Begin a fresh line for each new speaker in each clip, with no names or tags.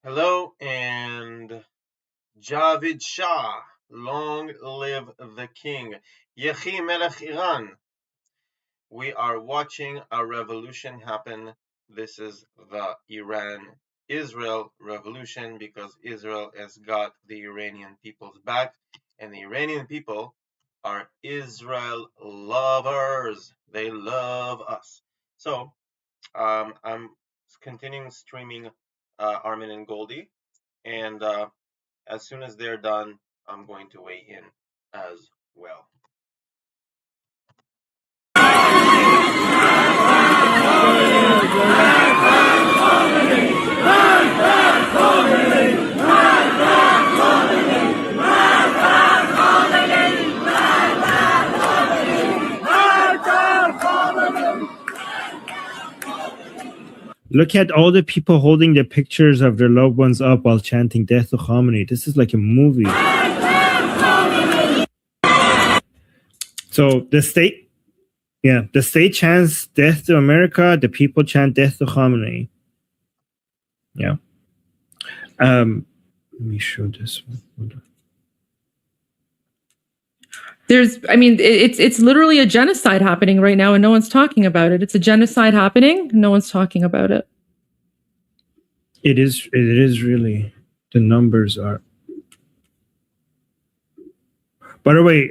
Hello and Javid Shah, long live the king. Yehi Melech Iran. We are watching a revolution happen. This is the Iran-Israel revolution because Israel has got the Iranian people's back, and the Iranian people are Israel lovers. They love us. So I'm continuing streaming Armin and Goldie, and as soon as they're done, I'm going to weigh in as well.
Look at all the people holding the pictures of their loved ones up while chanting Death to Khomeini. This is like a movie. So the state chants Death to America. The people chant Death to Khomeini. Yeah. Let me show this one. Hold on.
It's literally a genocide happening right now and no one's talking about it. It's a genocide happening. No one's talking about it.
It is really, the numbers are. By the way,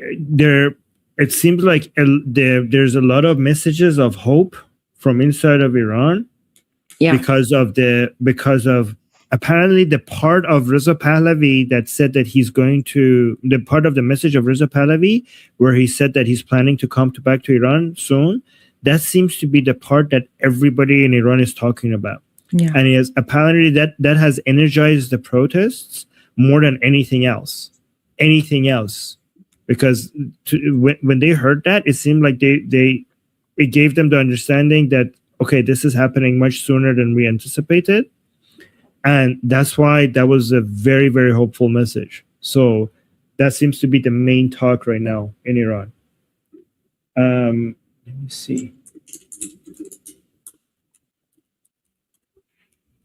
it seems like there's a lot of messages of hope from inside of Iran. Yeah. Because of apparently the part of Reza Pahlavi that said that the part of the message of Reza Pahlavi where he said that he's planning to come back to Iran soon, that seems to be the part that everybody in Iran is talking about. Yeah. And apparently that has energized the protests more than anything else. Because when they heard that, it seemed like it gave them the understanding that, okay, this is happening much sooner than we anticipated. And that's why that was a very, very hopeful message. So that seems to be the main talk right now in Iran. Let me see.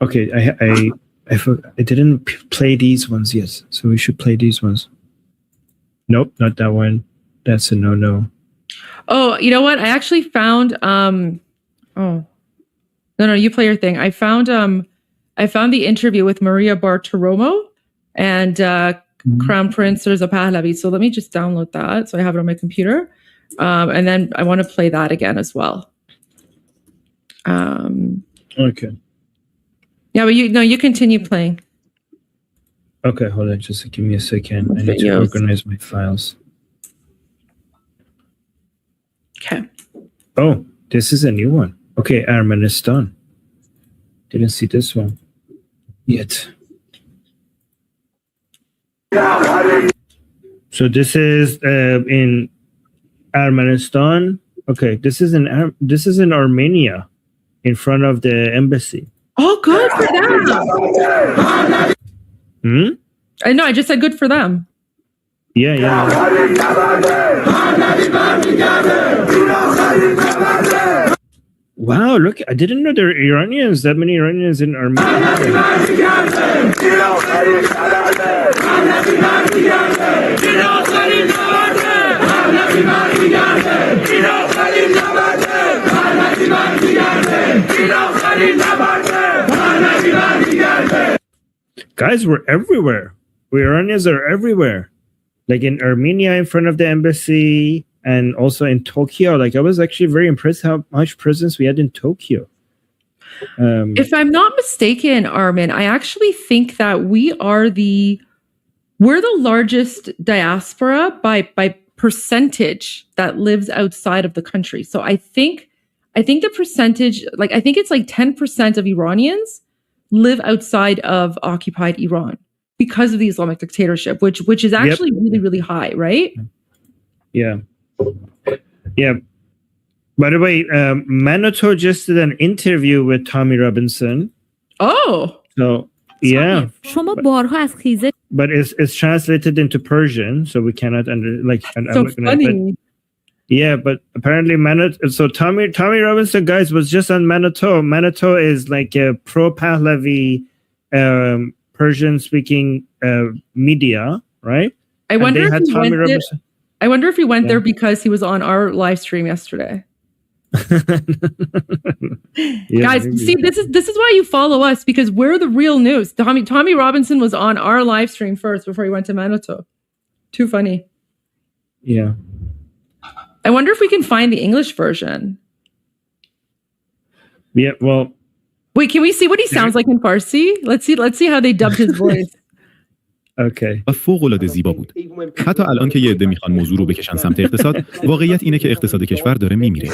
Okay, I didn't play these ones yet, so we should play these ones. Nope, not that one. That's a no.
Oh, you know what? I actually found. No, you play your thing. I found the interview with Maria Bartiromo and Crown Prince Reza Pahlavi. So let me just download that so I have it on my computer. And then I want to play that again as well.
Okay.
Yeah, but you continue playing.
Okay, hold on. Just give me a second. I need to organize my files.
Okay.
Oh, this is a new one. Okay, Armanistan. Didn't see this one yet. So this is in Armanistan. Okay, this is in Armenia, in front of the embassy.
Oh, good for them. I know. I just said good for them.
Yeah. Wow, look, I didn't know there were Iranians, that many Iranians in Armenia. Guys, we're everywhere. We Iranians are everywhere. Like in Armenia, in front of the embassy, and also in Tokyo. Like I was actually very impressed how much presence we had in Tokyo.
If I'm not mistaken, Armin, I actually think that we're the largest diaspora by percentage that lives outside of the country. So I think the percentage, I think it's like 10% of Iranians live outside of occupied Iran because of the Islamic dictatorship, which is actually really, really high, right?
Yeah. By the way, Manitou just did an interview with Tommy Robinson.
Oh.
So yeah. But it's translated into Persian, so we cannot
So funny.
Yeah, but apparently Tommy Robinson, guys, was just on Manitou. Manitou is like a pro-Pahlavi Persian-speaking media, right?
I wonder if he went there. I wonder if he went there because he was on our live stream yesterday. Guys, maybe. See, this is why you follow us, because we're the real news. Tommy Robinson was on our live stream first before he went to Manitou. Too funny.
Yeah.
I wonder if we can find the English version.
Yeah, well.
Wait, can we see what he sounds like in Farsi? Let's see how they dubbed his voice.
Okay.
و فوق‌العاده زیبا بود. حتی الان که یه عده میخوان موضوع رو بکشن سمت اقتصاد، واقعیت اینه که اقتصاد کشور داره میمیره.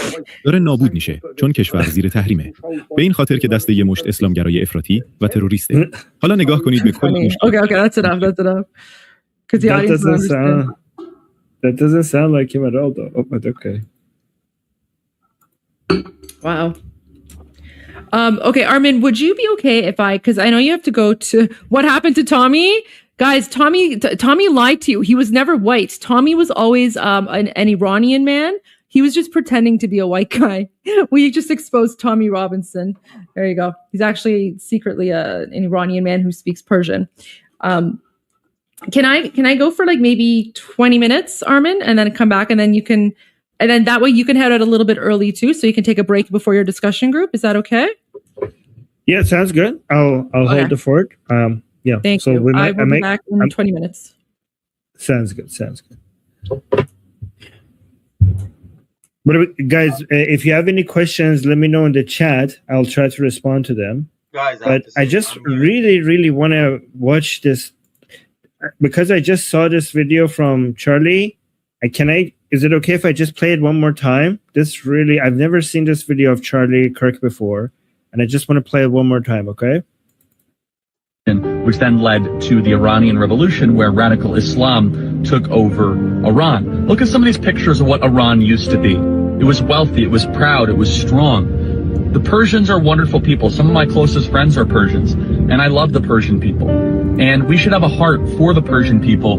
داره نابود میشه چون کشور زیر تحریمه. به این خاطر که دست یه مشت اسلامگرای افراطی و تروریسته. حالا نگاه کنید به کل مشت.
Okay, that's enough. Because the audience
that doesn't sound like him at all though. But okay.
Wow. Okay, Armin, would you be okay if because I know you have to go to, what happened to Tommy? Guys, Tommy lied to you. He was never white. Tommy was always an Iranian man. He was just pretending to be a white guy. We just exposed Tommy Robinson. There you go. He's actually secretly an Iranian man who speaks Persian. Can I go for like maybe 20 minutes, Armin, and then come back, and then you can, and then that way you can head out a little bit early too, so you can take a break before your discussion group. Is that okay?
Yeah, sounds good. I'll hold the fort. Yeah.
Thank you. I will be back in 20 minutes.
Sounds good. But guys, if you have any questions, let me know in the chat. I'll try to respond to them.
Guys,
but I just really want to watch this, because I just saw this video from Charlie. Is it okay if I just play it one more time? I've never seen this video of Charlie Kirk before, and I just want to play it one more time, okay?
Which then led to the Iranian Revolution, where radical Islam took over Iran. Look at some of these pictures of what Iran used to be. It was wealthy, it was proud, it was strong. The Persians are wonderful people. Some of my closest friends are Persians, and I love the Persian people. And we should have a heart for the Persian people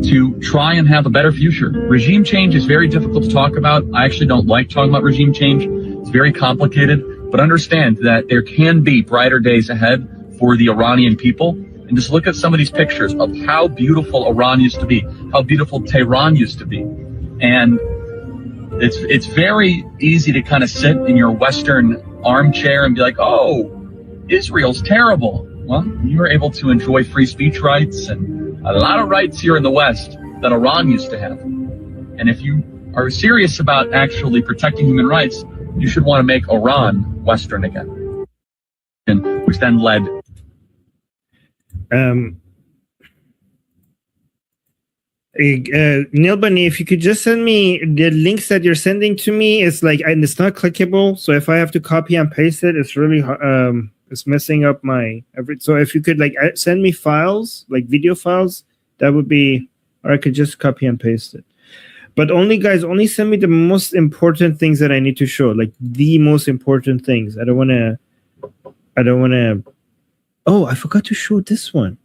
to try and have a better future. Regime change is very difficult to talk about. I actually don't like talking about regime change. It's very complicated, but understand that there can be brighter days ahead for the Iranian people. And just look at some of these pictures of how beautiful Iran used to be, how beautiful Tehran used to be. And it's very easy to kind of sit in your Western armchair and be like, oh, Israel's terrible. Well, you were able to enjoy free speech rights and a lot of rights here in the West that Iran used to have. And if you are serious about actually protecting human rights, you should want to make Iran Western again. Which then led.
Neil Bunny, if you could just send me the links that you're sending to me. It's like, and it's not clickable, so if I have to copy and paste it, it's really it's messing up my so if you could like send me files, like video files, that would be, or I could just copy and paste it. But only send me the most important things that I need to show, like the most important things. I don't want to. Oh, I forgot to show this one.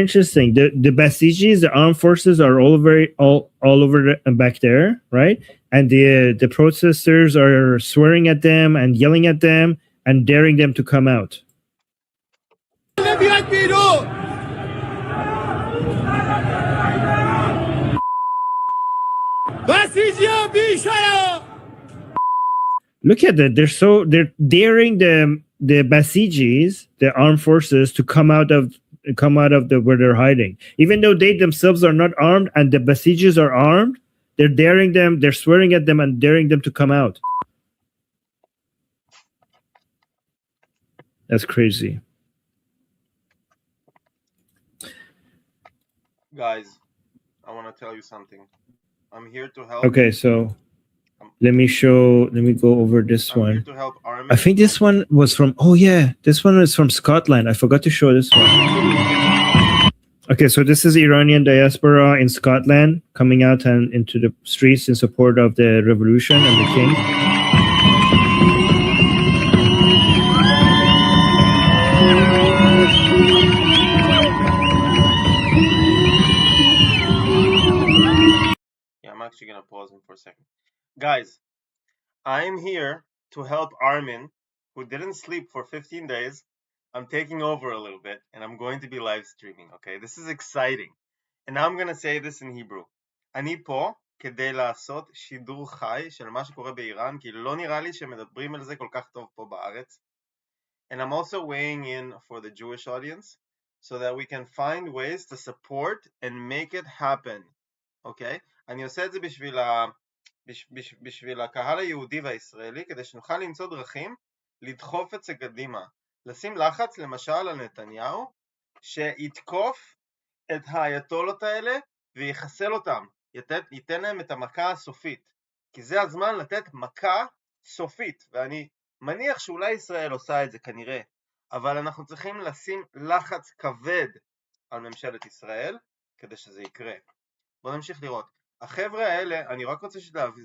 Interesting. The Basijis, the armed forces, are all over back there, right? And the protesters are swearing at them and yelling at them and daring them to come out. Look at that. They're daring the Basijis, the armed forces, to come out of where they're hiding, even though they themselves are not armed and the Basijis are armed. They're daring them, they're swearing at them and daring them to come out. That's crazy.
Guys, I want to tell you something. I'm here to help.
Okay, so let me go over this one.
Here to help Armin.
I think this one was from, this one is from Scotland. I forgot to show this one. Okay, so this is Iranian diaspora in Scotland coming out and into the streets in support of the revolution and the king.
Yeah, I'm actually going to pause him for a second. Guys, I'm here to help Armin, who didn't sleep for 15 days. I'm taking over a little bit, and I'm going to be live streaming, okay? This is exciting. And now I'm going to say this in Hebrew. אני פה כדי לעשות שידור חי של מה שקורה באיראן, כי לא נראה לי שמדברים על זה כל כך טוב פה בארץ. And I'm also weighing in for the Jewish audience so that we can find ways to support and make it happen, okay? אני עושה את זה בשביל הקהל היהודי והישראלי, כדי שנוכל למצוא דרכים לדחוף את זה קדימה. לשים לחץ למשל על נתניהו, שיתקוף את האייתולות האלה ויחסל אותם, ייתן להם את המכה הסופית, כי זה הזמן לתת מכה סופית, ואני מניח שאולי ישראל עושה את זה כנראה, אבל אנחנו צריכים לשים לחץ כבד על ממשלת ישראל כדי שזה יקרה. בואו נמשיך לראות. החבר'ה האלה, אני רק רוצה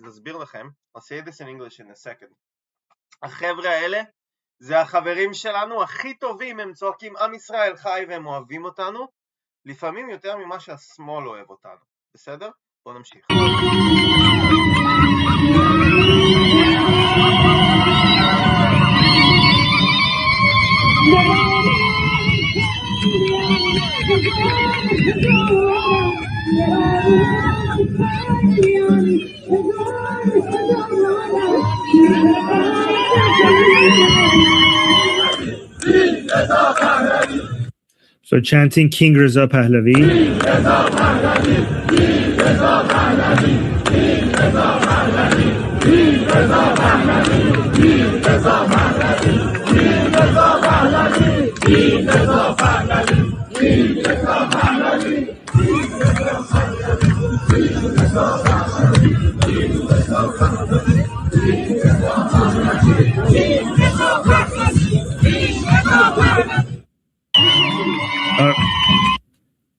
להסביר לכם, I'll say this in English in a second. החבר'ה האלה זה החברים שלנו הכי טובים, הם צועקים עם ישראל חי והם אוהבים אותנו, לפעמים יותר ממה שהשמאל אוהב אותנו, בסדר? בואו נמשיך.
So chanting King Reza Pahlavi.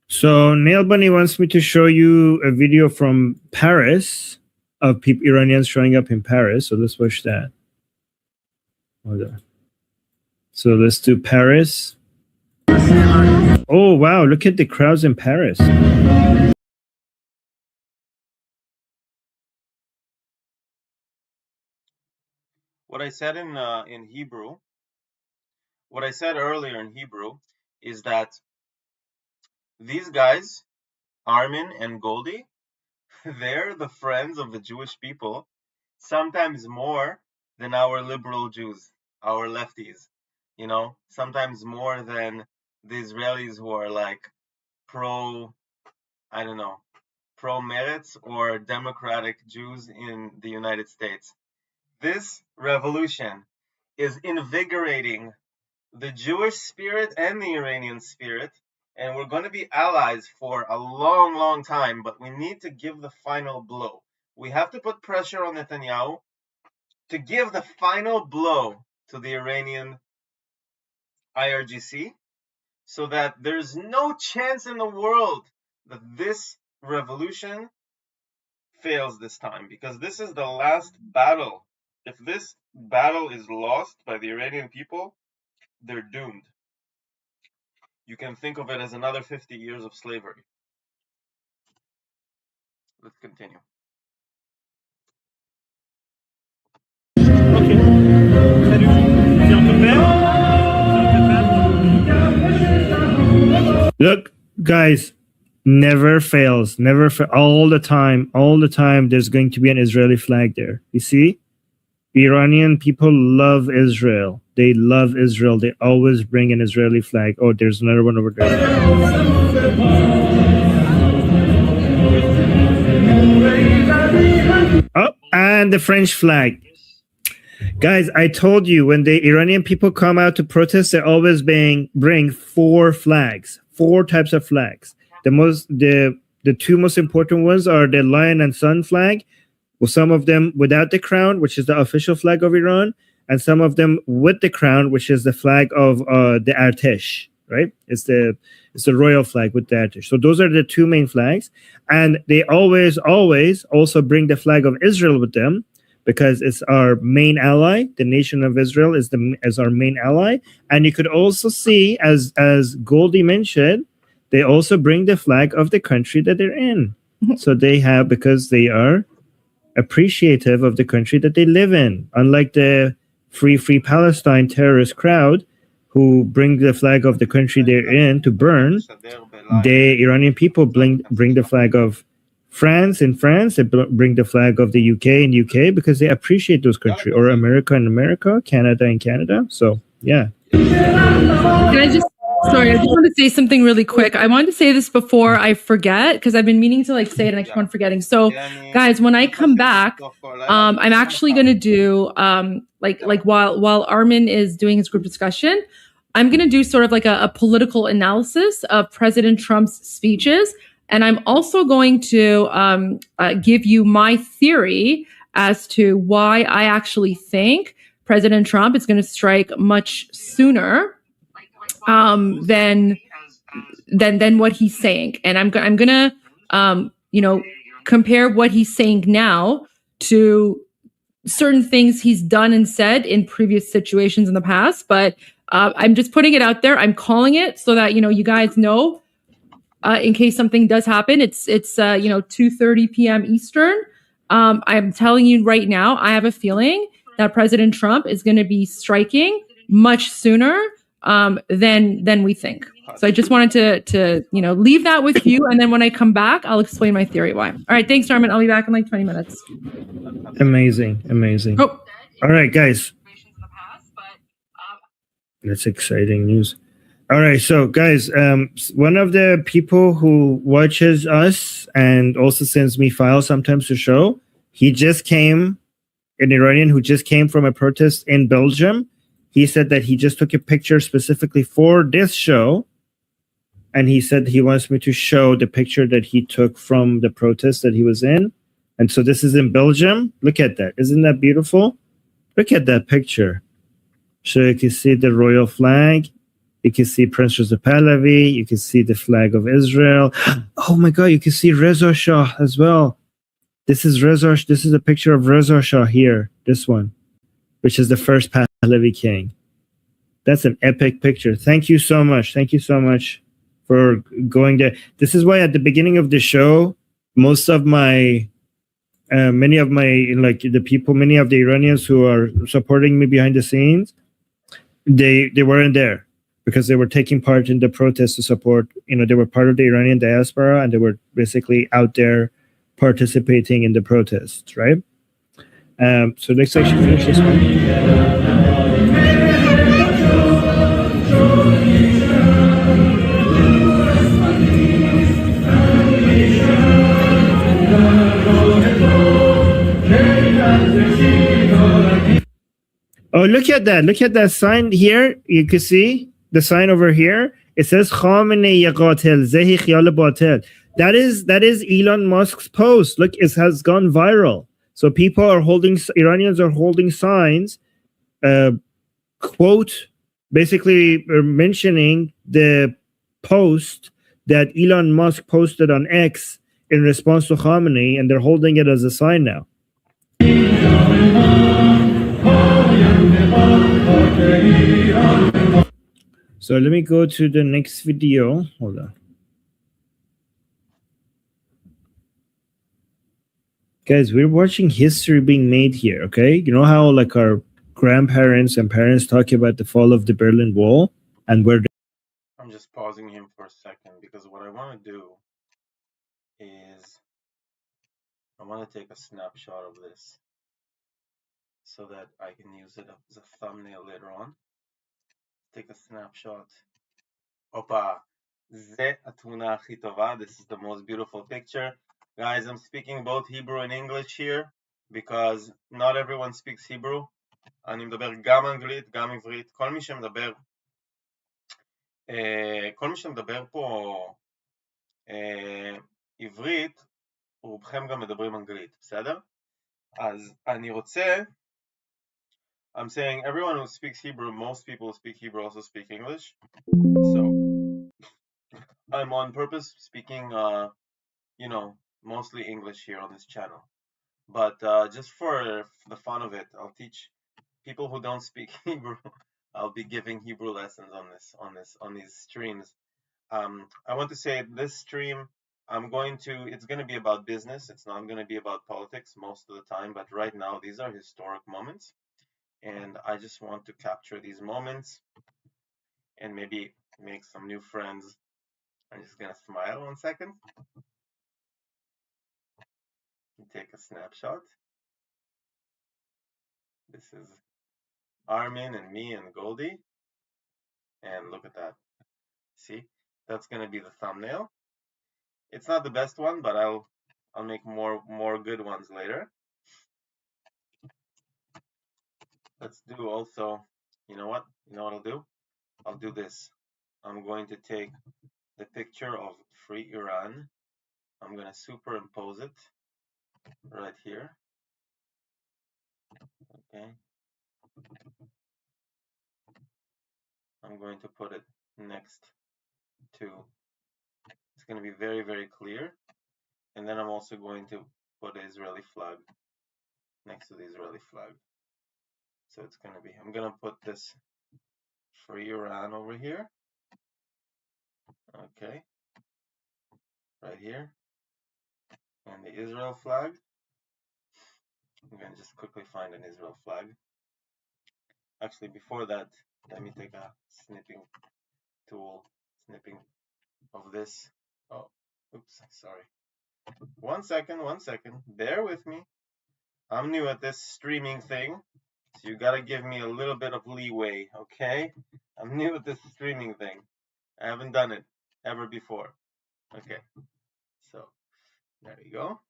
So Nail Bunny wants me to show you a video from Paris of Iranians showing up in Paris. So let's watch that. Hold on. So let's do Paris. Oh, wow. Look at the crowds in Paris.
What I said in Hebrew, what I said earlier in Hebrew is that these guys, Armin and Goldie, they're the friends of the Jewish people, sometimes more than our liberal Jews, our lefties, you know, sometimes more than the Israelis who are like pro-Meretz or democratic Jews in the United States. This revolution is invigorating the Jewish spirit and the Iranian spirit, and we're going to be allies for a long, long time, but we need to give the final blow. We have to put pressure on Netanyahu to give the final blow to the Iranian IRGC so that there's no chance in the world that this revolution fails this time, because this is the last battle. If this battle is lost by the Iranian people, they're doomed. You can think of it as another 50 years of slavery. Let's continue.
Look, guys, never fails. All the time, there's going to be an Israeli flag there. You see? Iranian people love Israel. They love Israel. They always bring an Israeli flag. Oh, there's another one over there. Oh, and the French flag. Guys, I told you, when the Iranian people come out to protest, they always bring 4 flags, 4 types of flags. The two most important ones are the lion and sun flag. Well, some of them without the crown, which is the official flag of Iran, and some of them with the crown, which is the flag of the Artesh, right? It's the royal flag with that. So those are the two main flags, and they always also bring the flag of Israel with them, because it's our main ally. The nation of Israel is our main ally. And you could also see, as Goldie mentioned, they also bring the flag of the country that they're in. So they have, because they are appreciative of the country that they live in, unlike the Free Palestine terrorist crowd who bring the flag of the country they're in to burn. The Iranian people bring the flag of France in France, they bring the flag of the UK in UK, because they appreciate those countries, or America in America, Canada in Canada. So yeah.
I just want to say something really quick. I wanted to say this before I forget, because I've been meaning to say it and I keep on forgetting. So guys, when I come back, I'm actually going to do while Armin is doing his group discussion, I'm going to do sort of like a political analysis of President Trump's speeches. And I'm also going to give you my theory as to why I actually think President Trump is going to strike much sooner than what he's saying. And I'm going to compare what he's saying now to certain things he's done and said in previous situations in the past. But I'm just putting it out there. I'm calling it so that you guys know. In case something does happen, it's 2:30 p.m. Eastern. I'm telling you right now, I have a feeling that President Trump is going to be striking much sooner than we think. So I just wanted to leave that with you, and then when I come back, I'll explain my theory why. All right, thanks, Armin. I'll be back in like 20 minutes.
Amazing. Oh. All right, guys. That's exciting news. All right, so guys, one of the people who watches us and also sends me files sometimes to show, he just came, an Iranian who just came from a protest in Belgium. He said that he just took a picture specifically for this show, and he said he wants me to show the picture that he took from the protest that he was in. And so this is in Belgium. Look at that. Isn't that beautiful? Look at that picture. So you can see the royal flag. You can see Prince Reza Pahlavi. You can see the flag of Israel. Oh my God, you can see Reza Shah as well. This is a picture of Reza Shah here, this one, which is the first Pahlavi king. That's an epic picture. Thank you so much. Thank you so much for going there. This is why at the beginning of the show, many of the Iranians who are supporting me behind the scenes, they weren't there, because they were taking part in the protest to support, they were part of the Iranian diaspora, and they were basically out there participating in the protests, right? So let's actually finish this one. Oh, look at that. Look at that sign here. You can see the sign over here. It says Khamenei Qatil Zehi Khiyal Batil. That is Elon Musk's post. Look, it has gone viral. So Iranians are holding signs, quote, basically mentioning the post that Elon Musk posted on X in response to Khamenei, and they're holding it as a sign now. So let me go to the next video. Hold on. Guys, we're watching history being made here, okay? You know how like our grandparents and parents talk about the fall of the Berlin Wall and where
I'm just pausing him for a second, because what I want to do is I want to take a snapshot of this so that I can use it as a thumbnail later on. Take a snapshot. Opa, זה התמונה הכי טובה. This is the most beautiful picture. Guys, I'm speaking both Hebrew and English here, because not everyone speaks Hebrew. אני מדבר גם אנגלית, גם עברית. כל מי שמדבר פה עברית, רובכם גם מדברים אנגלית, בסדר? אז אני רוצה, I'm saying everyone who speaks Hebrew, most people who speak Hebrew also speak English. So I'm on purpose speaking, mostly English here on this channel. But just for the fun of it, I'll teach people who don't speak Hebrew. I'll be giving Hebrew lessons on these streams. I want to say this stream, it's going to be about business. It's not going to be about politics most of the time, but right now these are historic moments. And I just want to capture these moments and maybe make some new friends. I'm just going to smile 1 second. Take a snapshot. This is Armin and me and Goldie. And look at that. See, that's going to be the thumbnail. It's not the best one, but I'll make more good ones later. Let's do also, you know what I'll do? I'll do this. I'm going to take the picture of Free Iran. I'm going to superimpose it right here. Okay. I'm going to put it next to, it's going to be very, very clear. And then I'm also going to put the Israeli flag next to the Israeli flag. So it's going to be, I'm going to put this Free Iran over here. Okay. Right here. And the Israel flag. I'm going to just quickly find an Israel flag. Actually, before that, let me take a snipping of this. Oh, oops, sorry. 1 second, bear with me. I'm new at this streaming thing, so you gotta give me a little bit of leeway, okay? I'm new at this streaming thing. I haven't done it ever before. Okay, so there you go.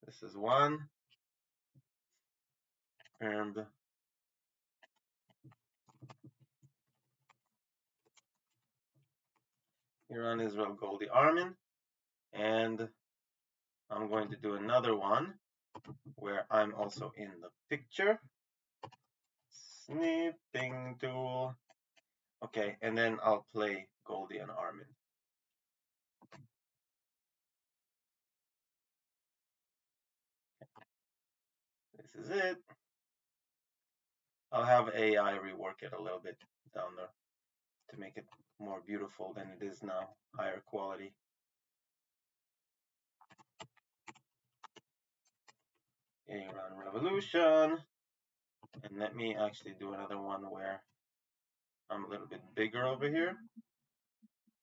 This is one. And Iran+Israel Goldie Armin. And I'm going to do another one where I'm also in the picture. Snipping tool. Okay, and then I'll play Goldie and Armin. This is it. I'll have AI rework it a little bit down there to make it more beautiful than it is now, higher quality. Iran Revolution. And let me actually do another one where I'm a little bit bigger over here.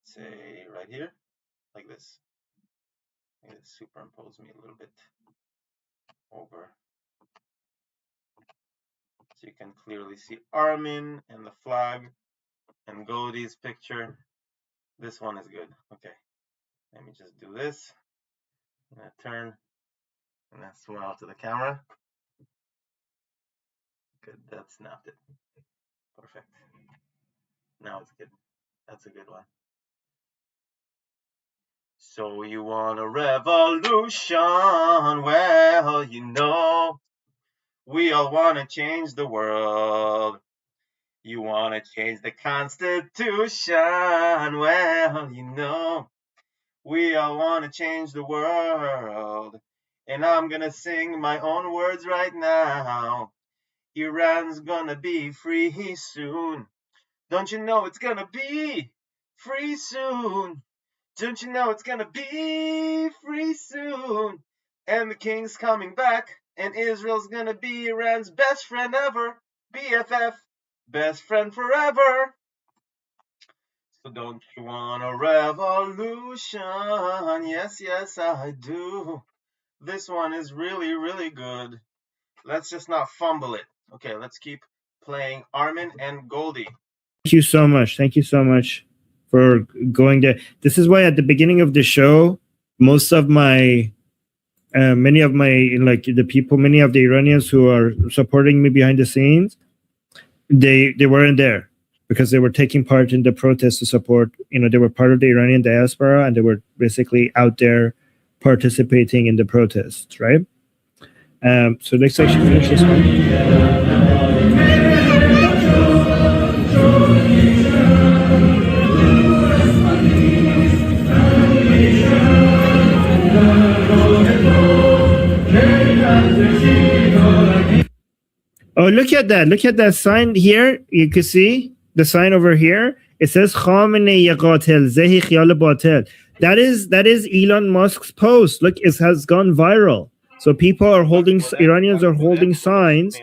Say right here, like this. Maybe superimpose me a little bit over. So you can clearly see Armin and the flag and Goldie's picture. This one is good. Okay. Let me just do this. I'm going to turn and then smile to the camera. Good, that snapped it. Perfect. Now it's good. That's a good one. So you want a revolution? Well, we all want to change the world. You want to change the Constitution? Well, we all want to change the world. And I'm going to sing my own words right now. Iran's gonna be free soon. Don't you know it's gonna be free soon? Don't you know it's gonna be free soon? And the king's coming back, and Israel's gonna be Iran's best friend ever. BFF, best friend forever. So don't you want a revolution? Yes, yes, I do. This one is really, really good. Let's just not fumble it. Okay, let's keep playing Armin and Goldie.
Thank you so much. Thank you so much for going there. This is why at the beginning of the show, most of my, many of the Iranians who are supporting me behind the scenes, they weren't there because they were taking part in the protest to support, they were part of the Iranian diaspora and they were basically out there participating in the protests, right? So let's actually finish this one. Oh, look at that. Look at that sign here. You can see the sign over here. It says Khamenei Yaqatel Zehi Khiyal Batel. That is Elon Musk's post. Look, it has gone viral. So people are holding, Iranians are holding signs,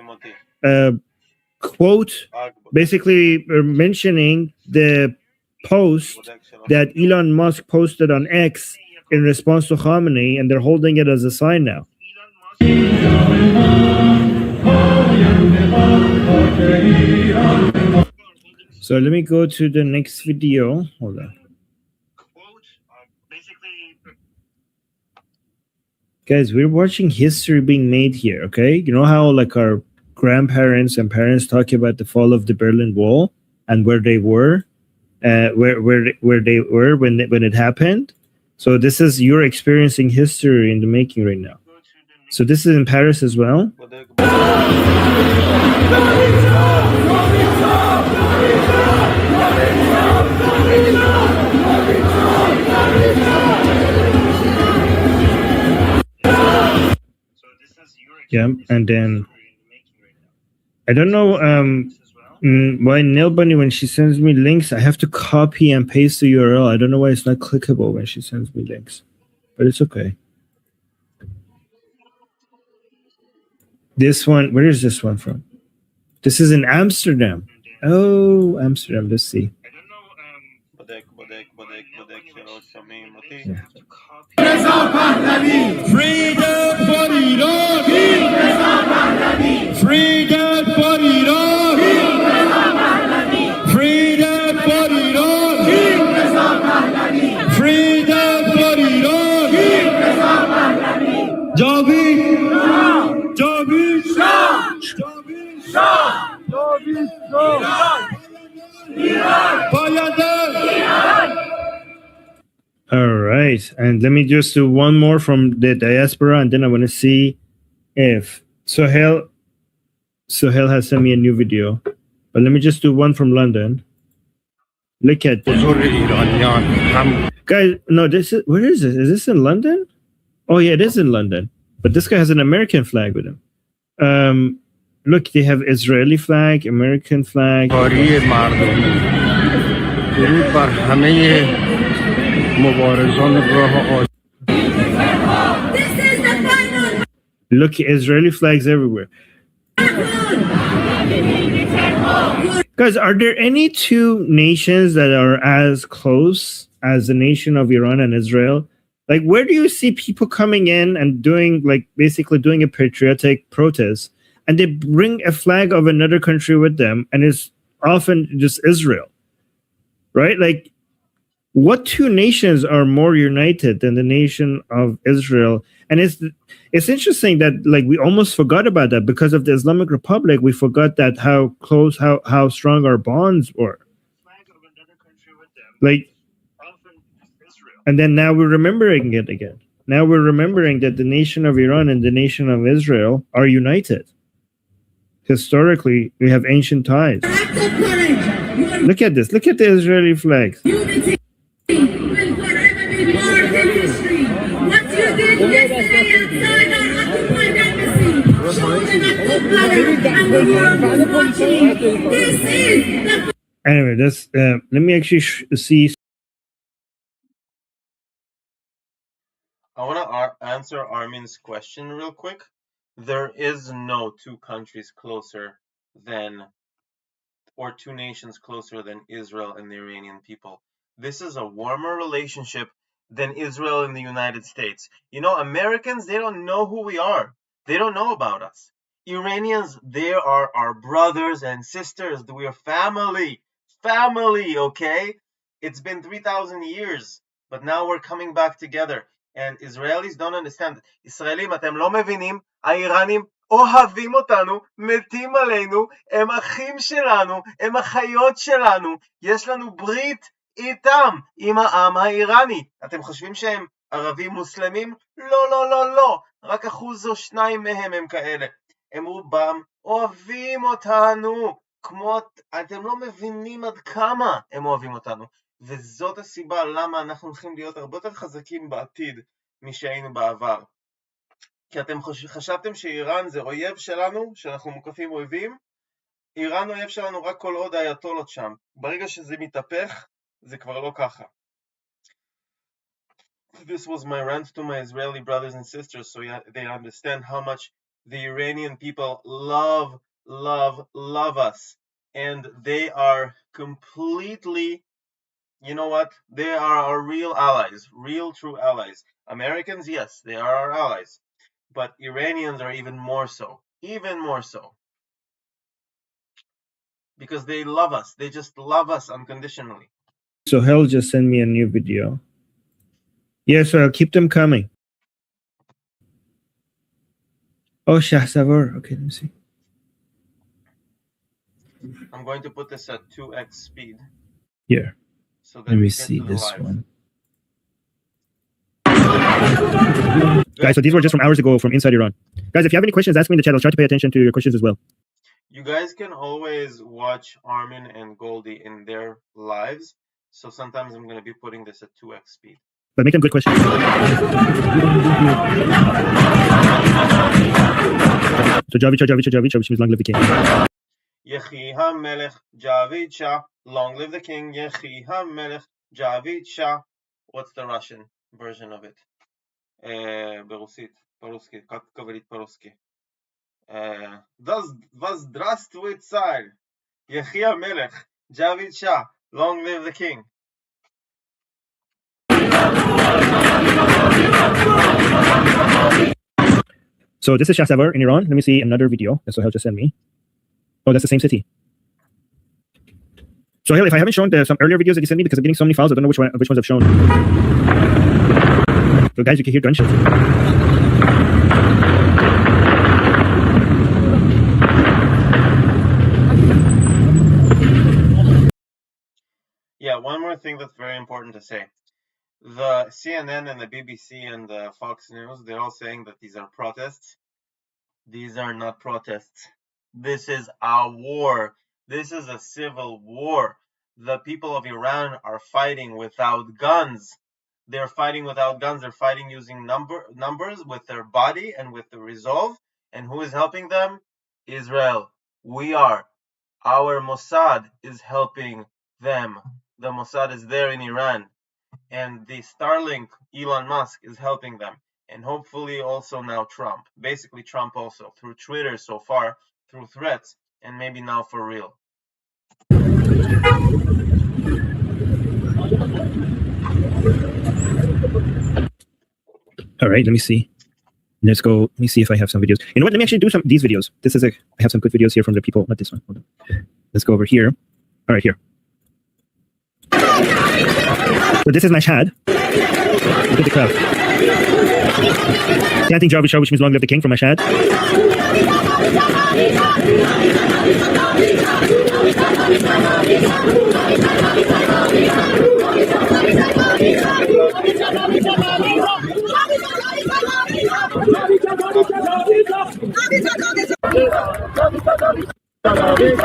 quote, basically mentioning the post that Elon Musk posted on X in response to Khamenei, and they're holding it as a sign now. So let me go to the next video. Hold on. Guys, we're watching history being made here, okay? You know how like our grandparents and parents talk about the fall of the Berlin Wall and where they were, where they were when it happened? So this is, you're experiencing history in the making right now. So this is in Paris as well. Yeah, and then I don't know why Nail Bunny, when she sends me links, I have to copy and paste the URL. I don't know why it's not clickable when she sends me links, but it's okay. This one, where is this one from? This is in Amsterdam. Oh, Amsterdam. Let's see. Yeah.
Freedom for Iran! Freedom for Iran! Freedom for Iran! Freedom for Iran! Javid! Javid! Shah! Javid! Shah! Javid! Shah!
All right, and let me just do one more from the diaspora, and then I want to see if Sohail has sent me a new video. But let me just do one from London. Look at this. Guys, no, this is, where is this? Is this in London? Oh yeah, it is in London. But this guy has an American flag with him. Look, they have Israeli flag, American flag. Look, Israeli flags everywhere. Guys, are there any two nations that are as close as the nation of Iran and Israel? Like, where do you see people coming in and doing, like, basically doing a patriotic protest, and they bring a flag of another country with them, and it's often just Israel, right? Like, what two nations are more united than the nation of Israel? And it's interesting that, like, we almost forgot about that because of the Islamic Republic. We forgot that how close, how strong our bonds were. Like, and then now we're remembering it again. Now we're remembering that the nation of Iran and the nation of Israel are united. Historically, we have ancient ties. Look at this. Look at the Israeli flags.
Unity will forever be part of history. What you did yesterday outside our occupied embassy showed an occupied and the world was watching. This is the...
Anyway, that's, let me actually see.
I want to answer Armin's question real quick. There is no two countries closer than, or two nations closer than Israel and the Iranian people. This is a warmer relationship than Israel and the United States. You know, Americans, they don't know who we are. They don't know about us. Iranians, they are our brothers and sisters. We are family. Family, okay? It's been 3,000 years, but now we're coming back together. And Israelis don't understand. ישראלים, אתם לא מבינים, האיראנים אוהבים אותנו, מתים עלינו, הם אחים שלנו, הם החיות שלנו, יש לנו ברית איתם, עם העם האיראני. אתם חושבים שהם ערבים מוסלמים? לא, לא, לא, לא. רק 1% או 2% מהם הם כאלה. הם רובם אוהבים אותנו, כמו, אתם לא מבינים עד כמה הם אוהבים אותנו. וזאת הסיבה למה אנחנו הולכים להיות הרבה יותר חזקים בעתיד משהיינו בעבר. כי אתם חשבתם שאיראן זה אויב שלנו, שאנחנו מוקפים אויבים. איראן אויב שלנו רק כל עוד האייתולות שם. ברגע שזה מתהפך, זה כבר לא ככה. This was my rant to my Israeli brothers and sisters, so they understand how much the Iranian people love us. And they are completely, you know what? They are our real allies, real true allies. Americans, yes, they are our allies. But Iranians are even more so. Because they love us. They just love us unconditionally.
So Hell just sent me a new video. Yeah, so I'll keep them coming. Oh, Shah Savar. Okay, let me see.
I'm going to put this at 2x speed.
Here.
So
let me see this one. Guys, so these were just from hours ago from inside Iran. Guys, if you have any questions, ask me in the chat. I'll try to pay attention to your questions as well.
You guys can always watch Armin and Goldie in their lives. So sometimes I'm going to be putting this at 2x speed.
But make them good questions. So Javid, which means long live the king.
Yehi HaMelech Javid Shah, long live the king. Yehi HaMelech Javid Shah. What's the Russian version of it? Berusit, по-русски, как говорить по-русски? Здравствуй, царь! Yehi HaMelech Javid Shah, long live the king.
So this is Shah Savar in Iran. Let me see another video that Sohail just sent me. Oh, that's the same city. Sohail, if I haven't shown some earlier videos that you sent me because I'm getting so many files, I don't know which ones I've shown. So guys, you can hear gunshots.
Yeah, one more thing that's very important to say. The CNN and the BBC and the Fox News, they're all saying that these are protests. These are not protests. This is a war. This is a civil war. The people of Iran are fighting without guns. They're fighting without guns. They're fighting using numbers with their body and with the resolve. And who is helping them? Israel. We are. Our Mossad is helping them. The Mossad is there in Iran. And the Starlink, Elon Musk, is helping them. And hopefully also now Trump. Basically Trump also, through Twitter so far, through threats, and maybe now for real.
All right, let me see. Let's go. Let me see if I have some videos. You know what? Let me actually do these videos. I have some good videos here from the people. Not this one. Hold on. Let's go over here. All right, here. So this is Mashhad. Look at the crowd. Chanting Javid Shah, which means long live the king, from Mashhad.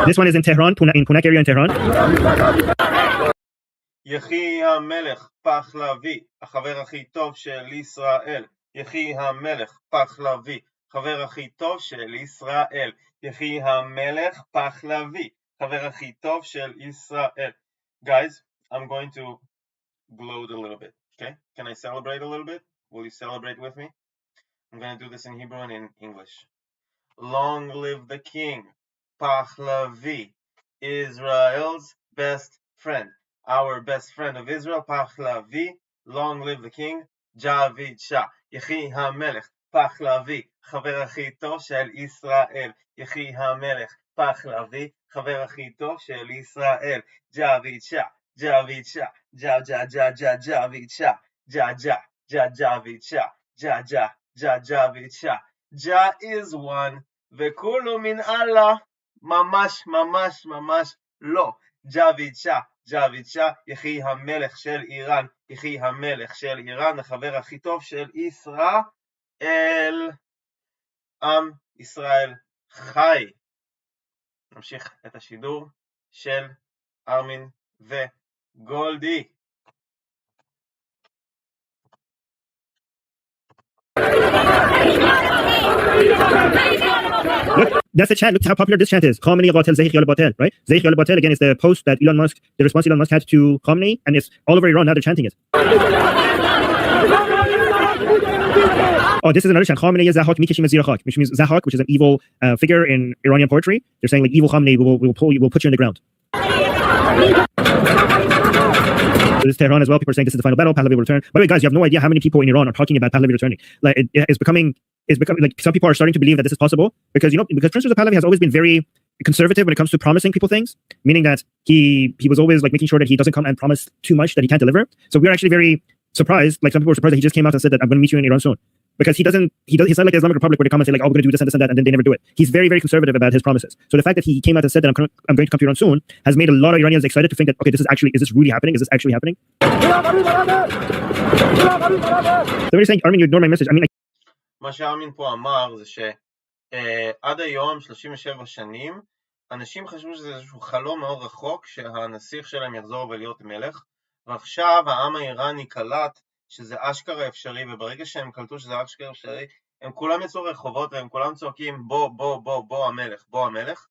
This one is in Tehran, in Punak area in Tehran.
יחי המלך פחלבי, החבר הכי טוב של ישראל. יחי המלך פחלבי, חבר הכי טוב של ישראל. יחי המלך פחלבי, חבר הכי טוב של ישראל. Guys, I'm going to gloat a little bit, okay? Can I celebrate a little bit? Will you celebrate with me? I'm going to do this in Hebrew and in English. Long live the king, Pahlavi, Israel's best friend. Our best friend of Israel, Pahlavi, long live the king, Javid Shah. Yehi HaMelech, Pahlavi, חבר הכי טוב של ישראל. Yehi HaMelech, Pahlavi, חבר הכי טוב של ישראל. Javid Shah, Javid Shah, Javid Shah, Javid Shah, Javid Shah. Jah is one, וכולו מן אללה, ממש ממש ממש לא. Javid Shah, Javid Shah, יחי המלך של איראן, יחי המלך של איראן, החבר הכי טוב של ישראל. עם ישראל חי. נמשיך את השידור של ארמין וגולדי.
Look, that's the chant. Look how popular this chant is. Khamenei qatel Zehi khiyal batel, right? Zehi khiyal batel, again, is the post that Elon Musk, the response Elon Musk had to Khamenei, and it's all over Iran now. They're chanting it. Oh, this is another chant. Khamenei Zahak mikishim zira khak, which means Zahak, which is an evil figure in Iranian poetry. They're saying like evil Khamenei will pull you, will put you in the ground. So this is Tehran as well. People are saying this is the final battle. Pahlavi will return. By the way, guys, you have no idea how many people in Iran are talking about Pahlavi returning. Like it's becoming like some people are starting to believe that this is possible because Prince Reza Pahlavi has always been very conservative when it comes to promising people things, meaning that he was always like making sure that he doesn't come and promise too much that he can't deliver. So we're actually very surprised. Like some people were surprised that he just came out and said that I'm going to meet you in Iran soon. Because he's not like the Islamic Republic where they come and say like, oh, we're going to do this and this and that, and then they never do it. He's very, very conservative about his promises. So the fact that he came out and said that I'm going to come to Iran soon has made a lot of Iranians excited to think that, okay, is this really happening? Is this actually happening? So what are you saying, Armin? You ignore my message. I mean,
מה שארמין פה אמר זה שעד היום 37 שנים אנשים חשבו שזה איזשהו חלום מאוד רחוק שהנסיך שלהם יחזור ולהיות מלך, ועכשיו העם האיראני קלט שזה אשכרה אפשרי, וברגע שהם קלטו שזה אשכרה אפשרי הם כולם יצאו רחובות והם כולם צועקים בוא המלך, בוא המלך,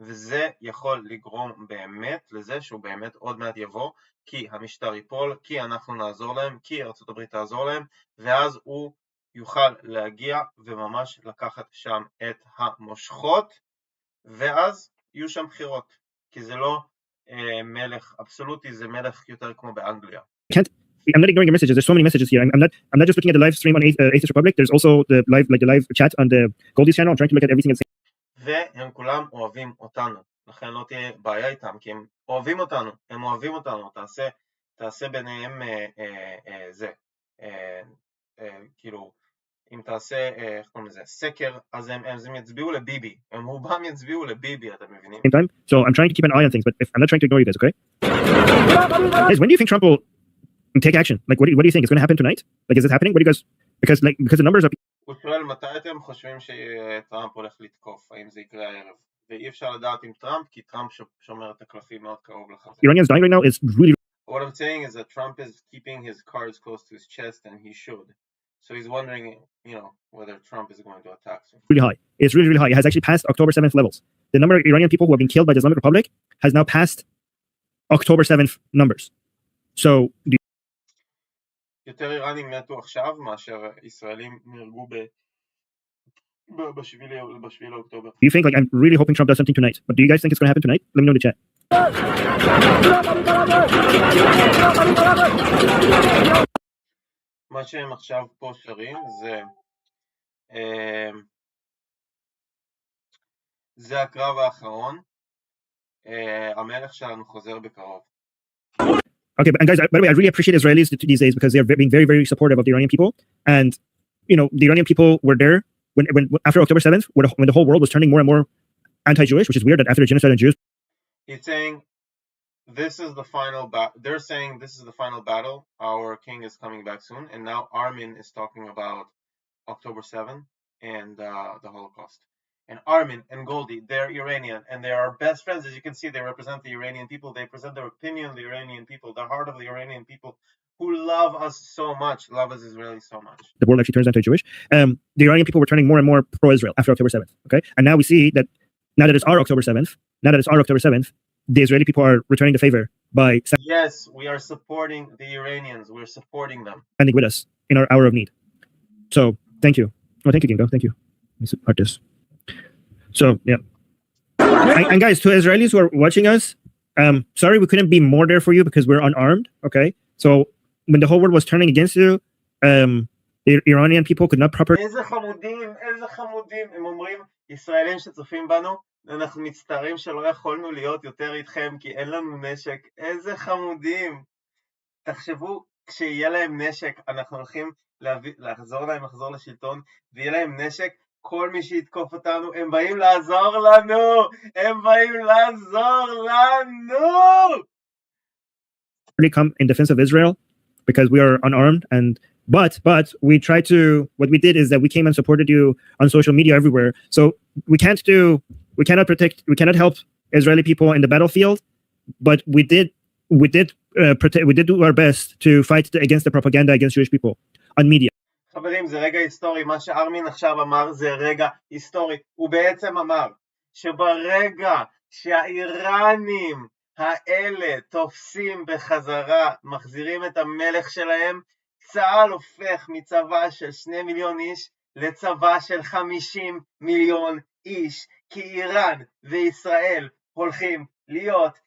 וזה יכול לגרום באמת לזה שהוא באמת עוד מעט יבוא, כי המשטר ייפול, כי אנחנו נעזור להם, כי ארצות הברית תעזור להם, ואז הוא יוכל להגיע וממש לקחת שם את המושכות, ואז יהיו שם בחירות, כי זה לא מלך אבסולוטי, זה מלך יותר כמו באנגליה.
I'm not ignoring your messages. There's so many messages here. I'm not just looking at the live stream on Atheist Republic. There's also the live chat on the Goldie's channel. I'm trying to look at everything.
והם כולם אוהבים אותנו, לכן לא תהיה בעיה איתם, כי הם אוהבים אותנו, תעשה ביניהם זה, כאילו, אם תעשה, איך קוראים לזה, סקר, אז הם יצביעו לביבי, הם רובם יצביעו לביבי, אתם מבינים?
So I'm trying to keep an eye on things, but I'm not trying to ignore you guys, okay? Guys, when do you think Trump will take action? Like, what do you think? It's going to happen tonight? Like, is this happening? What do you guys, because the numbers are...
הוא שואל מתי אתם חושבים שטראמפ הולך לתקוף, האם זה יקרה הערב? ואי אפשר לדעת עם טראמפ, כי טראמפ שומר את הקלפים מאוד קרוב לחזה.
Iranians dying right now is really...
What I'm saying is that Trump is keeping his cards close to his chest, and he should. So he's wondering, whether Trump is going to attack soon.
Really high. It's really, really high. It has actually passed October 7th levels. The number of Iranian people who have been killed by the Islamic Republic has now passed October 7th numbers. So...
יותר איראנים מתו עכשיו מאשר ישראלים נהרגו ב-7 לאוקטובר.
Do you think, like, I'm really hoping Trump does something tonight, but do you guys think it's going to happen tonight? Let me know in the chat.
מה שהם עכשיו פה שרים זה הקרב האחרון, המלך שלנו חוזר בקרוב.
Okay, and guys, by the way, I really appreciate Israelis these days because they're being very, very supportive of the Iranian people. And, the Iranian people were there when after October 7th, when the whole world was turning more and more anti-Jewish, which is weird that after the genocide on Jews.
He's saying, this is the final battle. They're saying this is the final battle. Our king is coming back soon. And now Armin is talking about October 7th and the Holocaust. And Armin and Goldie, they're Iranian, and they are best friends. As you can see, they represent the Iranian people. They present their opinion of the Iranian people, the heart of the Iranian people, who love us so much, love us Israelis so much.
The world actually turns anti-Jewish. The Iranian people were turning more and more pro-Israel after October 7th. Okay, and now we see that now that it's our October 7th, the Israeli people are returning the favor by
yes, we are supporting the Iranians. We're supporting them,
standing with us in our hour of need. So thank you. Oh, thank you, Gingo. Thank you. Let me support this. So, yeah. And guys, to Israelis who are watching us, sorry we couldn't be more there for you because we're unarmed, okay? So, when the whole world was turning against you, the Iranian people could not properly...
איזה חמודים, הם אומרים, ישראלים שצופים בנו, אנחנו מצטערים שלא יכולנו להיות יותר איתכם כי אין לנו נשק. איזה חמודים. תחשבו, כשיהיה להם נשק, אנחנו הולכים לחזור לשלטון, ויהיה להם נשק, כל מי שיתקוף אותנו, הם באים לעזור לנו!
Really come in defense of Israel because we are unarmed but we try to, what we did is that we came and supported you on social media everywhere. So we cannot help Israeli people in the battlefield, but we did do our best to fight against the propaganda against Jewish people on media.
חברים, זה רגע היסטורי, מה שארמין עכשיו אמר זה רגע היסטורי, הוא בעצם אמר שברגע שהאיראנים האלה תופסים בחזרה, מחזירים את המלך שלהם, צה"ל הופך מצבא של 2 מיליון איש לצבא של 50 מיליון איש, כי איראן וישראל הולכים להיות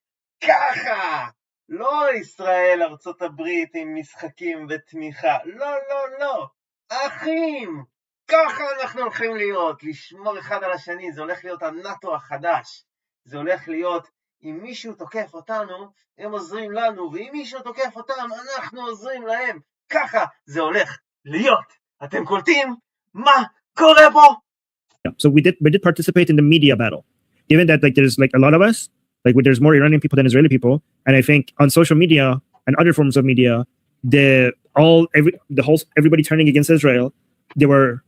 ככה, לא ישראל ארצות הברית עם משחקים ותמיכה, לא לא לא, אחים, ככה אנחנו הולכים להיות, לשמור אחד על השני, זה הולך להיות הנאטו החדש, זה הולך להיות, אם מישהו תוקף אותנו, הם עוזרים לנו, ואם מישהו תוקף אותם, אנחנו עוזרים להם, ככה זה הולך להיות, אתם קולטים? מה קורה פה?
So we did participate in the media battle, given that like there's like a lot of us, like there's more Iranian people than Israeli people, and I think on social media and other forms of media, everybody turning against Israel, there were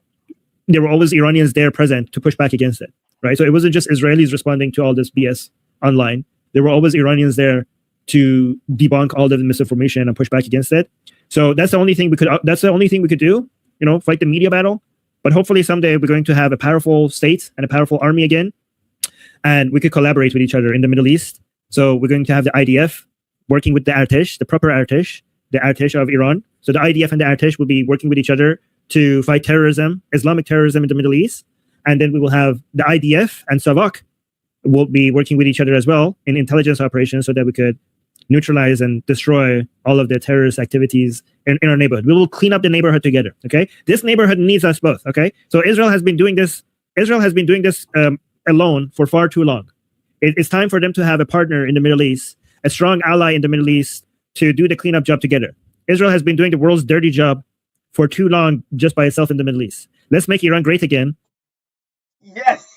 always Iranians there present to push back against it, right? So it wasn't just Israelis responding to all this BS online. There were always Iranians there to debunk all the misinformation and push back against it. So that's the only thing we could do, you know, fight the media battle. But hopefully someday we're going to have a powerful state and a powerful army again, and we could collaborate with each other in the Middle East. So we're going to have the IDF working with the Artesh, the proper Artesh, the Artesh of Iran. So the IDF and the Artesh will be working with each other to fight terrorism, Islamic terrorism in the Middle East. And then we will have the IDF and Savak will be working with each other as well in intelligence operations so that we could neutralize and destroy all of the terrorist activities in our neighborhood. We will clean up the neighborhood together, okay? This neighborhood needs us both, okay? So Israel has been doing this alone for far too long. It's time for them to have a partner in the Middle East, a strong ally in the Middle East to do the cleanup job together. Israel has been doing the world's dirty job for too long just by itself in the Middle East. Let's make Iran great again.
Yes!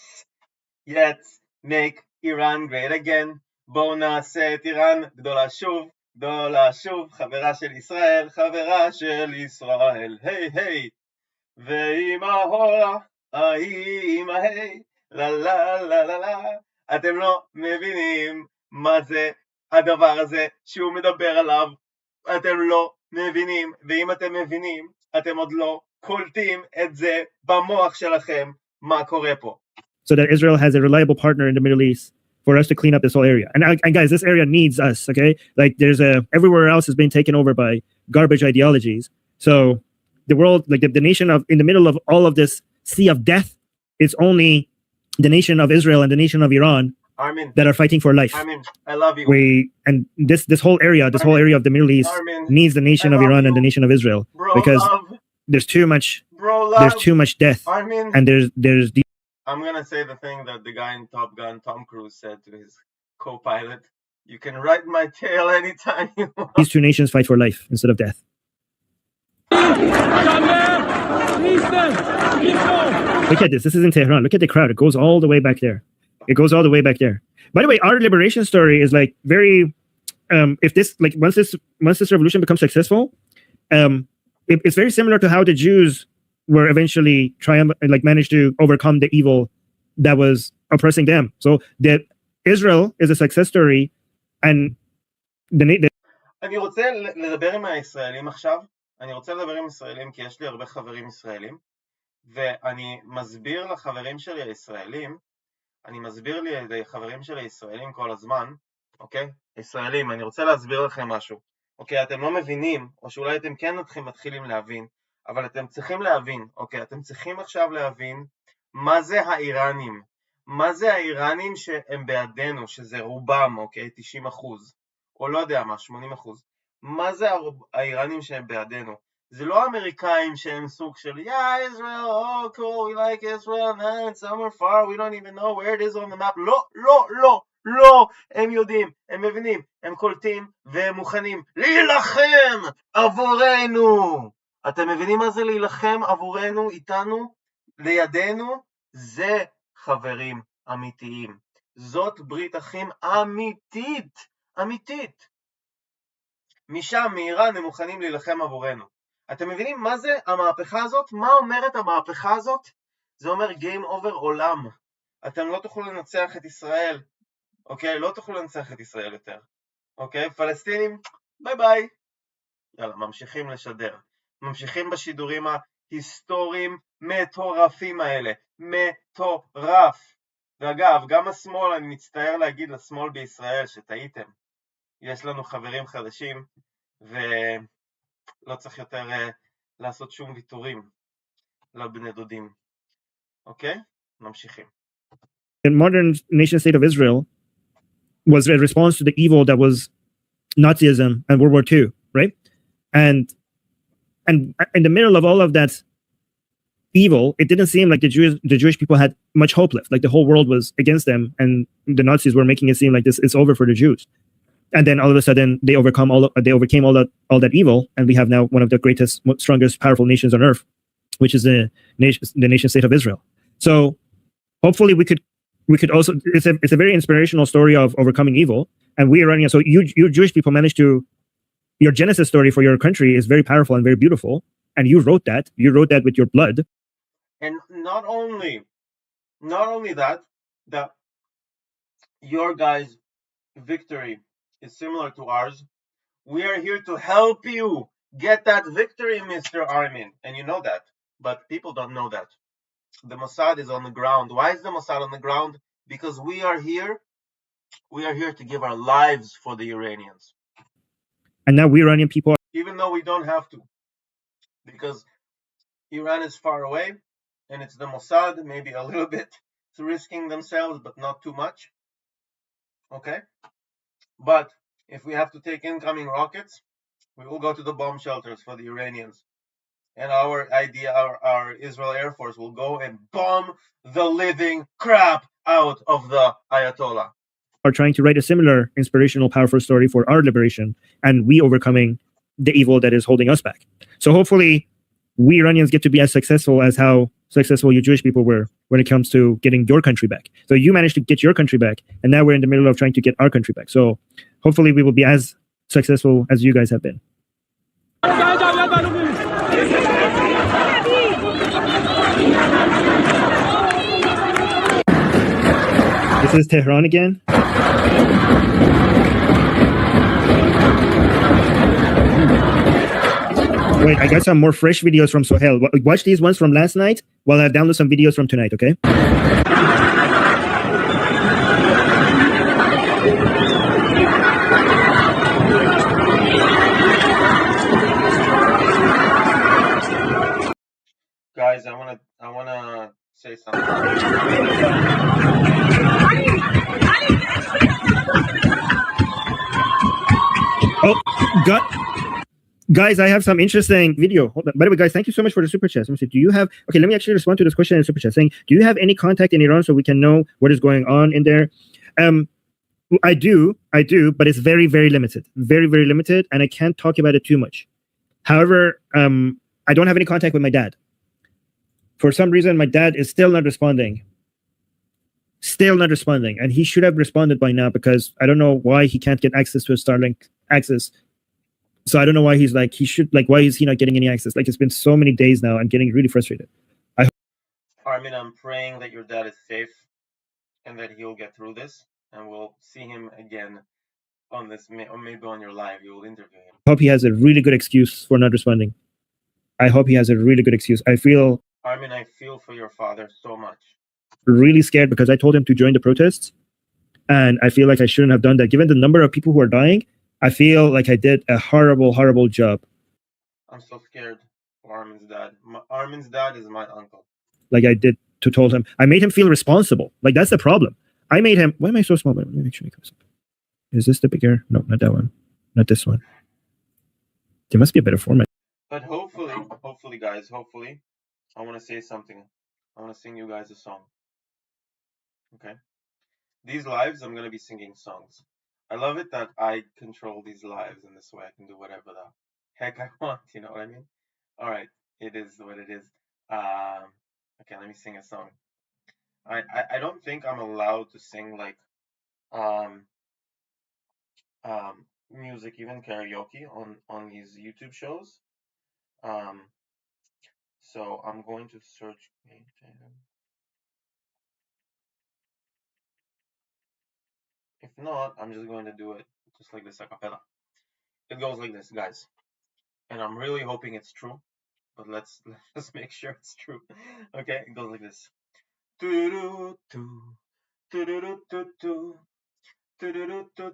Let's make Iran great again. בואו נעשה את איראן גדולה שוב, חברה של ישראל, היי היי, ואמא הורה, אמא היי, לה לה לה לה לה, אתם לא מבינים מה זה הדבר הזה שהוא מדבר עליו, אתם לא מבינים, ואם אתם מבינים, אתם עוד לא קולטים את זה במוח שלכם, מה קורה פה.
So that Israel has a reliable partner in the Middle East for us to clean up this whole area. And guys, this area needs us, okay? Like everywhere else has been taken over by garbage ideologies. So the world, like the nation in the middle of all of this sea of death, it's only the nation of Israel and the nation of Iran
Armin,
that are fighting for life.
Armin, I love you.
This whole area of the Middle East needs the nation of Iran and the nation of Israel, because there's too much death.
Armin.
And there's
I'm going to say the thing that the guy in Top Gun, Tom Cruise, said to his co-pilot. You can ride my tail anytime you want.
These two nations fight for life instead of death. Look at this. This is in Tehran. Look at the crowd. It goes all the way back there. By the way, our liberation story is like very, if this, like once this revolution becomes successful, it's very similar to how the Jews were eventually managed to overcome the evil that was oppressing them. So that Israel is a success story, and
אני רוצה לדבר עם הישראלים עכשיו, כי יש לי הרבה חברים ישראלים, ואני מסביר לחברים שלי הישראלים, כל הזמן, אוקיי? ישראלים, אני רוצה להסביר לכם משהו. אוקיי, אתם לא מבינים, או שאולי אתם כן מתחילים להבין, אבל אתם צריכים להבין, אוקיי, אתם צריכים עכשיו להבין מה זה האיראנים, מה זה האיראנים שהם בעדנו, שזה רובם, אוקיי, 90%, או לא יודע מה, 80%, מה זה האיראנים שהם בעדנו? זה לא האמריקאים שהם סוג של, yeah, Israel, oh, cool, we like Israel, man, it's somewhere far, we don't even know where it is on the map, לא, הם יודעים, הם מבינים, הם קולטים והם מוכנים להילחם עבורנו. אתם מבינים מה זה להילחם עבורנו, איתנו, לידינו? זה חברים אמיתיים. זאת ברית אחים אמיתית. משם, מאיראן, הם מוכנים להילחם עבורנו. אתם מבינים מה זה המהפכה הזאת? מה אומרת המהפכה הזאת? זה אומר game over עולם. אתם לא תוכלו לנצח את ישראל. אוקיי? לא תוכלו לנצח את ישראל יותר. אוקיי? פלסטינים, ביי ביי. יאללה, ממשיכים לשדר. ממשיכים בשידורים היסטוריים מטורפים האלה. מטורף. ואגב, גם השמאל, אני מצטער להגיד לשמאל בישראל שטעיתם. יש לנו חברים חדשים, ולא צריך יותר לעשות שום ויתורים לבני דודים. אוקיי? ממשיכים.
The modern nation state of Israel was a response to the evil that was Nazism and World War II, right? And in the middle of all of that evil, it didn't seem like the Jewish people had much hope left. Like the whole world was against them, and the Nazis were making it seem like it's over for the Jews. And then all of a sudden, they overcame all that evil, and we have now one of the greatest, strongest, powerful nations on earth, which is the nation state of Israel. So hopefully, we could also. It's a very inspirational story of overcoming evil, and we Iranians. So you Jewish people managed to. Your Genesis story for your country is very powerful and very beautiful, and you wrote that. You wrote that with your blood.
And not only that your guys' victory is similar to ours. We are here to help you get that victory, Mr. Armin, and you know that, but people don't know that. The Mossad is on the ground. Why is the Mossad on the ground? Because we are here to give our lives for the Iranians.
And now we Iranian people,
even though we don't have to, because Iran is far away, and it's the Mossad, maybe a little bit risking themselves, but not too much. Okay? But if we have to take incoming rockets, we will go to the bomb shelters for the Iranians. And our Israel Air Force will go and bomb the living crap out of the Ayatollah.
Are trying to write a similar inspirational, powerful story for our liberation, and we overcoming the evil that is holding us back. So hopefully, we Iranians get to be as successful as how successful you Jewish people were when it comes to getting your country back. So you managed to get your country back, and now we're in the middle of trying to get our country back. So hopefully, we will be as successful as you guys have been. This is Tehran again. Wait, I got some more fresh videos from Sohail. Watch these ones from last night while I download some videos from tonight, okay?
Guys, I wanna say something.
Oh, guys, I have some interesting video. Hold on. By the way, guys, thank you so much for the super chat. Let me see. Let me actually respond to this question in super chat saying, do you have any contact in Iran so we can know what is going on in there? I do, but it's very, very limited. Very, very limited, and I can't talk about it too much. However, I don't have any contact with my dad. For some reason, my dad is still not responding. And he should have responded by now, because I don't know why he can't get access to a Starlink access. So I don't know why why is he not getting any access? Like, it's been so many days now. I'm getting really frustrated.
Armin, I'm praying that your dad is safe and that he'll get through this, and we'll see him again on this, or maybe on your live. You will interview him.
I hope he has a really good excuse for not responding.
Armin, I feel for your father so much.
Really scared because I told him to join the protests, and I feel like I shouldn't have done that. Given the number of people who are dying, I feel like I did a horrible, horrible job.
I'm so scared for Armin's dad. Armin's dad is my uncle.
Like I did to told him. I made him feel responsible. Like, that's the problem. I made him. Why am I so small? Let me make sure it goes up. Is this the bigger? No, not that one. Not this one. There must be a better format.
But hopefully, guys, I want to say something. I want to sing you guys a song. Okay? These lives, I'm going to be singing songs. I love it that I control these lives in this way. I can do whatever the heck I want, you know what I mean? All right, it is what it is. Okay, let me sing a song. I don't think I'm allowed to sing like music, even karaoke on these YouTube shows. So I'm going to search. If not, I'm just going to do it just like this a cappella. It goes like this, guys. And I'm really hoping it's true, but let's make sure it's true. Okay, it goes like this. Do do do do do do do do do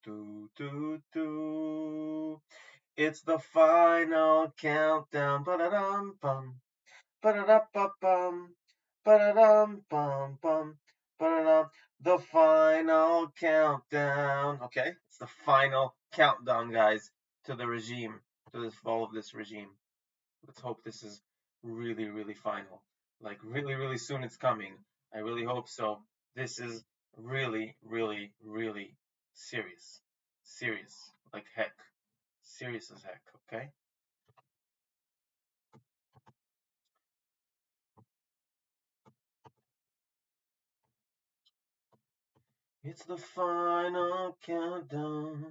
do do do. It's the final countdown. Ba-da-dum bum. Ba-da-da-ba-bum. Ba-da-dum bum bum. Ba-da-dum. The final countdown. Okay, it's the final countdown, guys, to the regime, to the fall of this regime. Let's hope this is really, really final. Like really, really soon it's coming. I really hope so. This is really, really, really serious. Serious. Like heck. Serious as heck, okay? It's the final countdown.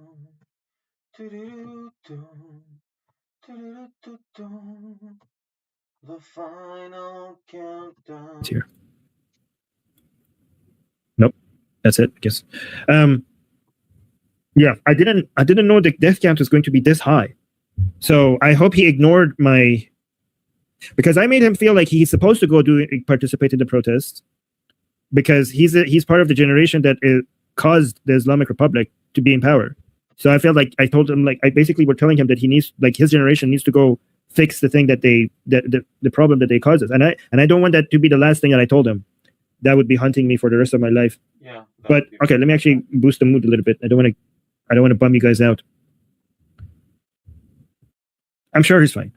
The final countdown.
It's here. Nope. That's it, I guess. Yeah, I didn't know the death count was going to be this high. So I hope he ignored my, because I made him feel like he's supposed to participate in the protest because he's part of the generation that caused the Islamic Republic to be in power. So I felt like I told him, like, I basically were telling him that he needs, like, his generation needs to go fix the thing that the problem that they caused us. And I don't want that to be the last thing that I told him. That would be haunting me for the rest of my life.
Yeah.
But okay, let me actually boost the mood a little bit. I don't want to bum you guys out. I'm sure he's fine.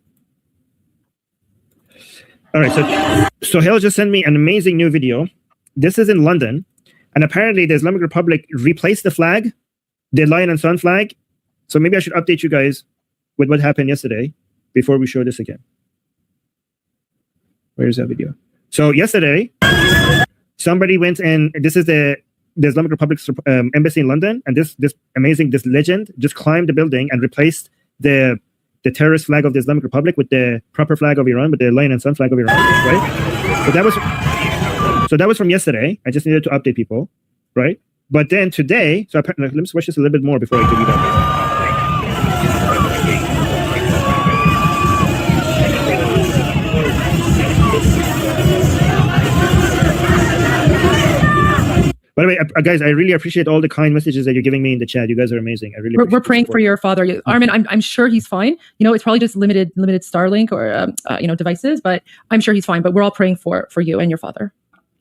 All right, so Hale just sent me an amazing new video. This is in London, and apparently the Islamic Republic replaced the flag, the lion and sun flag. So maybe I should update you guys with what happened yesterday before we show this again. Where's that video? So yesterday, somebody went and this is the Islamic Republic's embassy in London, and this legend just climbed the building and replaced the terrorist flag of the Islamic Republic with the proper flag of Iran, with the lion and sun flag of Iran, right? So that was from yesterday. I just needed to update people, right? But then today, so let me watch this a little bit more before I give you that. By the way, guys, I really appreciate all the kind messages that you're giving me in the chat. You guys are amazing. I really
we're praying for your father, Armin. I'm sure he's fine. It's probably just limited Starlink or devices, but I'm sure he's fine. But we're all praying for you and your father.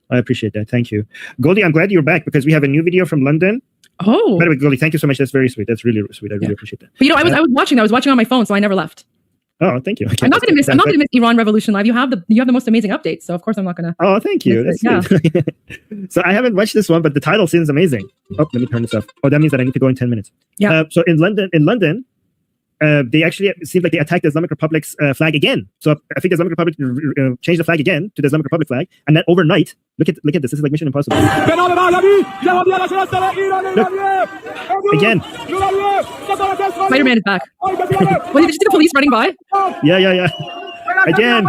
I appreciate that. Thank you, Goldie. I'm glad you're back because we have a new video from London.
Oh,
by the way, Goldie, thank you so much. That's very sweet. That's really sweet. I really appreciate that.
But I was watching. I was watching on my phone, so I never left.
Oh, thank you.
I'm not going to miss Iran Revolution Live. You have the most amazing updates, so of course I'm not going to.
Oh, thank you. That's good. So I haven't watched this one, but the title seems amazing. Oh, let me turn this off. Oh, that means that I need to go in 10 minutes.
Yeah.
So in London, they actually seemed like they attacked the Islamic Republic's flag again. So I think the Islamic Republic changed the flag again to the Islamic Republic flag, and then overnight, look at this. This is like Mission Impossible. Look. Again.
Spider-Man is back. Did you see the police running by?
Yeah. Again.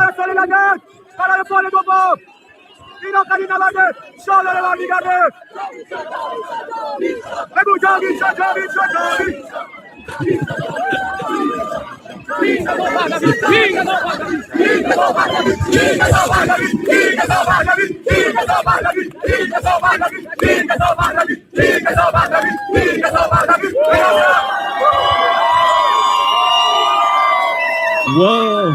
Whoa.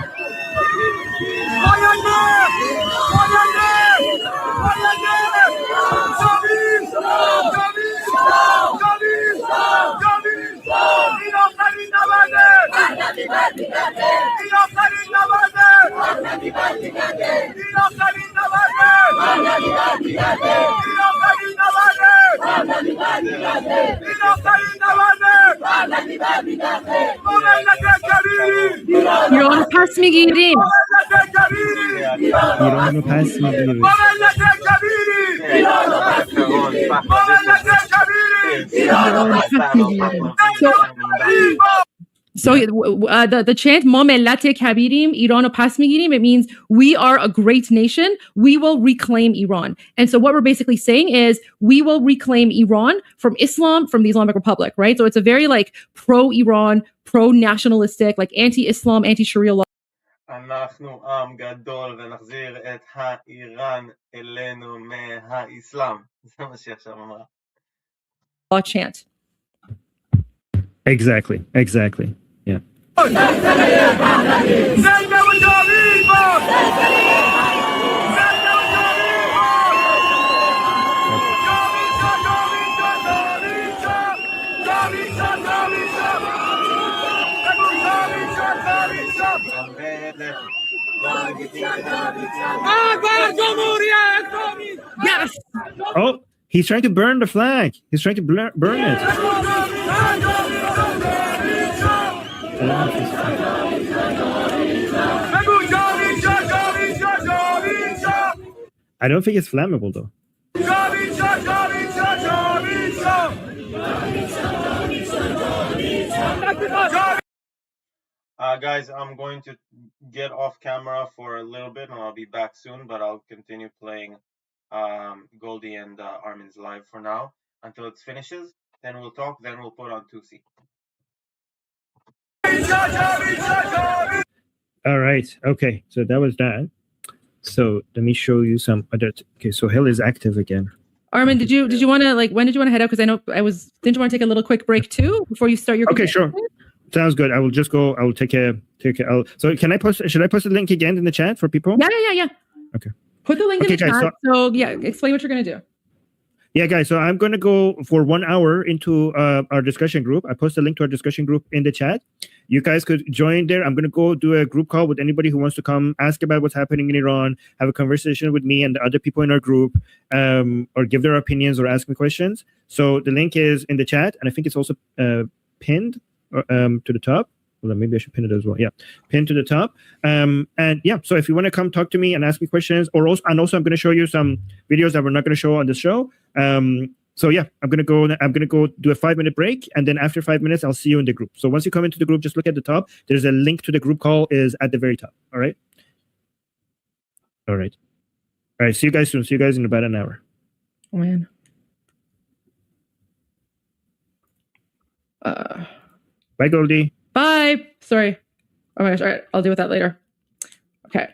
İran'ı pes mi giydin?
İran'ı pes mi giydin?
So the chant "Ma millat kabirim, Iran pas migirim," it means we are a great nation. We will reclaim Iran. And so what we're basically saying is we will reclaim Iran from Islam, from the Islamic Republic, right? So it's a very like pro-Iran, pro-nationalistic, like anti-Islam, anti-Sharia law.
אנחנו עם גדול ונחזיר את האיראן אלינו מהאסלאם. זה מה שעכשיו אמרה.
Law chant.
Exactly. Yeah.
Yes.
Oh, he's trying to burn the flag. He's trying to burn it. I don't think it's flammable though.
Guys, I'm going to get off camera for a little bit and I'll be back soon, but I'll continue playing Goldie and Armin's live for now until it finishes. Then we'll talk, then we'll put on Tusi.
All right. Okay. So that was that. So let me show you some other. Okay. So Hill is active again.
Armin, did you want to when did you want to head out? Because I know didn't you want to take a little quick break too before you start your?
Okay, sure. Sounds good. I will just go. I will take a. So can I post? Should I post the link again in the chat for people?
Yeah.
Okay.
Put the link in the chat. So yeah, explain what you're gonna do.
Yeah, guys. So I'm going to go for 1 hour into our discussion group. I post a link to our discussion group in the chat. You guys could join there. I'm going to go do a group call with anybody who wants to come, ask about what's happening in Iran, have a conversation with me and the other people in our group, or give their opinions or ask me questions. So the link is in the chat, and I think it's also pinned to the top. Well, maybe I should pin it as well. Yeah, pin to the top. And yeah, so if you want to come talk to me and ask me questions, I'm going to show you some videos that we're not going to show on the show. So yeah, I'm gonna go do a 5-minute break, and then after 5 minutes, I'll see you in the group. So once you come into the group, just look at the top. There's a link to the group call is at the very top. All right. See you guys soon. See you guys in about an hour.
Oh man.
Bye, Goldie.
Bye. Sorry. Oh my gosh. All right. I'll deal with that later. Okay.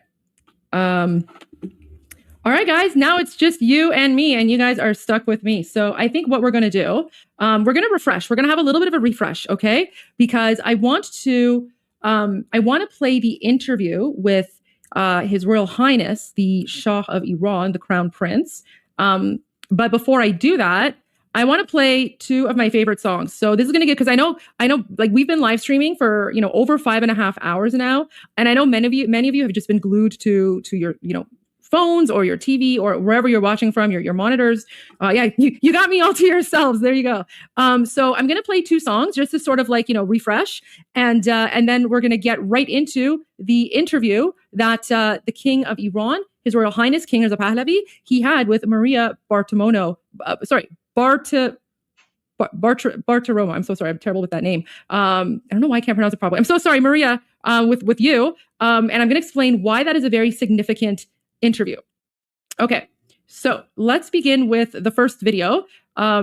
All right, guys. Now it's just you and me, and you guys are stuck with me. So I think what we're going to do, we're going to refresh. We're going to have a little bit of a refresh, okay? Because I want to play the interview with His Royal Highness, the Shah of Iran, the Crown Prince. But before I do that, I want to play 2 of my favorite songs. So this is going to get, because I know, like we've been live streaming for, over 5.5 hours now. And I know many of you have just been glued to your, phones or your TV or wherever you're watching from, your monitors. Yeah, you got me all to yourselves. There you go. So I'm going to play 2 songs just to sort of refresh. And then we're going to get right into the interview that the King of Iran, His Royal Highness, King Reza Pahlavi, he had with Maria Bartiromo. I'm so sorry. I'm terrible with that name. I don't know why I can't pronounce it properly. I'm so sorry, Maria, with you. And I'm going to explain why that is a very significant interview. Okay, so let's begin with the first video,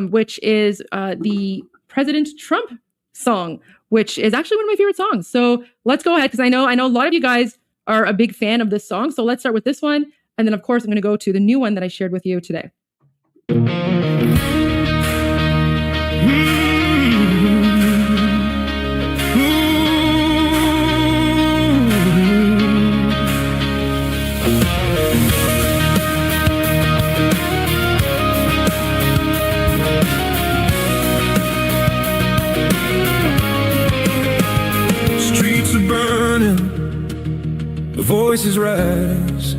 which is the President Trump song, which is actually one of my favorite songs. So let's go ahead, because I know a lot of you guys are a big fan of this song. So let's start with this one. And then, of course, I'm going to go to the new one that I shared with you today.
Voices rise,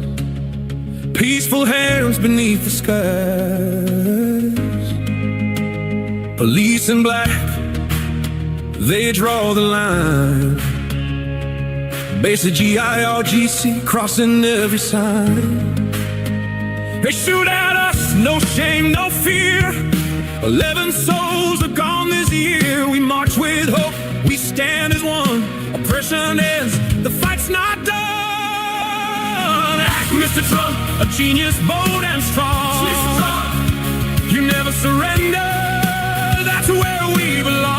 peaceful hands beneath the skies. Police in black, they draw the line. Basic GIRGC crossing every sign. They shoot at us, no shame, no fear. 11 souls are gone this year. We march with hope, we stand as one. Oppression ends, the fight's not done. Act, Mr. Trump, a genius, bold and strong. You never surrender, that's where we belong.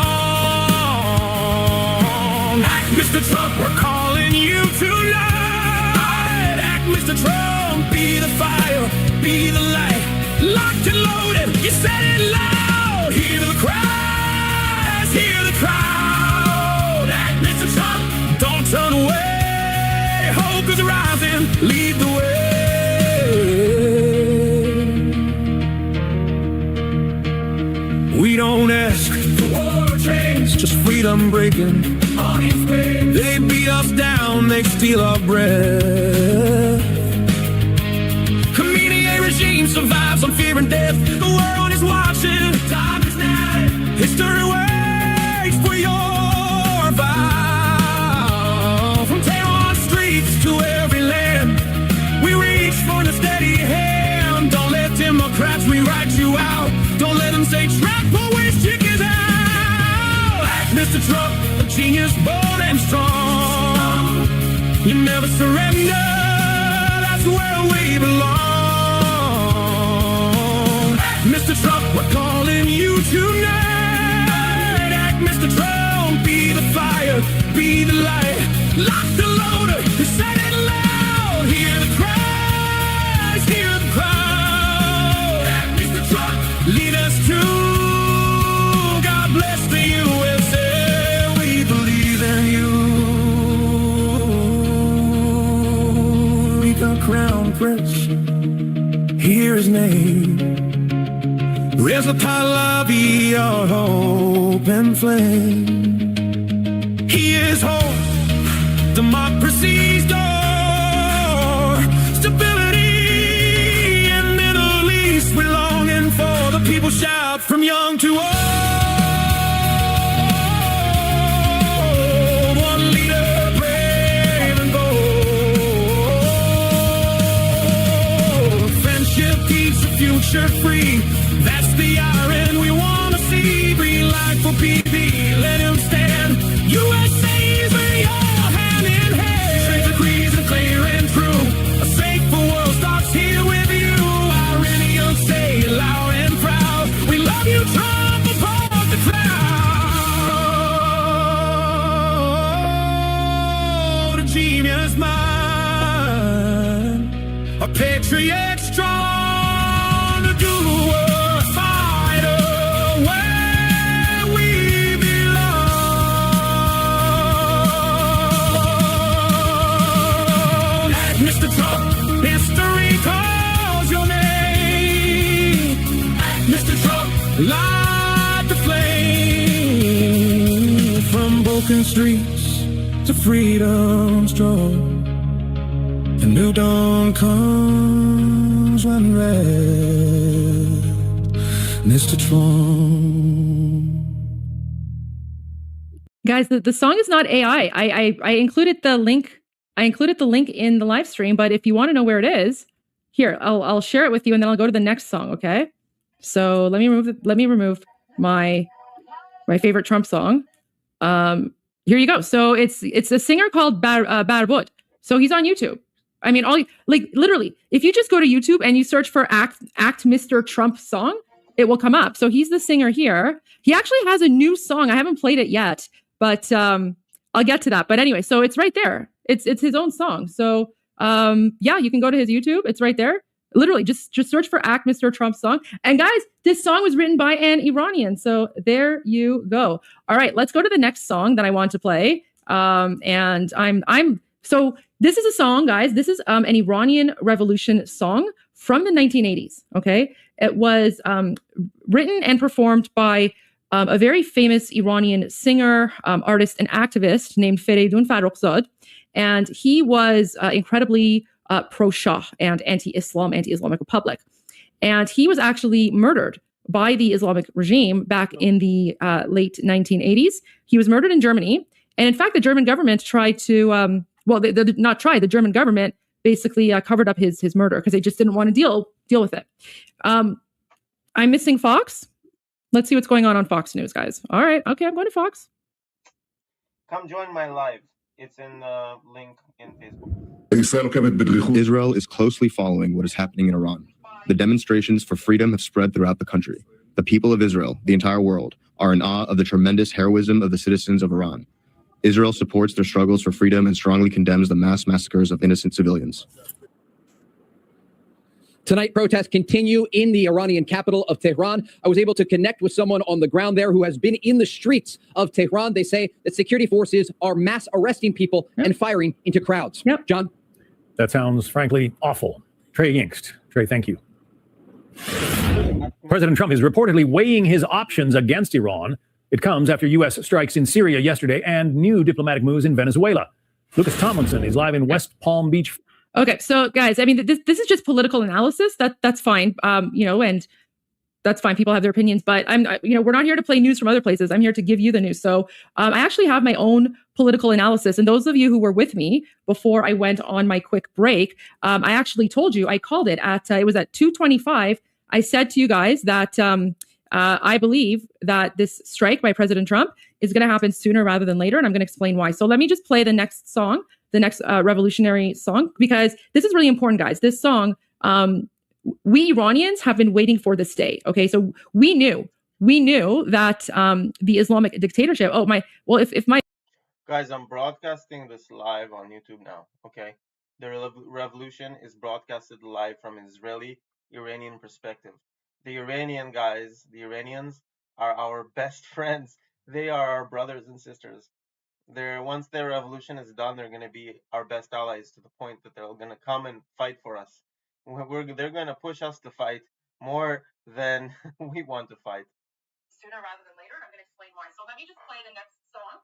Act, Mr. Trump, we're calling you tonight. Act, Mr. Trump, be the fire, be the light. Locked and loaded, you said it loud. Hear the cries, hear the crowd. Act, Mr. Trump, don't turn away. Hope is rising, lead the way. We don't ask for war or change, just freedom breaking. They beat us down, they steal our breath. Regime survives on fear and death. The world is watching. Time is now. History waits for your vow. From Tehran streets to every land, we reach for the steady hand. Don't let Democrats rewrite you out. Don't let them say trap always chickens out. Act, Mr. Trump, a genius, bold and strong. You never surrender. That's where we belong. Mr. Trump, we're calling you tonight. Act, Mr. Trump, be the fire, be the light. Lock the loader, say it loud. Hear the cries, hear the crowd. Act, Mr. Trump, lead us to God bless the USA. We believe in you. We got Crown Prince, hear his name. Reza Pahlavi, our hope and flame. He is hope, democracy's door. Stability in Middle East, we're longing for. The people shout from young to old. One leader, brave and bold. Friendship keeps the future free. That's the iron we want to see. Green light for PP, let him stand. USA's with your hand in hand. Strength decrees are clear and true. A safer world starts here with you. Iranian, say it loud and proud. We love you, Trump, above the cloud. A genius mind, a patriot strong to do the work. Mr. Trump, history calls your name. Mr. Trump, light the flame. From broken streets to freedom strong. A new dawn comes when red. Mr. Trump.
Guys, the song is not AI. I included the link. I included the link in the live stream, but if you want to know where it is, here, I'll share it with you and then I'll go to the next song, okay? So let me remove my favorite Trump song. Here you go. So it's a singer called Barbud. So he's on YouTube. I mean, literally, if you just go to YouTube and you search for Act Mr. Trump song, it will come up. So he's the singer here. He actually has a new song. I haven't played it yet, but I'll get to that. But anyway, so it's right there. It's his own song. So yeah, you can go to his YouTube. It's right there. Literally, just search for Act Mr. Trump song. And guys, this song was written by an Iranian. So there you go. All right, let's go to the next song that I want to play. And so this is a song, guys. This is an Iranian Revolution song from the 1980s. Okay, it was written and performed by a very famous Iranian singer, artist, and activist named Feridun Farrokhzad. And he was incredibly pro-Shah and anti-Islam, anti-Islamic Republic. And he was actually murdered by the Islamic regime back in the late 1980s. He was murdered in Germany. And in fact, the German government tried to, they did not try, the German government basically covered up his murder because they just didn't want to deal with it. I'm missing Fox. Let's see what's going on Fox News, guys. All right. Okay, I'm going to Fox.
Come join my live. It's in the link in Facebook.
Israel is closely following what is happening in Iran. The demonstrations for freedom have spread throughout the country. The people of Israel, the entire world, are in awe of the tremendous heroism of the citizens of Iran. Israel supports their struggles for freedom and strongly condemns the mass massacres of innocent civilians.
Tonight, protests continue in the Iranian capital of Tehran. I was able to connect with someone on the ground there who has been in the streets of Tehran. They say that security forces are mass arresting people and firing into crowds. John?
That sounds, frankly, awful. Trey Yingst. Trey, thank you. President Trump is reportedly weighing his options against Iran. It comes after U.S. strikes in Syria yesterday and new diplomatic moves in Venezuela. Lucas Tomlinson is live in West Palm Beach.
Okay, so guys, I mean, this is just political analysis. That's fine, and that's fine. People have their opinions, but we're not here to play news from other places. I'm here to give you the news. So I actually have my own political analysis. And those of you who were with me before I went on my quick break, I actually told you, I called it it was at 2:25. I said to you guys that I believe that this strike by President Trump is going to happen sooner rather than later, and I'm going to explain why. So let me just play the next song. The next revolutionary song, because this is really important, guys. This song, we Iranians have been waiting for this day. Okay, so we knew that the Islamic dictatorship. If my
guys, I'm broadcasting this live on YouTube now. Okay, the revolution is broadcasted live from an Israeli-Iranian perspective. The Iranian guys, the Iranians are our best friends. They are our brothers and sisters. Once their revolution is done, they're going to be our best allies to the point that they're going to come and fight for us. They're going to push us to fight more than we want to fight.
Sooner rather than later, I'm going to explain why. So let me just play the next song.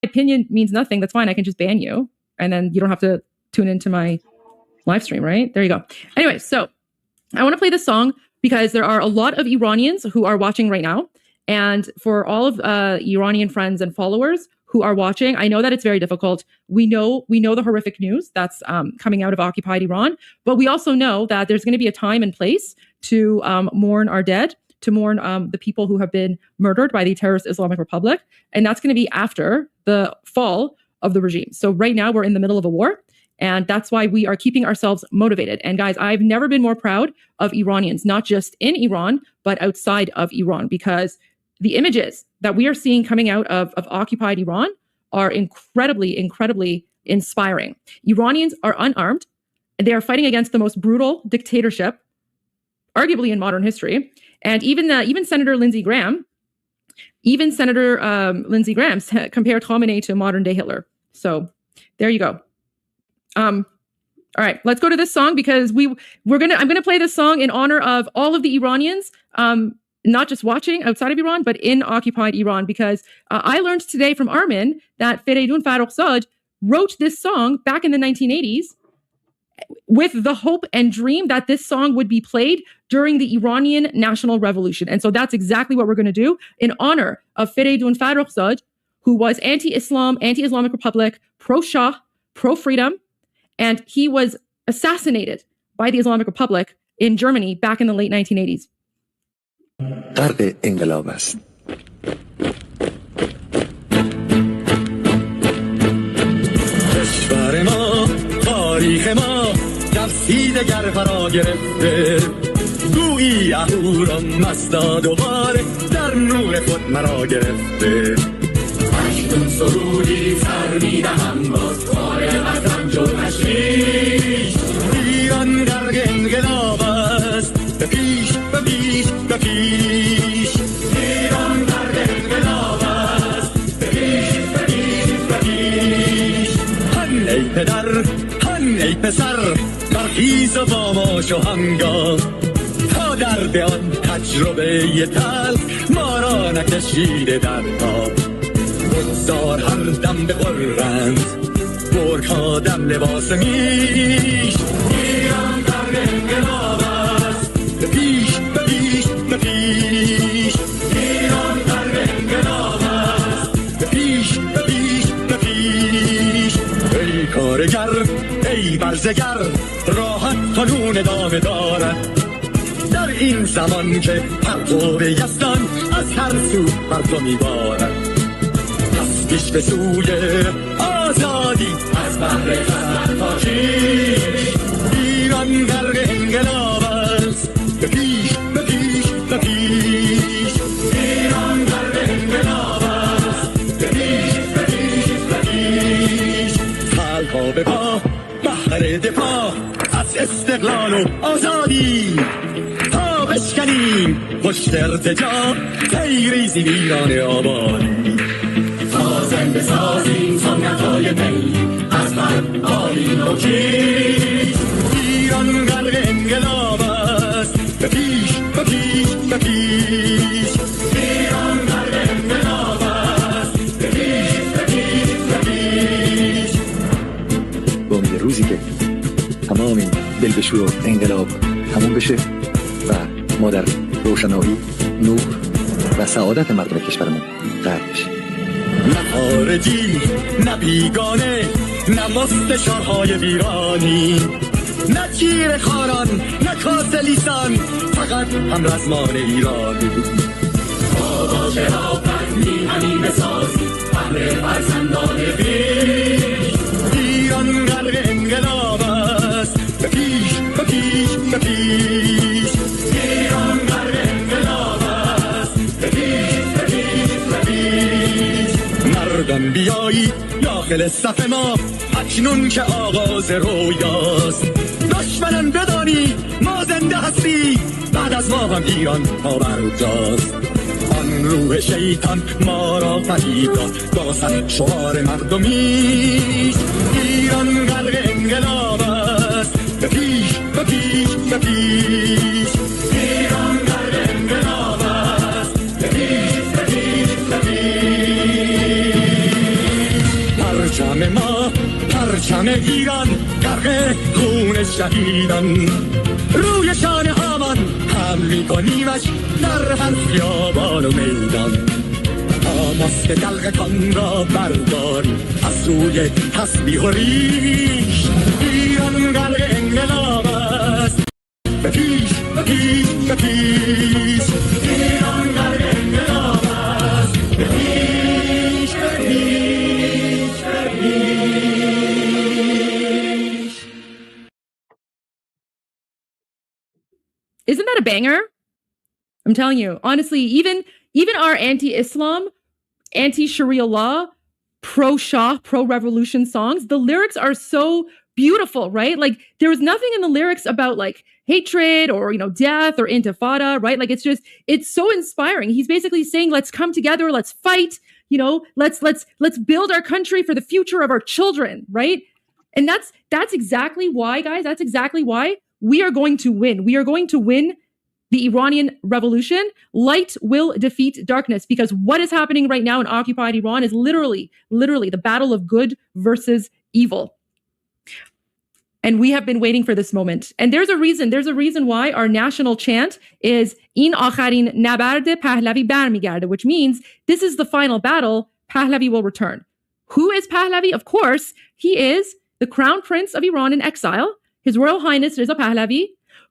Opinion means nothing. That's fine. I can just ban you, and then you don't have to tune into my live stream, right? There you go. Anyway, so I want to play this song because there are a lot of Iranians who are watching right now. And for all of Iranian friends and followers who are watching, I know that it's very difficult. We know the horrific news that's coming out of occupied Iran, but we also know that there's going to be a time and place to mourn our dead, to mourn the people who have been murdered by the terrorist Islamic Republic, and that's going to be after the fall of the regime. So right now we're in the middle of a war, and that's why we are keeping ourselves motivated. And guys, I've never been more proud of Iranians, not just in Iran, but outside of Iran, because the images that we are seeing coming out of occupied Iran are incredibly, incredibly inspiring. Iranians are unarmed, and they are fighting against the most brutal dictatorship, arguably in modern history. And even Senator Lindsey Graham, compared Khamenei to modern day Hitler. So there you go. All right, let's go to this song because I'm gonna play this song in honor of all of the Iranians. Not just watching outside of Iran, but in occupied Iran, because I learned today from Armin that Fereydun Farrokhzad wrote this song back in the 1980s with the hope and dream that this song would be played during the Iranian National Revolution. And so that's exactly what we're going to do in honor of Fereydun Farrokhzad, who was anti-Islam, anti-Islamic Republic, pro-Shah, pro-freedom, and he was assassinated by the Islamic Republic in Germany back in the late 1980s.
غرق انقلاب است.
کشور ما تاریخ ما ترسیده گر فرا گرفته گویی اهورا مستاد و باره در نور خود مرا گرفته اکنون سرودی سر میدهم باز کار وطن جرمش نیست ایران غرق انقلاب است به پیش به پیش به پیش ایران غرق انقلاب است به پیش به پیش به پیش هن ای پدر هن ای پسر برخیز و باماش و هنگام تا درد آن تجربه تلخ ما را نکشیده در خواب بگذار هر دم بخورند گرگ‌ها دم لباس میش ایران غرق انقلاب است به پیش به پیش به پیش ایران غرق انقلاب است به پیش به پیش به پیش ای کارگر ای برزگر راحت قانون ادامه دارد در این زمان که پرتو یزدان از هر سو بر تو میبارد پس پیش به سوی آزادی از بحر خزر تا کیش ایران غرق انقلاب است به پیش به پیش به پیش ایران غرق انقلاب است به پیش به پیش به پیش تلها به پا بحر دفاع از استقلال و آزادی تا بشکنیم پشت ارتجاع تیریزی ایران آبادی تا زنده سازیم سنتای می از بر آلین و کیش ایران غرق انقلاب است به پیش به پیش به پیش ایران غرق انقلاب است به پیش به پیش به پیش
با امید روزی که تمام این دلبشور و انقلاب تموم بشه و ما در روشنایی، نور و سعادت مردم کشورمون غرق بشیم.
نه خارجی نه بیگانه نه مستشارهای ویرانی نه جیر خاران نه کاسلیسان فقط هم رزمان ایرانی با شرافتی همین بسازی بهر فرزندان خویش ایران غرق انقلاب است به پیش به پیش به پیش ایران غرق انقلاب است به پیش به پیش به پیش مردم بیایید داخل صف ما اکنون که آغاز رویاست دشمنان بدانی ما زنده هستی بعد از ما هم ایران پابرجاست آن روح شیطان ما را فریب داد با صد شعار مردمیش ایران غرق انقلاب است به پیش به پیش به پیش ایران غرق انقلاب است به پیش به پیش به پیش پرچم ما پرچم ایران غرق خون شهیدان روی شان هامان حمل می‌کنیمش در هر خیابان و میدان تا ماسک دلق کان را برداریم از روی تسبیح و ریش ایران غرق انقلاب است به پیش به پیش به پیش ایران غرق انقلاب است به پیش به پیش به پیش.
Isn't that a banger? I'm telling you, honestly, even our anti-Islam, anti-Sharia law, pro-Shah, pro-revolution songs, the lyrics are so beautiful, right? Like there was nothing in the lyrics about like hatred or, death or intifada, right? Like it's so inspiring. He's basically saying, let's come together, let's fight, let's build our country for the future of our children, right? And that's exactly why, guys, that's exactly why we are going to win. We are going to win the Iranian revolution. Light will defeat darkness, because what is happening right now in occupied Iran is literally the battle of good versus evil. And we have been waiting for this moment. And there's a reason why our national chant is In akharin nabard Pahlavi barmigarde, which means this is the final battle, Pahlavi will return. Who is Pahlavi? Of course, he is the crown prince of Iran in exile, His Royal Highness Reza Pahlavi,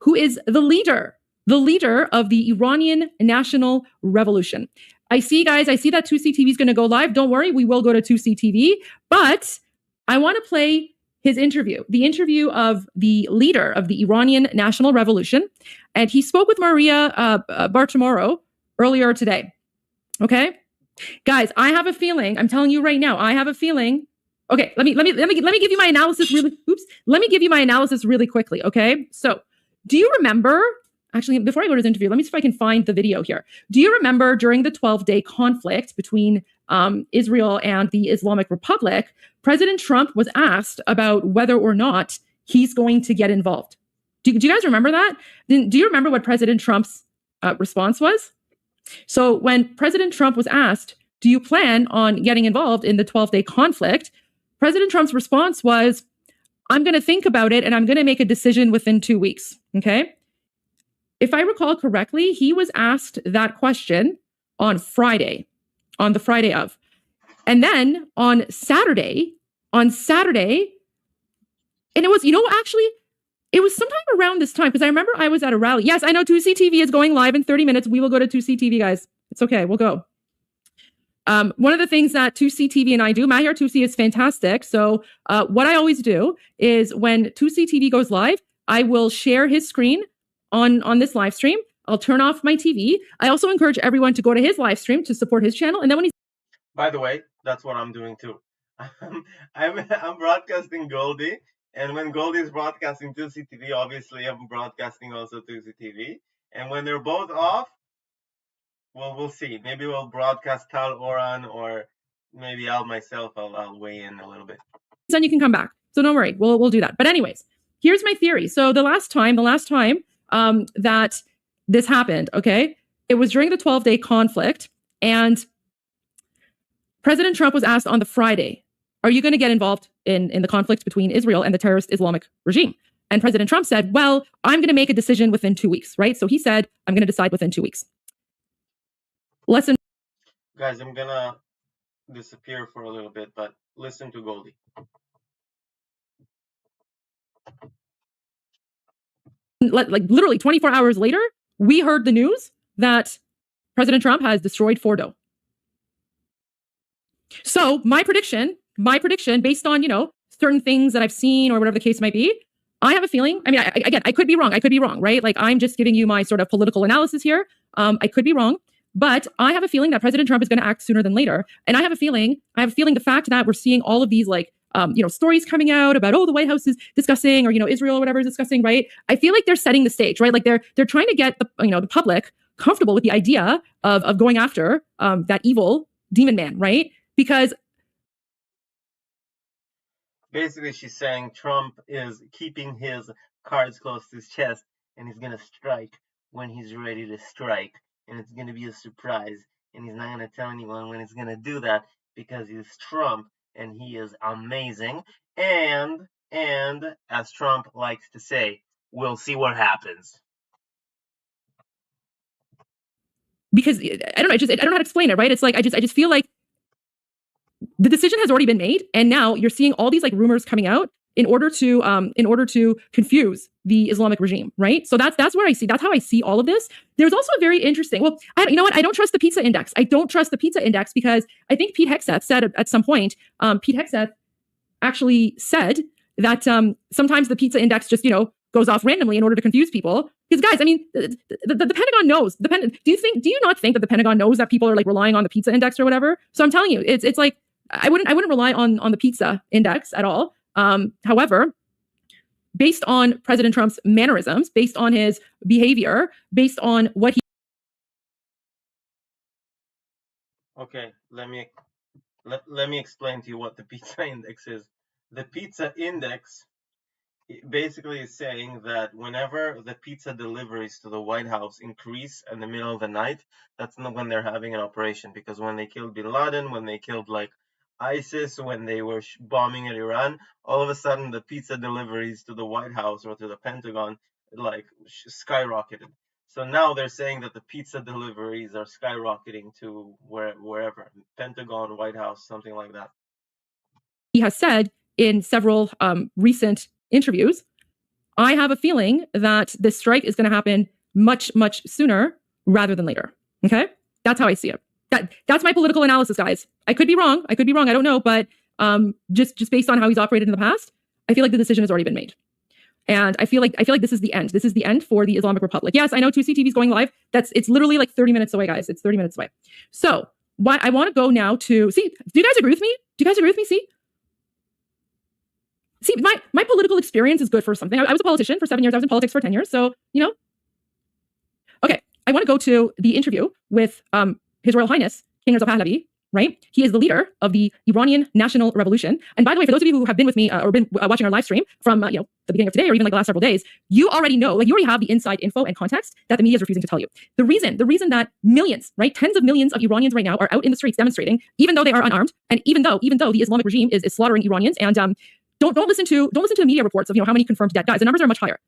who is the leader of the Iranian national revolution. I see that 2C TV is going to go live. Don't worry, we will go to 2C TV. But I want to play his interview, the interview of the leader of the Iranian national revolution. And he spoke with Maria Bartiromo earlier today. Okay? Guys, I have a feeling, I'm telling you right now, I have a feeling. Okay, let me give you my analysis let me give you my analysis really quickly, okay? So, do you remember, actually, before I go to this interview, let me see if I can find the video here. Do you remember during the 12-day conflict between Israel and the Islamic Republic, President Trump was asked about whether or not he's going to get involved? Do you guys remember that? Do you remember what President Trump's response was? So when President Trump was asked, do you plan on getting involved in the 12-day conflict? President Trump's response was, I'm going to think about it and I'm going to make a decision within 2 weeks. Okay. If I recall correctly, he was asked that question on the Friday of. And then on Saturday, and it was, actually, It was sometime around this time, because I remember I was at a rally. Yes, I know 2C TV is going live in 30 minutes. We will go to 2C TV, guys. It's okay. We'll go. One of the things that 2C TV and I do, Mahir 2C is fantastic. So what I always do is when 2C TV goes live, I will share his screen on this live stream. I'll turn off my TV. I also encourage everyone to go to his live stream to support his channel. And then when he's...
By the way, that's what I'm doing too. I'm broadcasting Goldie. And when Goldie is broadcasting 2C TV, obviously I'm broadcasting also 2C TV. And when they're both off, well, we'll see. Maybe we'll broadcast Tal Oran, or maybe I'll myself, I'll weigh in a little bit.
Then you can come back. So don't worry, we'll do that. But anyways, here's my theory. So the last time that this happened, okay, it was during the 12-day conflict, and President Trump was asked on the Friday, are you going to get involved in the conflict between Israel and the terrorist Islamic regime? And President Trump said, well, I'm going to make a decision within 2 weeks, right? So he said, I'm going to decide within 2 weeks.
Guys, I'm going to disappear for a little bit, but listen to Goldie.
Like literally 24 hours later, we heard the news that President Trump has destroyed Fordo. So my prediction based on, certain things that I've seen or whatever the case might be, I have a feeling, I mean, I could be wrong, right? Like, I'm just giving you my sort of political analysis here. I could be wrong, but I have a feeling that President Trump is going to act sooner than later. And I have a feeling the fact that we're seeing all of these stories coming out about, the White House is discussing, or, Israel or whatever is discussing, right? I feel like they're setting the stage, right? Like they're trying to get the public comfortable with the idea of going after that evil demon man, right? Because
basically she's saying Trump is keeping his cards close to his chest, and he's going to strike when he's ready to strike, and it's going to be a surprise, and he's not going to tell anyone when he's going to do that, because he's Trump and he is amazing. And as Trump likes to say, we'll see what happens.
Because I don't know, I don't know how to explain it, right? It's like I just feel like the decision has already been made, and now you're seeing all these rumors coming out in order to confuse the Islamic regime, right? So that's how I see all of this. There's also a very interesting, I don't trust the pizza index. I don't trust the pizza index because I think Pete Hegseth said at some point, Pete Hegseth actually said that sometimes the pizza index just, goes off randomly in order to confuse people. Because guys, I mean, the Pentagon knows. Do you not think that the Pentagon knows that people are relying on the pizza index or whatever? So I'm telling you, it's like I wouldn't rely on the pizza index at all. However, based on President Trump's mannerisms, based on his behavior, based on what he...
Okay, let me explain to you what the pizza index is. The pizza index basically is saying that whenever the pizza deliveries to the White House increase in the middle of the night, that's not when they're having an operation. Because when they killed Bin Laden, when they killed ISIS, when they were bombing at Iran, all of a sudden the pizza deliveries to the White House or to the Pentagon skyrocketed. So now they're saying that the pizza deliveries are skyrocketing to wherever, Pentagon, White House, something like that.
He has said in several recent interviews, I have a feeling that this strike is going to happen much, much sooner rather than later. Okay? That's how I see it. That's my political analysis, guys. I could be wrong. I don't know. But just based on how he's operated in the past, I feel like the decision has already been made. And I feel like this is the end. This is the end for the Islamic Republic. Yes, I know 2C TV is going live. It's literally 30 minutes away, guys. It's 30 minutes away. So I want to go now to see. Do you guys agree with me? See, my political experience is good for something. I was a politician for 7 years. I was in politics for 10 years. So, Okay, I want to go to the interview with His Royal Highness, King Reza Pahlavi, right? He is the leader of the Iranian National Revolution. And by the way, for those of you who have been with me or been watching our live stream from the beginning of today or even the last several days, you already know, you already have the inside info and context that the media is refusing to tell you. The reason that millions, right, tens of millions of Iranians right now are out in the streets demonstrating, even though they are unarmed, and even though the Islamic regime is slaughtering Iranians, and don't listen to the media reports of how many confirmed dead. Guys, the numbers are much higher.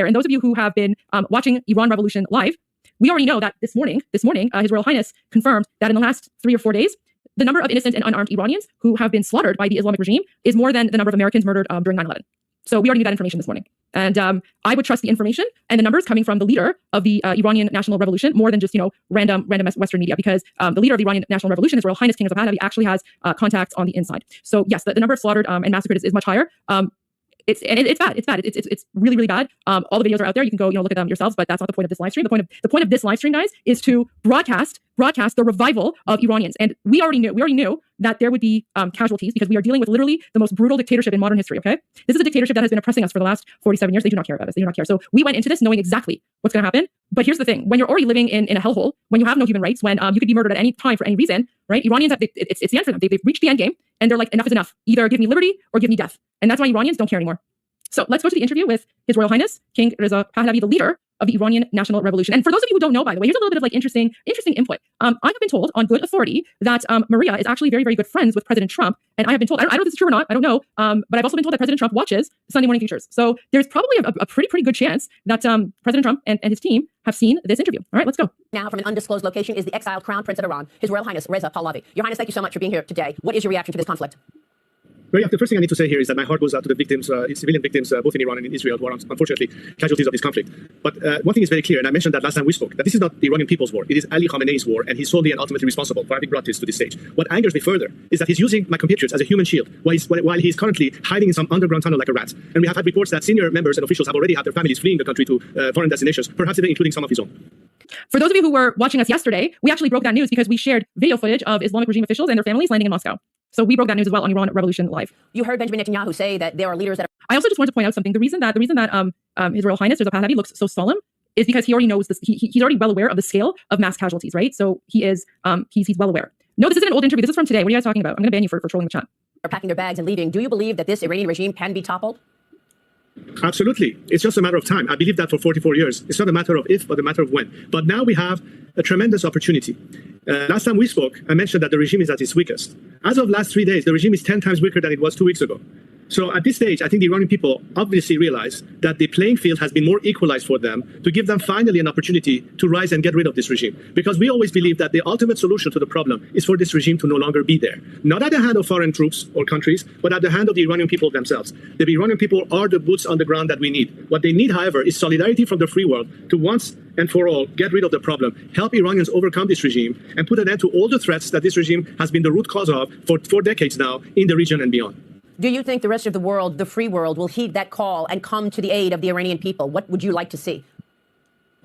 And those of you who have been watching Iran Revolution live, we already know that this morning, His Royal Highness confirmed that in the last 3 or 4 days, the number of innocent and unarmed Iranians who have been slaughtered by the Islamic regime is more than the number of Americans murdered during 9/11. So we already knew that information this morning. And I would trust the information and the numbers coming from the leader of the Iranian National Revolution more than just, random Western media, because the leader of the Iranian National Revolution, His Royal Highness King Reza Pahlavi, actually has contacts on the inside. So yes, the number of slaughtered and massacred is much higher. It's bad. It's really, really bad. All the videos are out there. You can go, look at them yourselves. But that's not the point of this live stream. The point of this live stream, guys, is to broadcast the revival of Iranians. And we already knew that there would be casualties, because we are dealing with literally the most brutal dictatorship in modern history. Okay, this is a dictatorship that has been oppressing us for the last 47 years. They do not care about us. They do not care. So we went into this knowing exactly what's going to happen. But here's the thing: when you're already living in a hellhole, when you have no human rights, when you could be murdered at any time for any reason, right? Iranians it's the end for them. They've reached the end game, and they're like, enough is enough. Either give me liberty or give me death. And that's why Iranians don't care anymore. So let's go to the interview with His Royal Highness King Reza Pahlavi, the leader of the Iranian National Revolution. And for those of you who don't know, by the way, here's a little bit of interesting input. I have been told on good authority that Maria is actually very, very good friends with President Trump. And I have been told, I don't know if this is true or not, I don't know, but I've also been told that President Trump watches Sunday Morning Futures. So there's probably a pretty good chance that President Trump and his team have seen this interview. All right, let's go.
Now, from an undisclosed location is the exiled Crown Prince of Iran, His Royal Highness Reza Pahlavi. Your Highness, thank you so much for being here today. What is your reaction to this conflict?
Well, yeah, the first thing I need to say here is that my heart goes out to the victims, civilian victims, both in Iran and in Israel, who are unfortunately casualties of this conflict. But one thing is very clear, and I mentioned that last time we spoke, that this is not the Iranian people's war. It is Ali Khamenei's war, and he's solely and ultimately responsible for having brought this to this stage. What angers me further is that he's using my compatriots as a human shield while he's currently hiding in some underground tunnel like a rat. And we have had reports that senior members and officials have already had their families fleeing the country to foreign destinations, perhaps even including some of his own.
For those of you who were watching us yesterday, we actually broke that news because we shared video footage of Islamic regime officials and their families landing in Moscow. So we broke that news as well on Iran Revolution Live.
You heard Benjamin Netanyahu say that there are leaders that
I also just wanted to point out something. The reason that His Royal Highness Reza Pahlavi looks so solemn is because he already knows this. He's already well aware of the scale of mass casualties, right? So he's well aware. No, this isn't an old interview. This is from today. What are you guys talking about? I'm going to ban you for trolling the chat.
Are packing their bags and leaving. Do you believe that this Iranian regime can be toppled?
Absolutely. It's just a matter of time. I believe that for 44 years. It's not a matter of if, but a matter of when. But now we have a tremendous opportunity. Last time we spoke, I mentioned that the regime is at its weakest. As of last 3 days, the regime is 10 times weaker than it was 2 weeks ago. So at this stage, I think the Iranian people obviously realize that the playing field has been more equalized for them to give them finally an opportunity to rise and get rid of this regime. Because we always believe that the ultimate solution to the problem is for this regime to no longer be there. Not at the hand of foreign troops or countries, but at the hand of the Iranian people themselves. The Iranian people are the boots on the ground that we need. What they need, however, is solidarity from the free world to once and for all get rid of the problem, help Iranians overcome this regime, and put an end to all the threats that this regime has been the root cause of for 4 decades now in the region and beyond.
Do you think the rest of the world, the free world, will heed that call and come to the aid of the Iranian people? What would you like to see?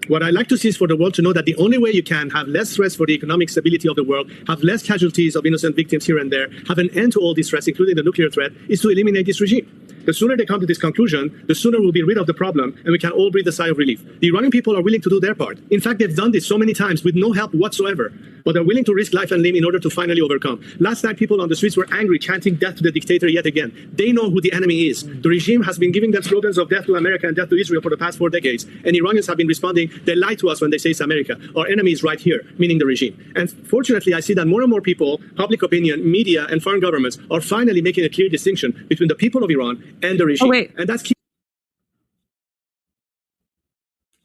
What I'd like to see is for the world to know that the only way you can have less threats for the economic stability of the world, have less casualties of innocent victims here and there, have an end to all these threats, including the nuclear threat, is to eliminate this regime. The sooner they come to this conclusion, the sooner we'll be rid of the problem and we can all breathe a sigh of relief. The Iranian people are willing to do their part. In fact, they've done this so many times with no help whatsoever, but they're willing to risk life and limb in order to finally overcome. Last night, people on the streets were angry, chanting death to the dictator yet again. They know who the enemy is. The regime has been giving them slogans of death to America and death to Israel for the past 4 decades, and Iranians have been responding, they lie to us when they say it's America. Our enemy is right here, meaning the regime. And fortunately, I see that more and more people, public opinion, media, and foreign governments are finally making a clear distinction between the people of Iran and the regime.
Oh, wait.
And that's key.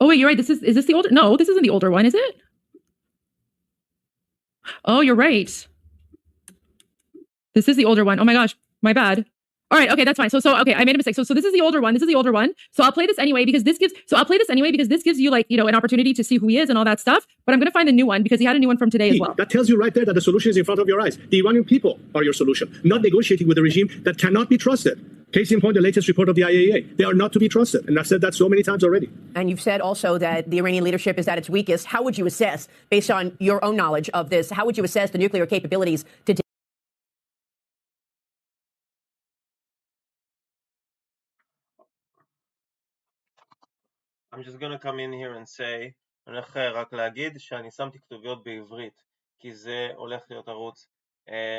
Oh, wait, you're right. Is this the older? No, this isn't the older one, is it? Oh, you're right. This is the older one. Oh my gosh, my bad. All right, okay, that's fine. So okay, I made a mistake. So this is the older one. This is the older one. So I'll play this anyway because this gives. So I'll play this anyway because this gives you an opportunity to see who he is and all that stuff. But I'm going to find the new one because he had a new one from today as well.
That tells you right there that the solution is in front of your eyes. The Iranian people are your solution, not negotiating with a regime that cannot be trusted. Case in point, the latest report of the IAEA. They are not to be trusted. And I've said that so many times already.
And you've said also that the Iranian leadership is at its weakest. How would you assess, based on your own knowledge of this, how would you assess the nuclear capabilities to
I'm just gonna come in here and say, אני הולך רק להגיד שאני שמתי כתוביות בעברית, כי זה הולך להיות ערוץ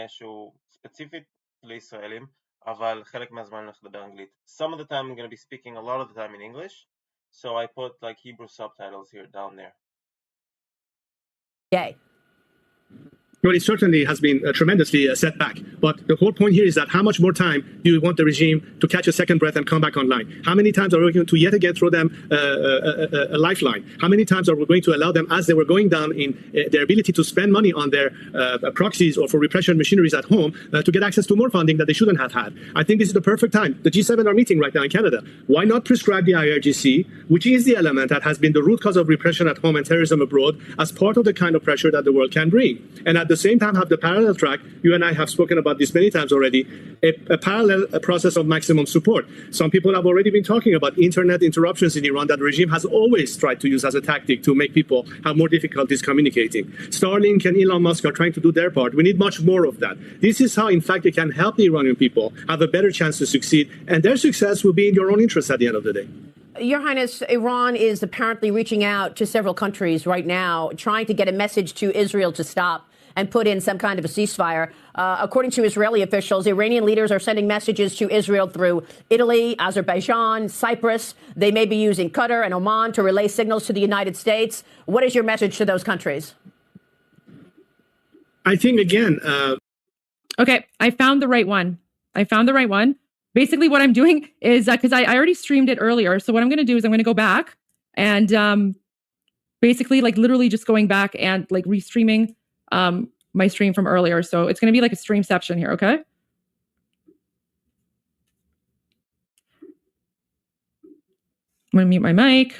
שהוא ספציפית לישראלים, אבל חלק מהזמן אני הולך לדבר אנגלית. Some of the time I'm gonna be speaking a lot of the time in English, so I put like Hebrew subtitles here down there.
Yay.
Well, it certainly has been tremendously set back. But the whole point here is that how much more time do you want the regime to catch a second breath and come back online? How many times are we going to yet again throw them a lifeline? How many times are we going to allow them, as they were going down in their ability to spend money on their proxies or for repression machineries at home, to get access to more funding that they shouldn't have had? I think this is the perfect time. The G7 are meeting right now in Canada. Why not prescribe the IRGC, which is the element that has been the root cause of repression at home and terrorism abroad, as part of the kind of pressure that the world can bring? And at the same time have the parallel track, you and I have spoken about this many times already, a parallel process of maximum support. Some people have already been talking about internet interruptions in Iran that the regime has always tried to use as a tactic to make people have more difficulties communicating. Starlink and Elon Musk are trying to do their part. We need much more of that. This is how, in fact, they can help the Iranian people have a better chance to succeed, and their success will be in your own interest at the end of the day.
Your Highness, Iran is apparently reaching out to several countries right now, trying to get a message to Israel to stop and put in some kind of a ceasefire. According to Israeli officials, Iranian leaders are sending messages to Israel through Italy, Azerbaijan, Cyprus. They may be using Qatar and Oman to relay signals to the United States. What is your message to those countries?
I think, again...
Okay, I found the right one. Basically, what I'm doing is, because I already streamed it earlier, so what I'm going to do is I'm going to go back and basically, like, literally just going back and, like, restreaming my stream from earlier. So it's going to be like a streamception here, okay? I'm going to mute my mic.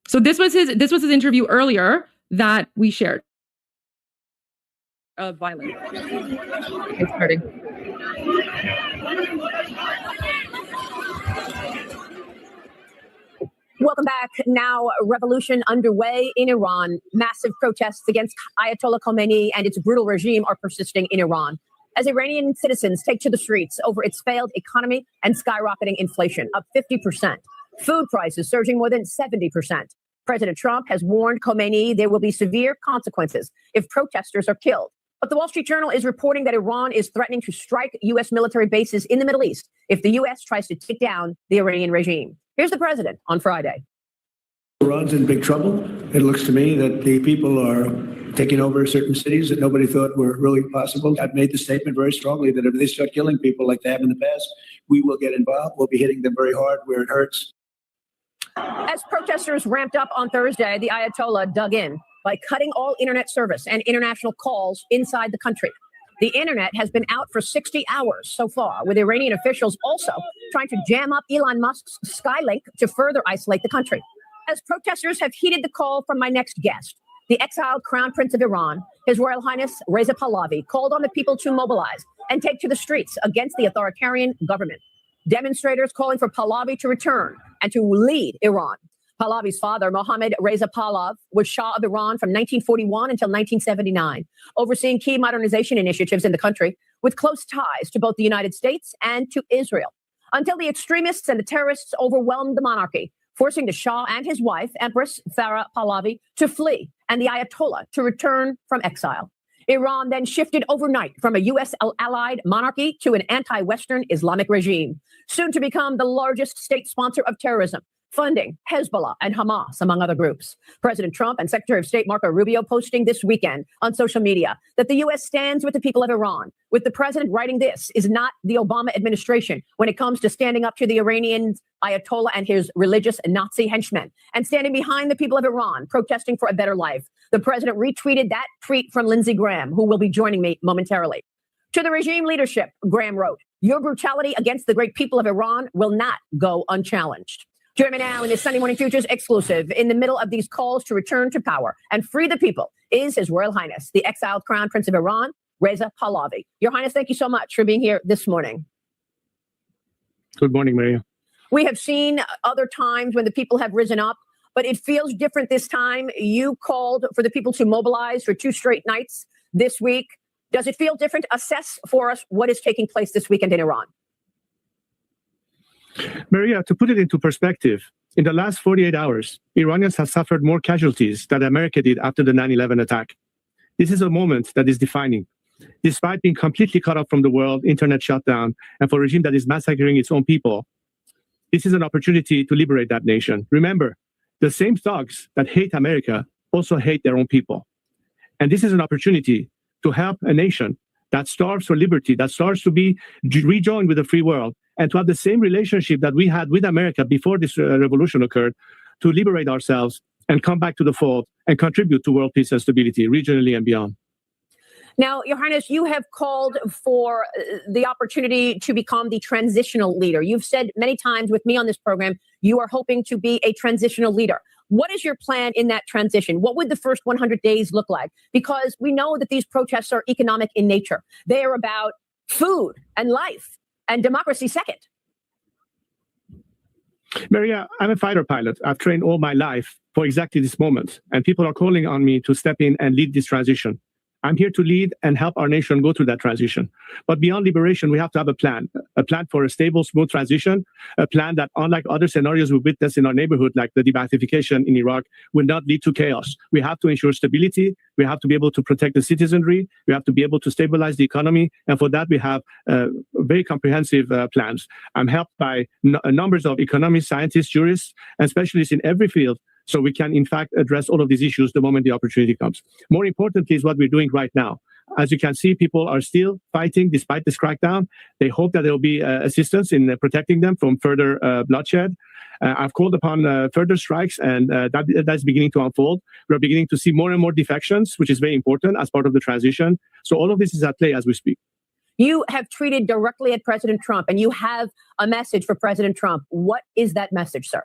So this was his interview earlier that we shared. Violence. It's starting.
Welcome back. Now, revolution underway in Iran. Massive protests against Ayatollah Khomeini and its brutal regime are persisting in Iran, as Iranian citizens take to the streets over its failed economy and skyrocketing inflation, up 50%. Food prices surging more than 70%. President Trump has warned Khomeini there will be severe consequences if protesters are killed. But the Wall Street Journal is reporting that Iran is threatening to strike U.S. military bases in the Middle East if the U.S. tries to take down the Iranian regime. Here's the president on Friday.
Iran's in big trouble. It looks to me that the people are taking over certain cities that nobody thought were really possible. I've made the statement very strongly that if they start killing people like they have in the past, we will get involved. We'll be hitting them very hard where it hurts.
As protesters ramped up on Thursday, the Ayatollah dug in by cutting all internet service and international calls inside the country. The internet has been out for 60 hours so far, with Iranian officials also trying to jam up Elon Musk's Skylink to further isolate the country. As protesters have heeded the call from my next guest, the exiled Crown Prince of Iran, His Royal Highness Reza Pahlavi, called on the people to mobilize and take to the streets against the authoritarian government. Demonstrators calling for Pahlavi to return and to lead Iran. Pahlavi's father, Mohammad Reza Pahlavi, was Shah of Iran from 1941 until 1979, overseeing key modernization initiatives in the country with close ties to both the United States and to Israel, until the extremists and the terrorists overwhelmed the monarchy, forcing the Shah and his wife, Empress Farah Pahlavi, to flee and the Ayatollah to return from exile. Iran then shifted overnight from a U.S.-allied monarchy to an anti-Western Islamic regime, soon to become the largest state sponsor of terrorism, funding Hezbollah and Hamas, among other groups. President Trump and Secretary of State Marco Rubio posting this weekend on social media that the U.S. stands with the people of Iran, with the president writing this is not the Obama administration when it comes to standing up to the Iranian Ayatollah and his religious Nazi henchmen, and standing behind the people of Iran, protesting for a better life. The president retweeted that tweet from Lindsey Graham, who will be joining me momentarily. To the regime leadership, Graham wrote, "Your brutality against the great people of Iran will not go unchallenged." Join me now in this Sunday Morning Futures exclusive. In the middle of these calls to return to power and free the people is His Royal Highness, the exiled Crown Prince of Iran, Reza Pahlavi. Your Highness, thank you so much for being here this morning.
Good morning, Maria.
We have seen other times when the people have risen up, but it feels different this time. You called for the people to mobilize for 2 straight nights this week. Does it feel different? Assess for us what is taking place this weekend in Iran.
Maria, to put it into perspective, in the last 48 hours, Iranians have suffered more casualties than America did after the 9/11 attack. This is a moment that is defining. Despite being completely cut off from the world, internet shutdown, and for a regime that is massacring its own people, this is an opportunity to liberate that nation. Remember, the same thugs that hate America also hate their own people. And this is an opportunity to help a nation that starves for liberty, that starts to be rejoined with the free world, and to have the same relationship that we had with America before this revolution occurred, to liberate ourselves and come back to the fold and contribute to world peace and stability regionally and beyond.
Now, Your Highness, you have called for the opportunity to become the transitional leader. You've said many times with me on this program, you are hoping to be a transitional leader. What is your plan in that transition? What would the first 100 days look like? Because we know that these protests are economic in nature. They are about food and life and democracy second.
Maria, I'm a fighter pilot. I've trained all my life for exactly this moment, and people are calling on me to step in and lead this transition. I'm here to lead and help our nation go through that transition. But beyond liberation, we have to have a plan for a stable, smooth transition, a plan that, unlike other scenarios we witnessed in our neighborhood, like the de-Baathification in Iraq, will not lead to chaos. We have to ensure stability. We have to be able to protect the citizenry. We have to be able to stabilize the economy. And for that, we have very comprehensive plans. I'm helped by numbers of economists, scientists, jurists, and specialists in every field, so we can, in fact, address all of these issues the moment the opportunity comes. More importantly is what we're doing right now. As you can see, people are still fighting despite this crackdown. They hope that there will be assistance in protecting them from further bloodshed. I've called upon further strikes, and that's beginning to unfold. We're beginning to see more and more defections, which is very important as part of the transition. So all of this is at play as we speak.
You have tweeted directly at President Trump, and you have a message for President Trump. What is that message, sir?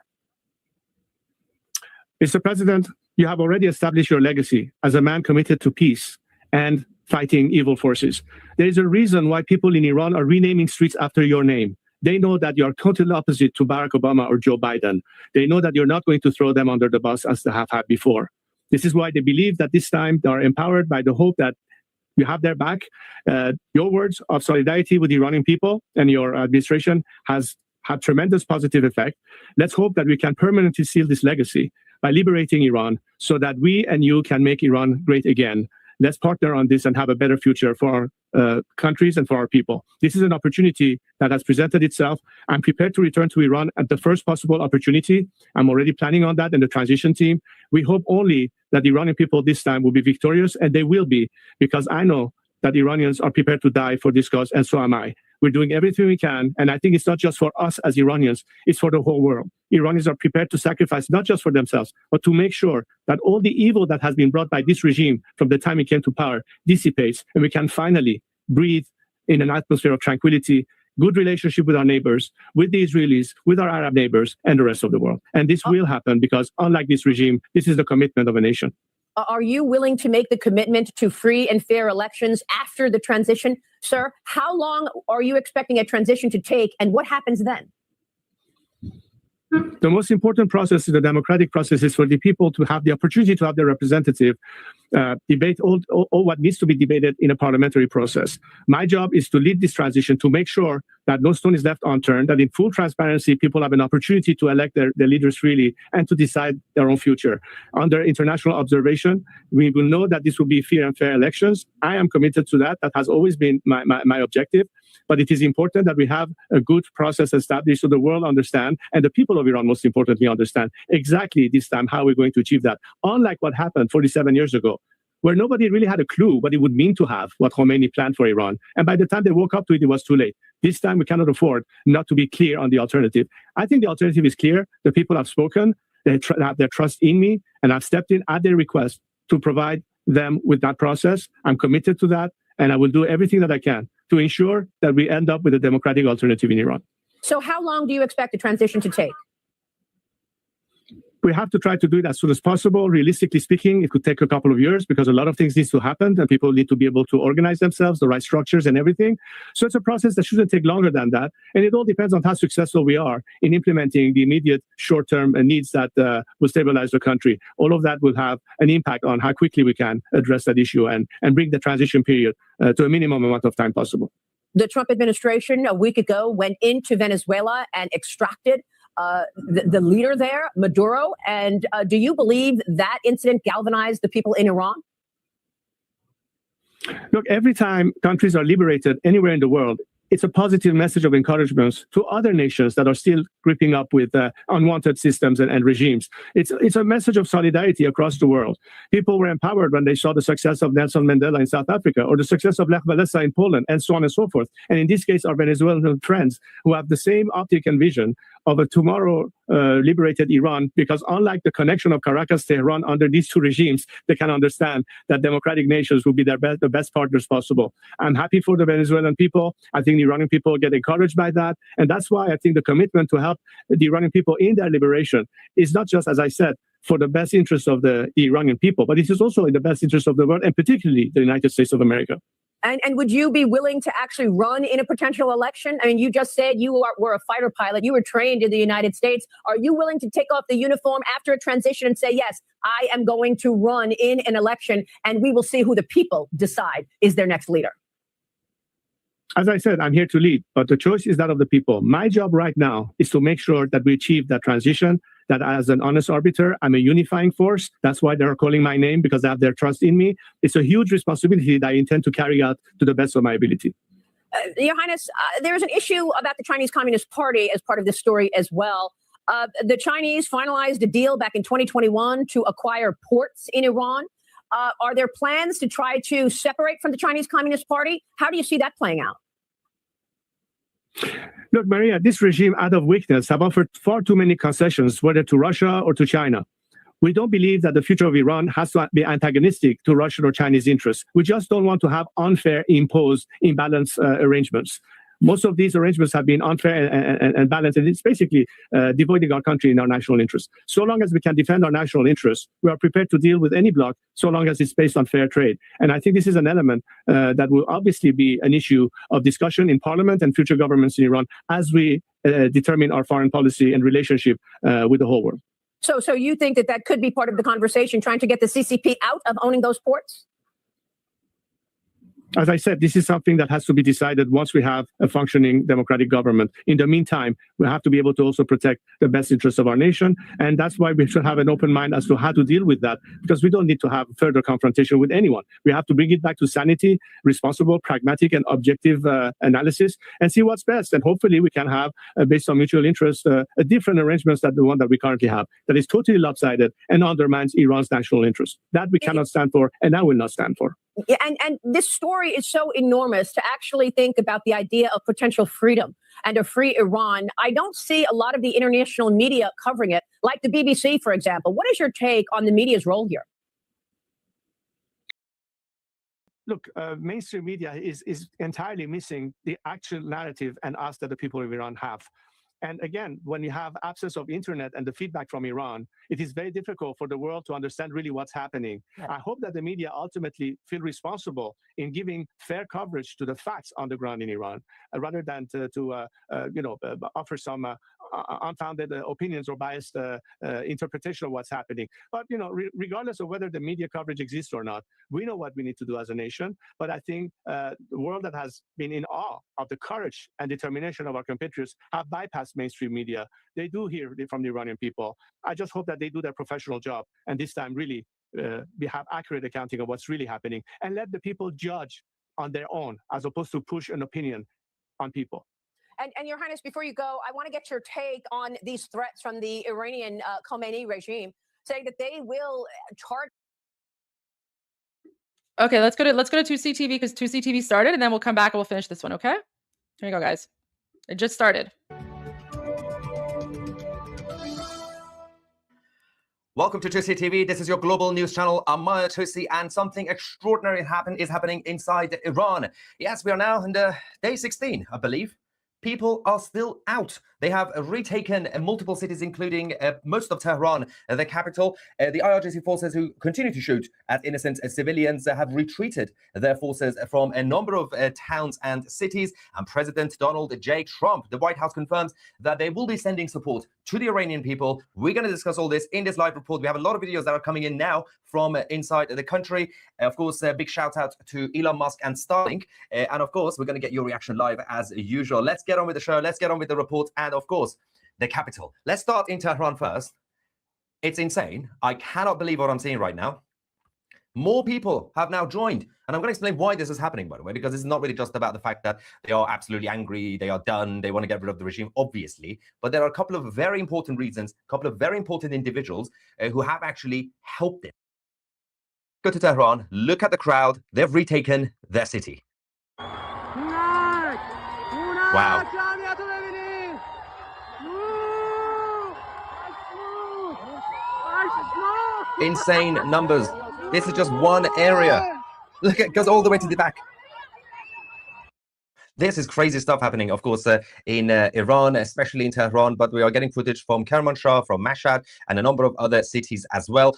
Mr. President, you have already established your legacy as a man committed to peace and fighting evil forces. There is a reason why people in Iran are renaming streets after your name. They know that you are totally opposite to Barack Obama or Joe Biden. They know that you're not going to throw them under the bus as they have had before. This is why they believe that this time they are empowered by the hope that you have their back. Your words of solidarity with the Iranian people and your administration has had tremendous positive effect. Let's hope that we can permanently seal this legacy by liberating Iran so that we and you can make Iran great again. Let's partner on this and have a better future for our countries and for our people. This is an opportunity that has presented itself. I'm prepared to return to Iran at the first possible opportunity. I'm already planning on that in the transition team. We hope only that the Iranian people this time will be victorious, and they will be, because I know that Iranians are prepared to die for this cause, and so am I. We're doing everything we can, and I think it's not just for us as Iranians, it's for the whole world. Iranians are prepared to sacrifice not just for themselves, but to make sure that all the evil that has been brought by this regime from the time it came to power dissipates, and we can finally breathe in an atmosphere of tranquility, good relationship with our neighbors, with the Israelis, with our Arab neighbors, and the rest of the world. And this will happen because, unlike this regime, this is the commitment of a nation.
Are you willing to make the commitment to free and fair elections after the transition? Sir, how long are you expecting a transition to take, and what happens then?
The most important process in the democratic process is for the people to have the opportunity to have their representative debate all what needs to be debated in a parliamentary process. My job is to lead this transition, to make sure that no stone is left unturned, that in full transparency, people have an opportunity to elect their leaders freely and to decide their own future. Under international observation, we will know that this will be fair and fair elections. I am committed to that. That has always been my objective. But it is important that we have a good process established so the world understand, and the people of Iran, most importantly, understand exactly this time how we're going to achieve that. Unlike what happened 47 years ago, where nobody really had a clue what it would mean to have what Khomeini planned for Iran. And by the time they woke up to it, it was too late. This time, we cannot afford not to be clear on the alternative. I think the alternative is clear. The people have spoken. They have their trust in me, and I've stepped in at their request to provide them with that process. I'm committed to that, and I will do everything that I can to ensure that we end up with a democratic alternative in Iran.
So how long do you expect the transition to take?
We have to try to do it as soon as possible. Realistically speaking, it could take a couple of years because a lot of things need to happen and people need to be able to organize themselves, the right structures and everything. So it's a process that shouldn't take longer than that. And it all depends on how successful we are in implementing the immediate short-term needs that will stabilize the country. All of that will have an impact on how quickly we can address that issue and bring the transition period to a minimum amount of time possible.
The Trump administration a week ago went into Venezuela and extracted the leader there, Maduro. And do you believe that incident galvanized the people in Iran?
Look, every time countries are liberated anywhere in the world, it's a positive message of encouragement to other nations that are still gripping up with unwanted systems and regimes. It's a message of solidarity across the world. People were empowered when they saw the success of Nelson Mandela in South Africa or the success of Lech Walesa in Poland, and so on and so forth. And in this case, our Venezuelan friends who have the same optic and vision of a tomorrow liberated Iran, because unlike the connection of Caracas, Tehran under these two regimes, they can understand that democratic nations will be the best partners possible. I'm happy for the Venezuelan people. I think the Iranian people get encouraged by that. And that's why I think the commitment to help the Iranian people in their liberation is not just, as I said, for the best interest of the Iranian people, but it is also in the best interest of the world, and particularly the United States of America.
And would you be willing to actually run in a potential election? I mean, you just said you were a fighter pilot. You were trained in the United States. Are you willing to take off the uniform after a transition and say, yes, I am going to run in an election, and we will see who the people decide is their next leader?
As I said, I'm here to lead, but the choice is that of the people. My job right now is to make sure that we achieve that transition, that as an honest arbiter, I'm a unifying force. That's why they're calling my name, because they have their trust in me. It's a huge responsibility that I intend to carry out to the best of my ability.
Your Highness, there's an issue about the Chinese Communist Party as part of this story as well. The Chinese finalized a deal back in 2021 to acquire ports in Iran. Are there plans to try to separate from the Chinese Communist Party? How do you see that playing out?
Look, Maria, this regime, out of weakness, have offered far too many concessions, whether to Russia or to China. We don't believe that the future of Iran has to be antagonistic to Russian or Chinese interests. We just don't want to have unfair, imposed, imbalanced arrangements. Most of these arrangements have been unfair and balanced, and it's basically dividing our country in our national interests. So long as we can defend our national interests, we are prepared to deal with any bloc, so long as it's based on fair trade. And I think this is an element that will obviously be an issue of discussion in parliament and future governments in Iran as we determine our foreign policy and relationship with the whole world.
So you think that could be part of the conversation, trying to get the CCP out of owning those ports?
As I said, this is something that has to be decided once we have a functioning democratic government. In the meantime, we have to be able to also protect the best interests of our nation. And that's why we should have an open mind as to how to deal with that, because we don't need to have further confrontation with anyone. We have to bring it back to sanity, responsible, pragmatic, and objective analysis, and see what's best. And hopefully we can have, based on mutual interest, a different arrangements than the one that we currently have, that is totally lopsided and undermines Iran's national interest. That we cannot stand for, and I will not stand for.
Yeah, and this story is so enormous to actually think about the idea of potential freedom and a free Iran. I don't see a lot of the international media covering it, like the BBC, for example. What is your take on the media's role here?
Look, mainstream media is entirely missing the actual narrative and ask that the people of Iran have. And again, when you have absence of internet and the feedback from Iran, it is very difficult for the world to understand really what's happening. Yeah. I hope that the media ultimately feel responsible in giving fair coverage to the facts on the ground in Iran, rather than to offer some unfounded opinions or biased interpretation of what's happening. But regardless of whether the media coverage exists or not, we know what we need to do as a nation. But I think the world that has been in awe of the courage and determination of our compatriots have bypassed mainstream media. They do hear from the Iranian people. I just hope that they do their professional job, and this time really we have accurate accounting of what's really happening, and let the people judge on their own, as opposed to push an opinion on people.
And Your Highness, before you go, I want to get your take on these threats from the Iranian Khomeini regime, saying that they will charge.
Okay, let's go to 2C TV, because 2C TV started, and then we'll come back and we'll finish this one. Okay, here you go, guys. It just started.
Welcome to 2C TV. This is your global news channel. I'm Maya Tusi, and something extraordinary is happening inside Iran. Yes, we are now in day 16, I believe. People are still out. They have retaken multiple cities, including most of Tehran, the capital. The IRGC forces, who continue to shoot at innocent civilians, have retreated their forces from a number of towns and cities. And President Donald J. Trump, the White House, confirms that they will be sending support to the Iranian people. We're going to discuss all this in this live report. We have a lot of videos that are coming in now from inside the country. Of course, a big shout out to Elon Musk and Starlink. And of course, we're going to get your reaction live as usual. Let's get on with the show. Let's get on with the report. And of course, the capital. Let's start in Tehran first. It's insane. I cannot believe what I'm seeing right now. More people have now joined. And I'm going to explain why this is happening, by the way, because it's not really just about the fact that they are absolutely angry, they are done, they want to get rid of the regime, obviously. But there are a couple of very important reasons, a couple of very important individuals who have actually helped it. Go to Tehran, look at the crowd. They've retaken their city. Wow. Insane numbers. This is just one area. Look, it goes all the way to the back. This is crazy stuff happening, of course, in Iran, especially in Tehran, but we are getting footage from Kermanshah, from Mashhad, and a number of other cities as well.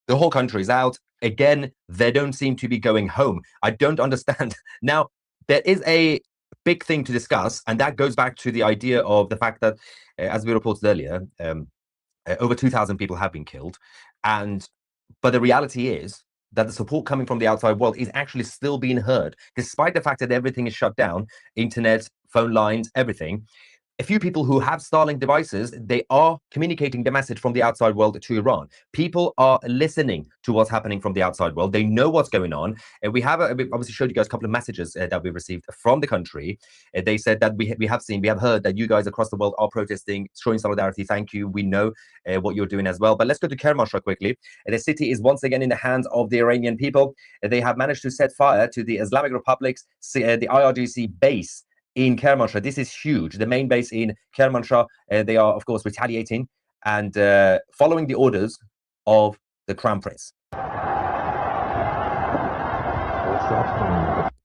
The whole country is out. Again, they don't seem to be going home. I don't understand. Now, there is a big thing to discuss, and that goes back to the idea of the fact that, as we reported earlier, over 2,000 people have been killed. But the reality is that the support coming from the outside world is actually still being heard, despite the fact that everything is shut down, internet, phone lines, everything. A few people who have Starlink devices, they are communicating the message from the outside world to Iran. People are listening to what's happening from the outside world. They know what's going on. We obviously showed you guys a couple of messages that we received from the country. They said that we have heard that you guys across the world are protesting, showing solidarity. Thank you. We know what you're doing as well. But let's go to Kermanshah quickly. The city is once again in the hands of the Iranian people. They have managed to set fire to the Islamic Republic's, the IRGC base in Kermanshah. This is huge. The main base in Kermanshah, they are, of course, retaliating and following the orders of the Crown Prince.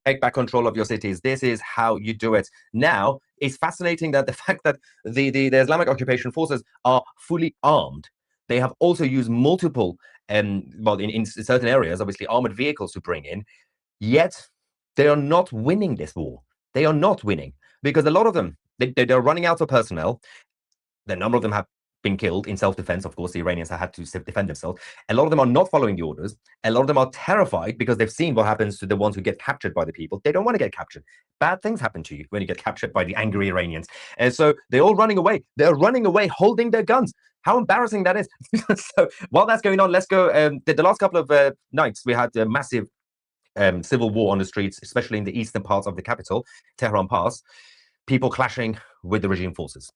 Take back control of your cities. This is how you do it. Now, it's fascinating that the fact that the Islamic occupation forces are fully armed. They have also used multiple, in certain areas, obviously, armored vehicles to bring in. Yet, they are not winning this war. They are not winning because a lot of them, they're running out of personnel. A number of them have been killed in self-defense. Of course, the Iranians have had to defend themselves. A lot of them are not following the orders. A lot of them are terrified because they've seen what happens to the ones who get captured by the people. They don't want to get captured. Bad things happen to you when you get captured by the angry Iranians. And so they're all running away. They're running away holding their guns. How embarrassing that is. So while that's going on, let's go. The last couple of nights, we had a massive civil war on the streets, especially in the eastern parts of the capital, Tehran Pass, people clashing with the regime forces.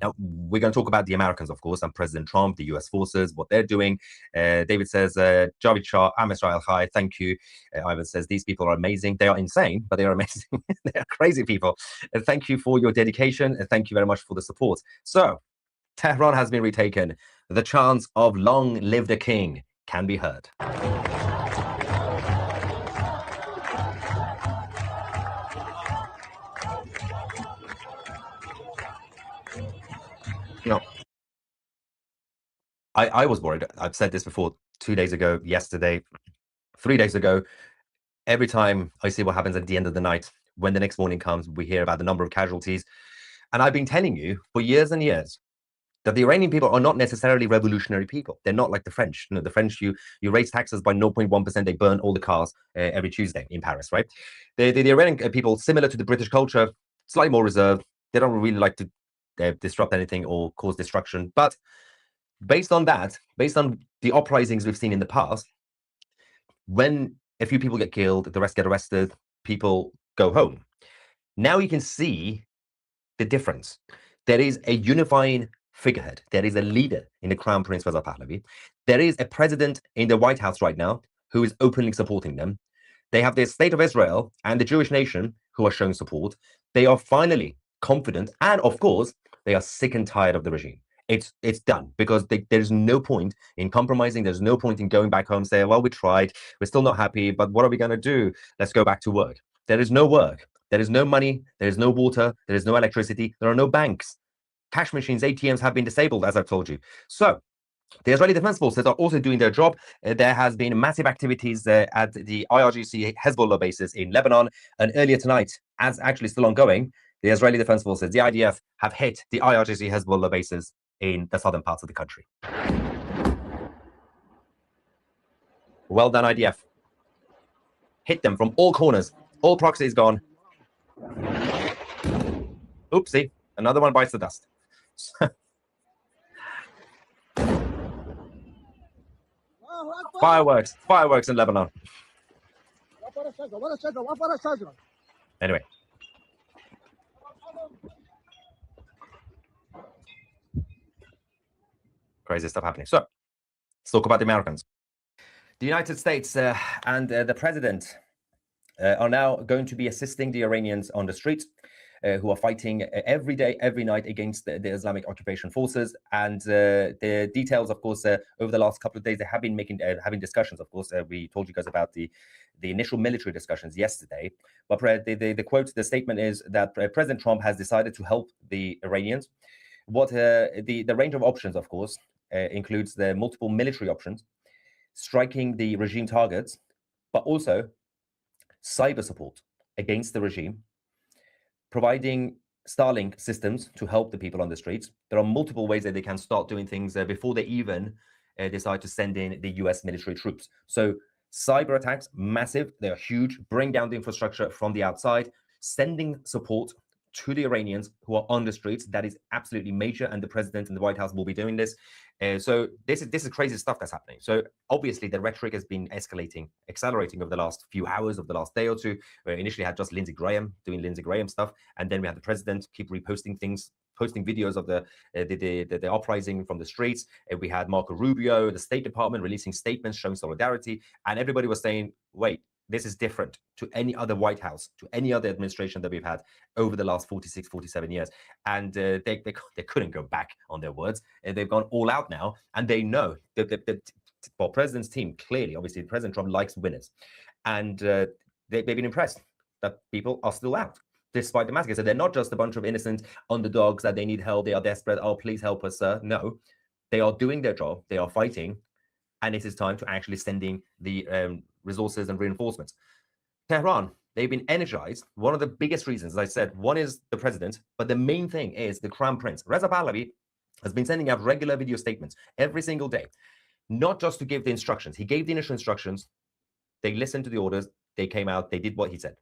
Now, we're going to talk about the Americans, of course, and President Trump, the US forces, what they're doing. David says, Javid Shah, Iran+Israel, hi, thank you. Ivan says, these people are amazing. They are insane, but they are amazing. They are crazy people. Thank you for your dedication, and thank you very much for the support. So, Tehran has been retaken. The chants of long live the king can be heard. No. I was worried. I've said this before 2 days ago, yesterday, 3 days ago. Every time I see what happens at the end of the night, when the next morning comes, we hear about the number of casualties. And I've been telling you for years and years that the Iranian people are not necessarily revolutionary people. They're not like the French. You know, the French, you raise taxes by 0.1%, they burn all the cars every Tuesday in Paris, right? The Iranian people, similar to the British culture, slightly more reserved. They don't really like to disrupt anything or cause destruction. But based on that, based on the uprisings we've seen in the past, when a few people get killed, the rest get arrested, people go home. Now you can see the difference. There is a unifying figurehead. There is a leader in the Crown Prince Reza Pahlavi. There is a president in the White House right now who is openly supporting them. They have the state of Israel and the Jewish nation who are showing support. They are finally confident, and of course, they are sick and tired of the regime. It's done because there's no point in compromising. There's no point in going back home, saying, well, we tried, we're still not happy, but what are we going to do? Let's go back to work. There is no work. There is no money. There is no water. There is no electricity. There are no banks. Cash machines, ATMs have been disabled, as I've told you. So the Israeli Defense Forces are also doing their job. There has been massive activities at the IRGC Hezbollah bases in Lebanon. And earlier tonight, as actually still ongoing, the Israeli Defense Forces, the IDF, have hit the IRGC Hezbollah bases in the southern parts of the country. Well done, IDF. Hit them from all corners. All proxies gone. Oopsie. Another one bites the dust. Fireworks in Lebanon. Anyway. Crazy stuff happening. So, let's talk about the Americans. The United States and the president are now going to be assisting the Iranians on the streets who are fighting every day, every night against the Islamic occupation forces. And the details, of course, over the last couple of days, they have been having discussions. Of course, we told you guys about the initial military discussions yesterday. But the quote, the statement is that President Trump has decided to help the Iranians. What the range of options, of course, includes the multiple military options, striking the regime targets, but also cyber support against the regime, providing Starlink systems to help the people on the streets. There are multiple ways that they can start doing things before they even decide to send in the US military troops. So cyber attacks, massive, they're huge, bring down the infrastructure from the outside, sending support to the Iranians who are on the streets. That is absolutely major, and the president and the White House will be doing this. So this is crazy stuff that's happening. So obviously the rhetoric has been accelerating over the last few hours, of the last day or two. We initially had just Lindsey Graham doing Lindsey Graham stuff, and then we had the president keep reposting things, posting videos of the uprising from the streets. We had Marco Rubio, the State Department, releasing statements showing solidarity, and everybody was saying, wait, this is different to any other White House, to any other administration that we've had over the last 46, 47 years. And they couldn't go back on their words. They've gone all out now, and they know that the president's team, clearly, obviously, President Trump likes winners. And they've been impressed that people are still out, despite the massacre. So they're not just a bunch of innocent underdogs that they need help, they are desperate, oh, please help us, sir. No, they are doing their job, they are fighting, and it is time to actually sending the resources and reinforcements. Tehran, they've been energized. One of the biggest reasons, as I said, one is the president, but the main thing is the Crown Prince. Reza Pahlavi has been sending out regular video statements every single day, not just to give the instructions. He gave the initial instructions, they listened to the orders, they came out, they did what he said.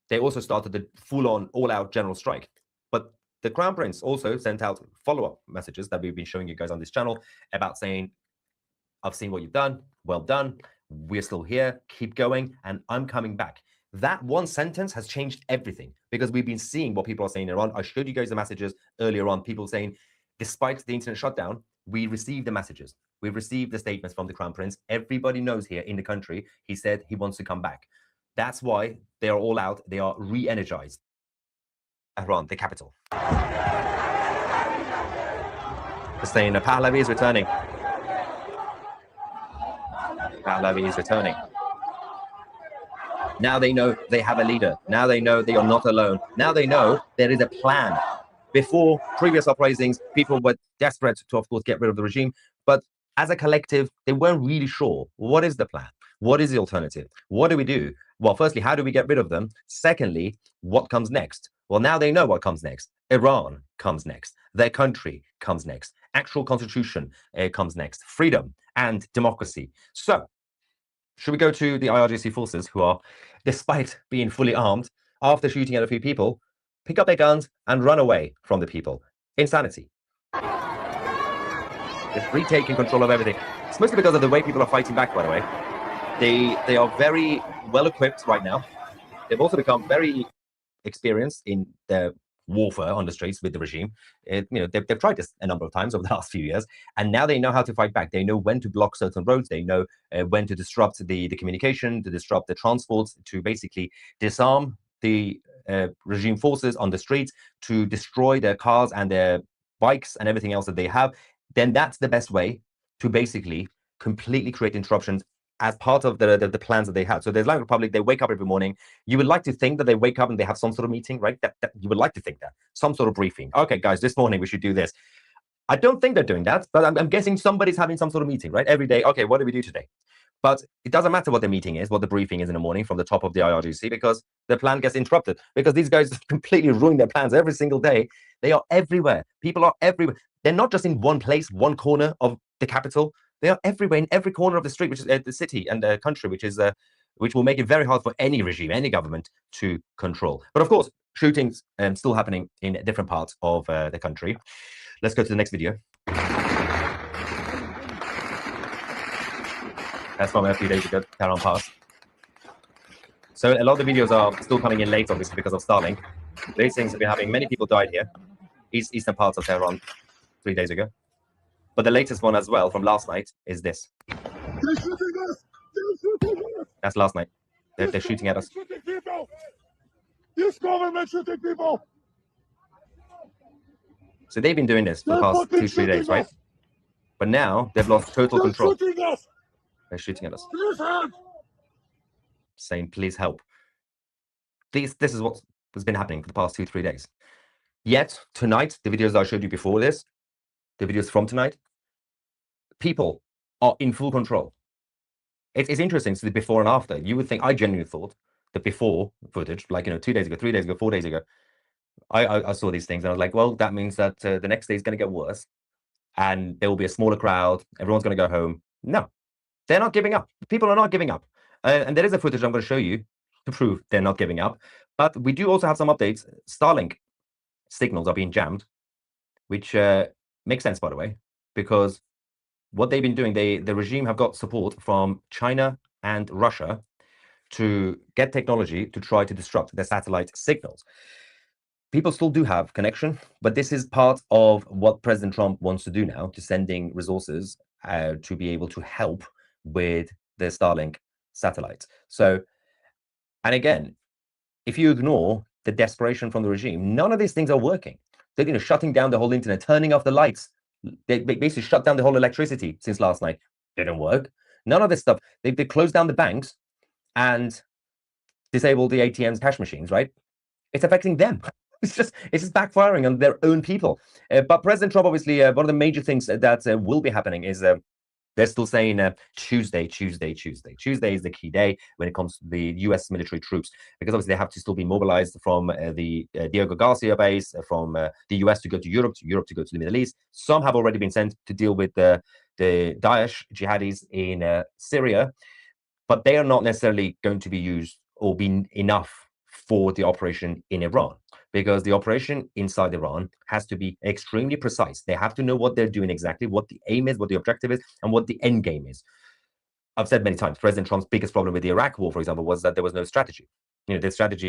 They also started the full-on, all-out general strike. But the Crown Prince also sent out follow-up messages that we've been showing you guys on this channel about saying, I've seen what you've done, well done, we're still here, keep going, and I'm coming back. That one sentence has changed everything, because we've been seeing what people are saying in Iran. I showed you guys the messages earlier on, people saying, despite the internet shutdown, we received the messages. We received the statements from the Crown Prince. Everybody knows here in the country, he said he wants to come back. That's why they are all out. They are re-energized. Tehran, the capital. They're saying Pahlavi is returning. Pahlavi is returning. Now they know they have a leader. Now they know they are not alone. Now they know there is a plan. Before previous uprisings, people were desperate to, of course, get rid of the regime. But as a collective, they weren't really sure. What is the plan? What is the alternative? What do we do? Well, firstly, how do we get rid of them? Secondly, what comes next? Well, now they know what comes next. Iran comes next. Their country comes next. Actual constitution comes next. Freedom and democracy. So, should we go to the IRGC forces who are, despite being fully armed, after shooting at a few people, pick up their guns and run away from the people? Insanity. They're retaking control of everything. It's mostly because of the way people are fighting back, by the way. They are very well equipped right now. They've also become very experienced in their warfare on the streets with the regime. They've tried this a number of times over the last few years, and now they know how to fight back. They know when to block certain roads. They know when to disrupt the communication, to disrupt the transports, to basically disarm the regime forces on the streets, to destroy their cars and their bikes and everything else that they have. Then that's the best way to basically completely create interruptions as part of the plans that they have. So the Islamic Republic, they wake up every morning. You would like to think that they wake up and they have some sort of meeting, right? That you would like to think that. Some sort of briefing. Okay, guys, this morning we should do this. I don't think they're doing that, but I'm guessing somebody's having some sort of meeting, right? Every day, okay, what do we do today? But it doesn't matter what the meeting is, what the briefing is in the morning from the top of the IRGC, because the plan gets interrupted, because these guys completely ruin their plans every single day. They are everywhere. People are everywhere. They're not just in one place, one corner of the capital. They are everywhere, in every corner of the street, which is the city and the country, which will make it very hard for any regime, any government to control. But of course, shootings still happening in different parts of the country. Let's go to the next video. That's from a few days ago, Tehran Pass. So a lot of the videos are still coming in late, obviously, because of Starlink. These things have been happening. Many people died here, eastern parts of Tehran, 3 days ago. But the latest one as well, from last night, is this. That's last night. They're shooting at us.
This government shooting people.
So they've been doing this for the past 2-3 days, right? But now they've lost total control. They're shooting at us. Saying, please help. This is what has been happening for the past 2-3 days. Yet, tonight, the videos I showed you before this, the videos from tonight, people are in full control. It's interesting to see the before and after. You would think, I genuinely thought, the before footage, like, 2 days ago, 3 days ago, 4 days ago, I saw these things and I was like, well, that means that the next day is going to get worse and there will be a smaller crowd. Everyone's going to go home. No, they're not giving up. People are not giving up. And there is a footage I'm going to show you to prove they're not giving up. But we do also have some updates. Starlink signals are being jammed, which makes sense, by the way, because what they've been doing, the regime have got support from China and Russia to get technology to try to disrupt their satellite signals. People still do have connection, but this is part of what President Trump wants to do now, to sending resources to be able to help with the Starlink satellites. So, and again, if you ignore the desperation from the regime, none of these things are working. They're shutting down the whole internet, turning off the lights. They basically shut down the whole electricity since last night. Didn't work. None of this stuff. They closed down the banks and disabled the ATMs, cash machines, right? It's affecting them. It's just backfiring on their own people. But President Trump, obviously, one of the major things that will be happening is they're still saying Tuesday. Tuesday is the key day when it comes to the U.S. military troops, because obviously they have to still be mobilized from the Diego Garcia base, from the U.S. to go to Europe to go to the Middle East. Some have already been sent to deal with the Daesh jihadis in Syria, but they are not necessarily going to be used or be enough for the operation in Iran, because the operation inside Iran has to be extremely precise. They have to know what they're doing exactly, what the aim is, what the objective is, and what the end game is. I've said many times, President Trump's biggest problem with the Iraq war, for example, was that there was no strategy. The strategy,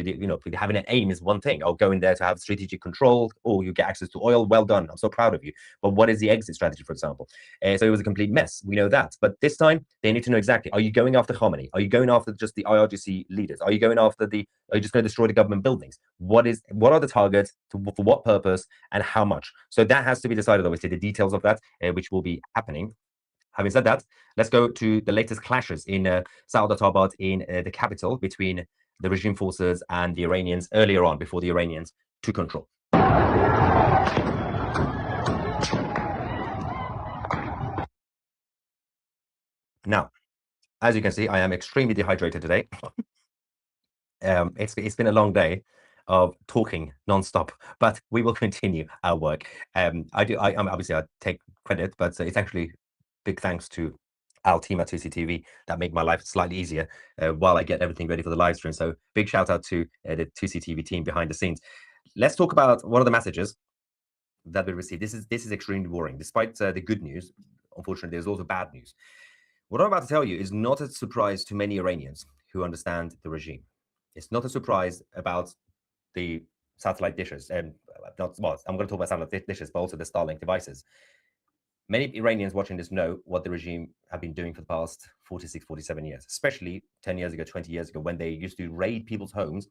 having an aim is one thing. I'll go in there to have strategic control. Oh, you get access to oil. Well done. I'm so proud of you. But what is the exit strategy, for example? So it was a complete mess. We know that. But this time, they need to know exactly. Are you going after Khomeini? Are you going after just the IRGC leaders? Are you going after are you just going to destroy the government buildings? What are the targets? For what purpose? And how much? So that has to be decided, obviously, the details of that, which will be happening. Having said that, let's go to the latest clashes in Saudat in the capital between the regime forces and the Iranians earlier on, before the Iranians took control. Now, as you can see, I am extremely dehydrated today. It's been a long day of talking non-stop, but we will continue our work. Obviously I take credit, but it's actually big thanks to our team at 2CTV that make my life slightly easier while I get everything ready for the live stream. So big shout out to the 2CTV team behind the scenes. Let's talk about one of the messages that we received. This is extremely boring. Despite the good news, unfortunately, there's also bad news. What I'm about to tell you is not a surprise to many Iranians who understand the regime. It's not a surprise about the satellite dishes. I'm going to talk about satellite dishes, but also the Starlink devices. Many Iranians watching this know what the regime have been doing for the past 46, 47 years, especially 10 years ago, 20 years ago, when they used to raid people's homes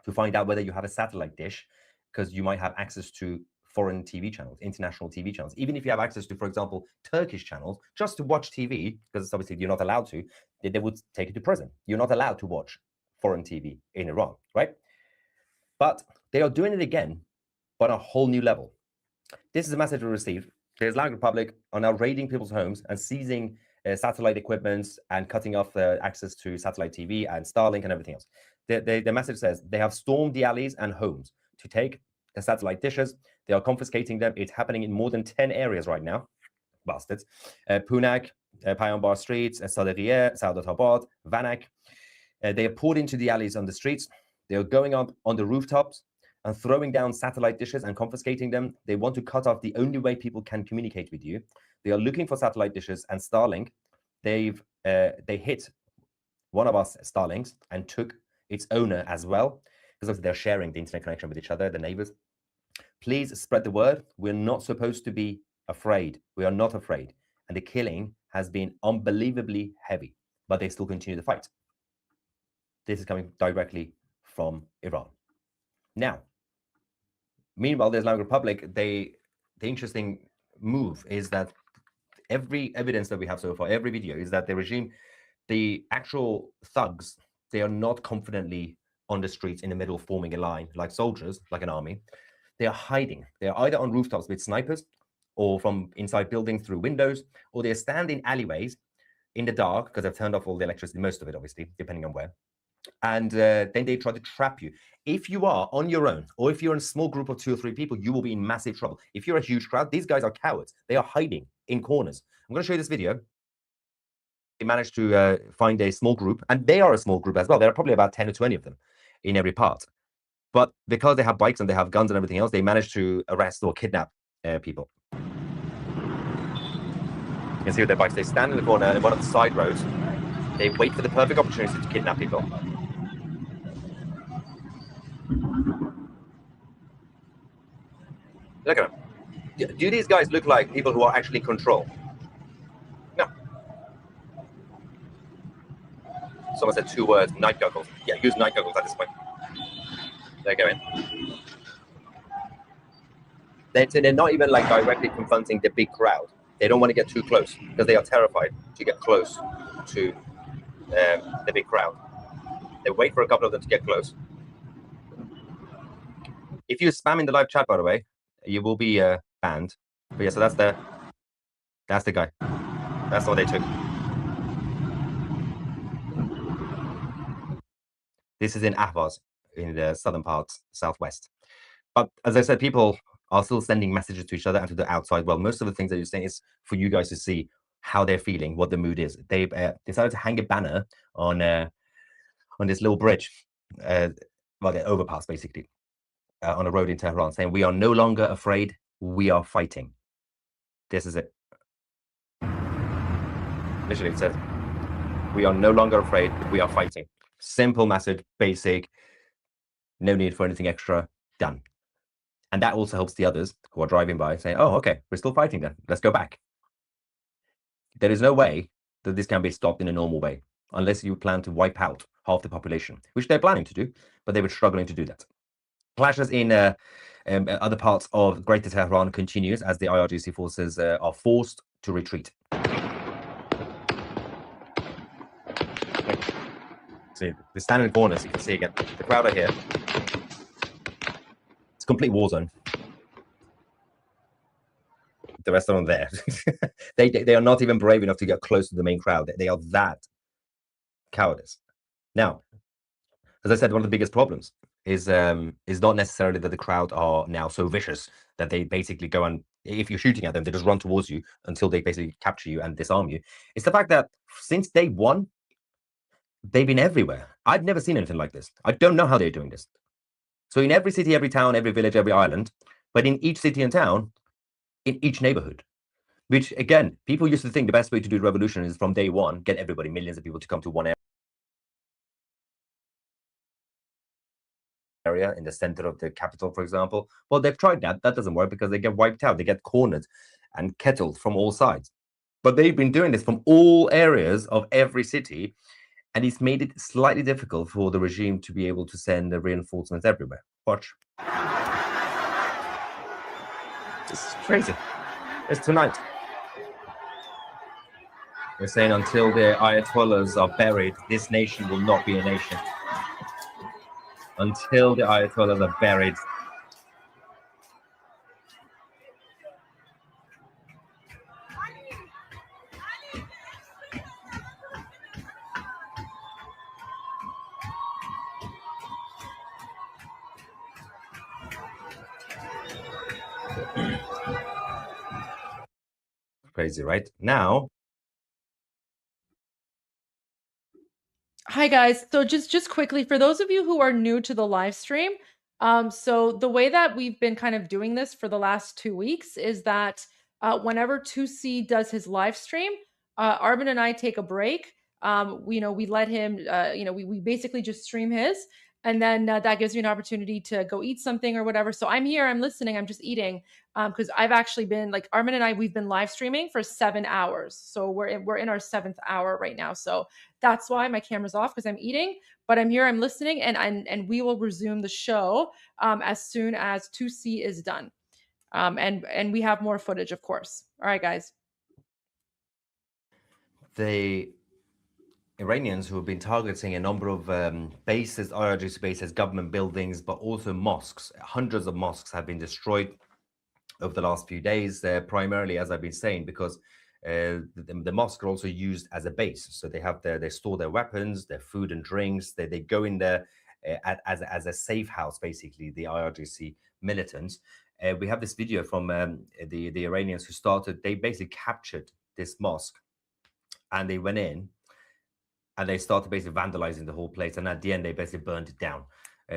to find out whether you have a satellite dish, because you might have access to foreign TV channels, international TV channels. Even if you have access to, for example, Turkish channels, just to watch TV, because obviously you're not allowed to, they would take you to prison. You're not allowed to watch foreign TV in Iran, right? But they are doing it again, but on a whole new level. This is a message we received. The Islamic Republic are now raiding people's homes and seizing satellite equipment and cutting off access to satellite TV and Starlink and everything else. The message says they have stormed the alleys and homes to take the satellite dishes. They are confiscating them. It's happening in more than 10 areas right now. Bastards. Punak, Payambar Streets, Sadeghieh, Saudat, Vanak. They are poured into the alleys on the streets. They are going up on the rooftops and throwing down satellite dishes and confiscating them. They want to cut off the only way people can communicate with you. They are looking for satellite dishes and Starlink. They hit one of our Starlinks and took its owner as well, because they're sharing the internet connection with each other, the neighbors. Please spread the word. We're not supposed to be afraid. We are not afraid. And the killing has been unbelievably heavy, but they still continue the fight. This is coming directly from Iran. Now, meanwhile, the Islamic Republic, the interesting move is that every evidence that we have so far, every video, is that the regime, the actual thugs, they are not confidently on the streets in the middle forming a line like soldiers, like an army. They are hiding. They are either on rooftops with snipers or from inside buildings through windows, or they stand in alleyways in the dark because they've turned off all the electricity, most of it, obviously, depending on where. And then they try to trap you. If you are on your own, or if you're in a small group of 2 or 3 people, you will be in massive trouble. If you're a huge crowd, these guys are cowards. They are hiding in corners. I'm going to show you this video. They managed to find a small group, and they are a small group as well. There are probably about 10 or 20 of them in every part. But because they have bikes and they have guns and everything else, they managed to arrest or kidnap people. You can see with their bikes, they stand in the corner in one of the side roads. They wait for the perfect opportunity to kidnap people. Look at them. Do these guys look like people who are actually in control? No. Someone said 2 words, night goggles. Yeah, use night goggles at this point. They're going. They're not even like directly confronting the big crowd. They don't want to get too close because they are terrified to get close to the big crowd. They wait for a couple of them to get close. If you spam in the live chat, by the way, you will be banned. But yeah, so that's the guy. That's what they took. This is in Ahvaz, in the southern parts, southwest. But as I said, people are still sending messages to each other and to the outside world. Most of the things that you're saying is for you guys to see how they're feeling, what the mood is. They've decided to hang a banner on this little bridge, well, the overpass basically, on a road in Tehran, saying, "We are no longer afraid, we are fighting." This is it. Literally, it says, "We are no longer afraid, we are fighting." Simple message, basic, no need for anything extra, done. And that also helps the others who are driving by saying, "Oh, okay, we're still fighting then. Let's go back." There is no way that this can be stopped in a normal way, unless you plan to wipe out half the population, which they're planning to do, but they were struggling to do that. Clashes in other parts of Greater Tehran continues as the IRGC forces are forced to retreat. See, they stand in corners, you can see again. The crowd are here. It's a complete war zone. The rest of them there. They are not even brave enough to get close to the main crowd. They are that cowardice. Now, as I said, one of the biggest problems is not necessarily that the crowd are now so vicious that they basically go and, if you're shooting at them, they just run towards you until they basically capture you and disarm you. It's the fact that since day one, they've been everywhere. I've never seen anything like this. I don't know how they're doing this. So in every city, every town, every village, every island, but in each city and town, in each neighborhood, which again, people used to think the best way to do the revolution is from day one, get everybody, millions of people to come to one area in the center of the capital, for example. Well, they've tried that. That doesn't work because they get wiped out. They get cornered and kettled from all sides. But they've been doing this from all areas of every city, and it's made it slightly difficult for the regime to be able to send the reinforcements everywhere. Watch. This is crazy. It's tonight. They're saying until the Ayatollahs are buried, this nation will not be a nation. Until the Ayatollahs are buried. Crazy, right? Now.
Hi guys. So just quickly, for those of you who are new to the live stream,
So the way that we've been kind of doing this for the last 2 weeks is that whenever 2C does his live stream, Armin and I take a break. We let him, we basically just stream his, and then that gives me an opportunity to go eat something or whatever. So I'm here, I'm listening, I'm just eating, because I've actually been, like, Armin and I, we've been live streaming for 7 hours. So we're in our 7th hour right now. So that's why my camera's off, because I'm eating, but I'm here, I'm listening, and we will resume the show as soon as 2C is done. And we have more footage, of course. All right, guys.
The Iranians who have been targeting a number of bases, IRGC bases, government buildings, but also mosques. Hundreds of mosques have been destroyed over the last few days, primarily, as I've been saying, because the mosques are also used as a base. So they store their weapons, their food and drinks. They go in there as a safe house, basically, the IRGC militants. We have this video from the Iranians who they basically captured this mosque, and they went in and they started basically vandalizing the whole place. And at the end, they basically burned it down.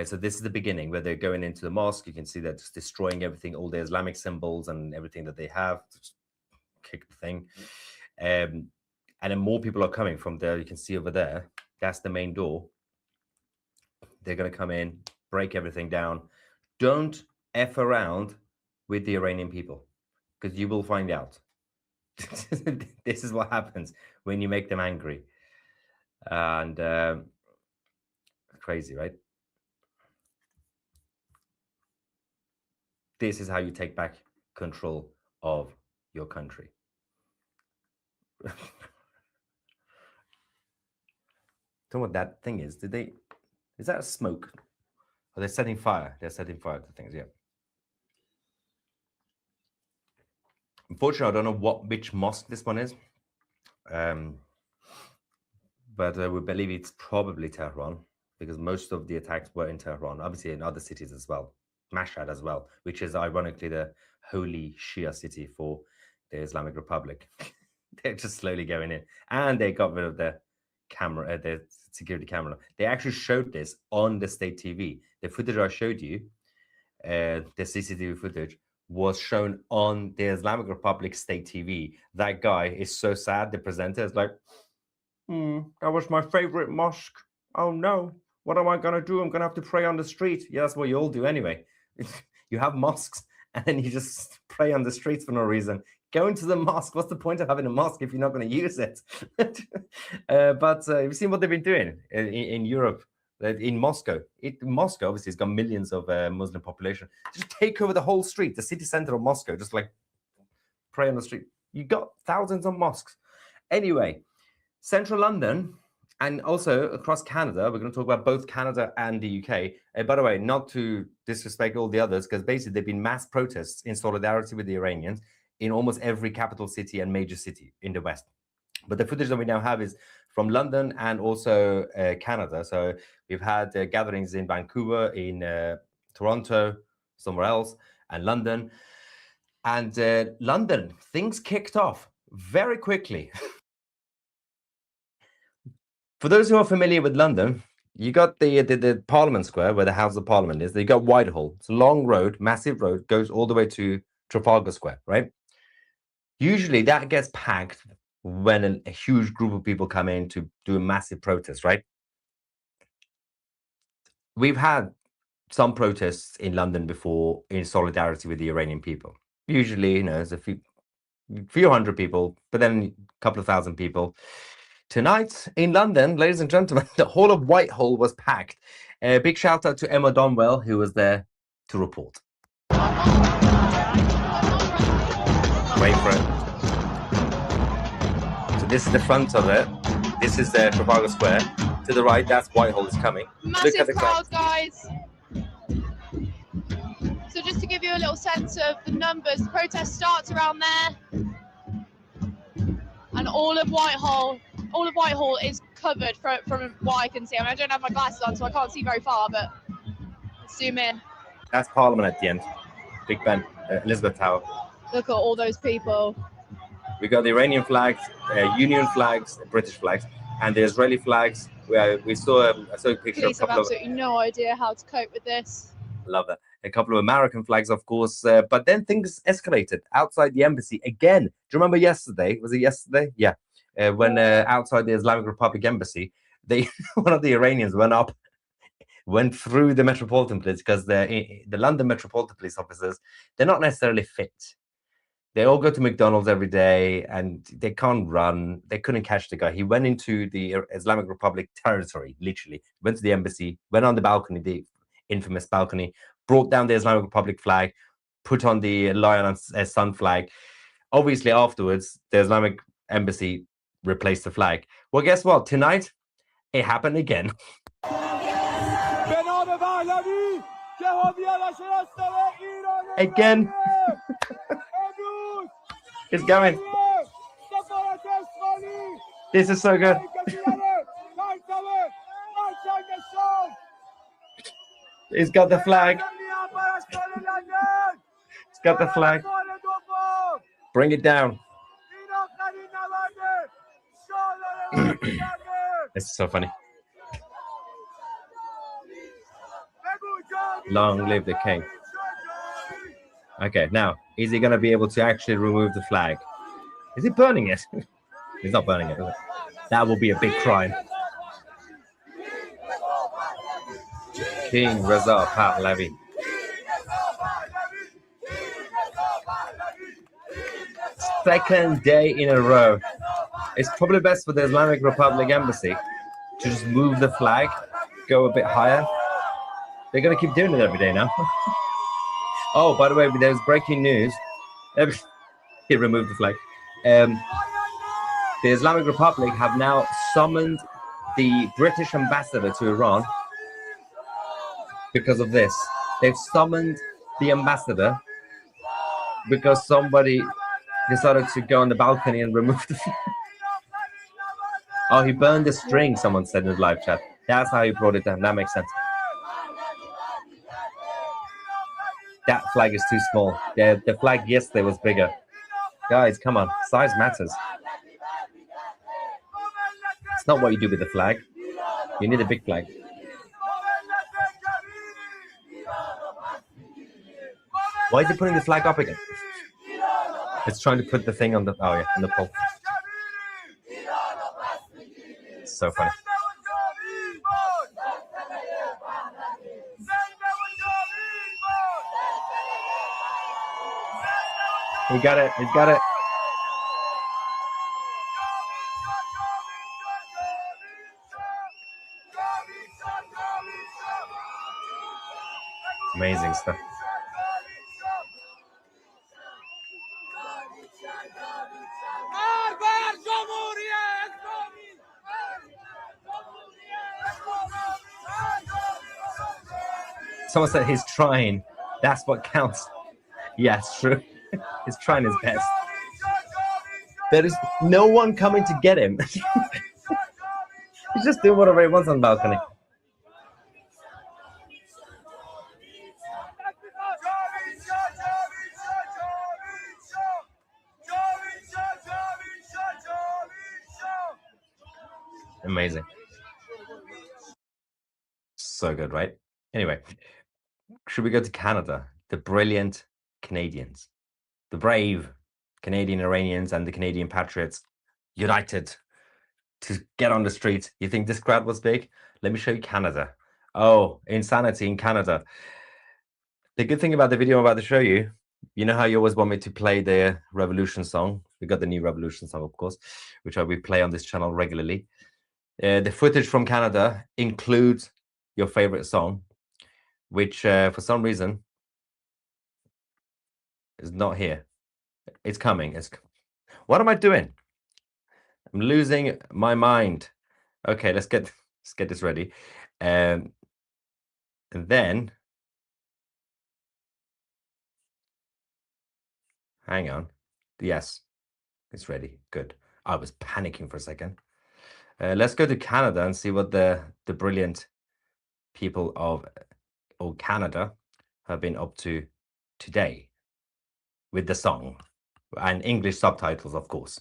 So this is the beginning where they're going into the mosque. You can see they're just destroying everything, all the Islamic symbols and everything that they have. Just kick the thing. And then more people are coming from there. You can see over there. That's the main door. They're going to come in, break everything down. Don't F around with the Iranian people, because you will find out. This is what happens when you make them angry. And crazy, right? This is how you take back control of your country. Don't know what that thing is. Is that a smoke? Oh, they're setting fire. They're setting fire to things, yeah. Unfortunately, I don't know which mosque this one is. But we believe it's probably Tehran, because most of the attacks were in Tehran, obviously in other cities as well, Mashhad as well, which is ironically the holy Shia city for the Islamic Republic. They're just slowly going in, and they got rid of the camera, the security camera. They actually showed this on the state TV. The footage I showed you, the CCTV footage, was shown on the Islamic Republic state TV. That guy is so sad. The presenter is like, that was my favorite mosque. Oh no, what am I going to do? I'm going to have to pray on the street. Yeah, that's what you all do anyway. You have mosques and then you just pray on the streets for no reason. Go into the mosque. What's the point of having a mosque if you're not going to use it? But you've seen what they've been doing in Europe, in Moscow. Moscow obviously has got millions of Muslim population. Just take over the whole street, the city center of Moscow, just like pray on the street. You got thousands of mosques. Anyway, Central London and also across Canada, we're going to talk about both Canada and the UK. By the way, not to disrespect all the others, because basically there have been mass protests in solidarity with the Iranians in almost every capital city and major city in the West. But the footage that we now have is from London and also Canada. So we've had gatherings in Vancouver, in Toronto, somewhere else, and London. And London, things kicked off very quickly. For those who are familiar with London, you got the Parliament Square, where the House of Parliament is. You got Whitehall. It's a long road, massive road, goes all the way to Trafalgar Square, right? Usually that gets packed when a huge group of people come in to do a massive protest, right? We've had some protests in London before in solidarity with the Iranian people. Usually, there's a few hundred people, but then a couple of thousand people. Tonight in London, ladies and gentlemen, the whole of Whitehall was packed. Big shout out to Emma Donwell, who was there to report. Wait for it. So this is the front of it. This is Trafalgar Square. To the right, that's Whitehall is coming.
Massive crowd, guys. So just to give you a little sense of the numbers, the protest starts around there. And all of Whitehall is covered from what I can see. I mean, I don't have my glasses on, so I can't see very far, but let's zoom in.
That's Parliament at the end. Big Ben, Elizabeth Tower.
Look at all those people.
We got the Iranian flags, Union flags, British flags, and the Israeli flags. Where we saw a picture
Police
of a couple
have absolutely no idea how to cope with this.
Love that. A couple of American flags, of course, but then things escalated outside the embassy again. Do you remember yesterday? Was it yesterday? Yeah. When outside the Islamic Republic embassy, one of the Iranians went through the Metropolitan Police, because the London Metropolitan Police officers, they're not necessarily fit. They all go to McDonald's every day and they can't run. They couldn't catch the guy. He went into the Islamic Republic territory, literally. Went to the embassy, went on the balcony, the infamous balcony, brought down the Islamic Republic flag, put on the lion and sun flag. Obviously, afterwards, the Islamic embassy replaced the flag. Well, guess what? Tonight, it happened again. Again. It's going. This is so good. He's got the flag. He's got the flag. Bring it down. This is so funny. Long live the king. Okay, now, is he going to be able to actually remove the flag? Is he burning it? He's not burning it, is it? That will be a big crime. King Reza Pahlavi. Second day in a row. It's probably best for the Islamic Republic embassy to just move the flag, go a bit higher. They're going to keep doing it every day now. Oh, by the way, there's breaking news. He removed the flag. The Islamic Republic have now summoned the British ambassador to Iran because of this. They've summoned the ambassador because somebody decided to go on the balcony and remove the flag. Oh, he burned the string, someone said in the live chat. That's how he brought it down. That makes sense. That flag is too small. The flag yesterday was bigger. Guys, come on. Size matters. It's not what you do with the flag. You need a big flag. Why is he putting the flag up again? It's trying to put the thing on the on the pole. It's so funny. He got it. He's got it. Amazing stuff. Someone said he's trying. That's what counts. Yes, true. He's trying his best. There is no one coming to get him. He's just doing whatever he wants on the balcony. Amazing. So good, right? Anyway, should we go to Canada? The brilliant Canadians. The brave Canadian Iranians and the Canadian Patriots united to get on the streets. You think this crowd was big? Let me show you Canada. Oh, insanity in Canada. The good thing about the video I'm about to show you, you know how you always want me to play the Revolution song? We got the new Revolution song, of course, which I will play on this channel regularly. The footage from Canada includes your favorite song, which for some reason is not here. It's coming. What am I doing? I'm losing my mind. Okay, let's get this ready. And then hang on. Yes, it's ready. Good. I was panicking for a second. Let's go to Canada and see what the brilliant people of Canada have been up to today with the song and English subtitles, of course.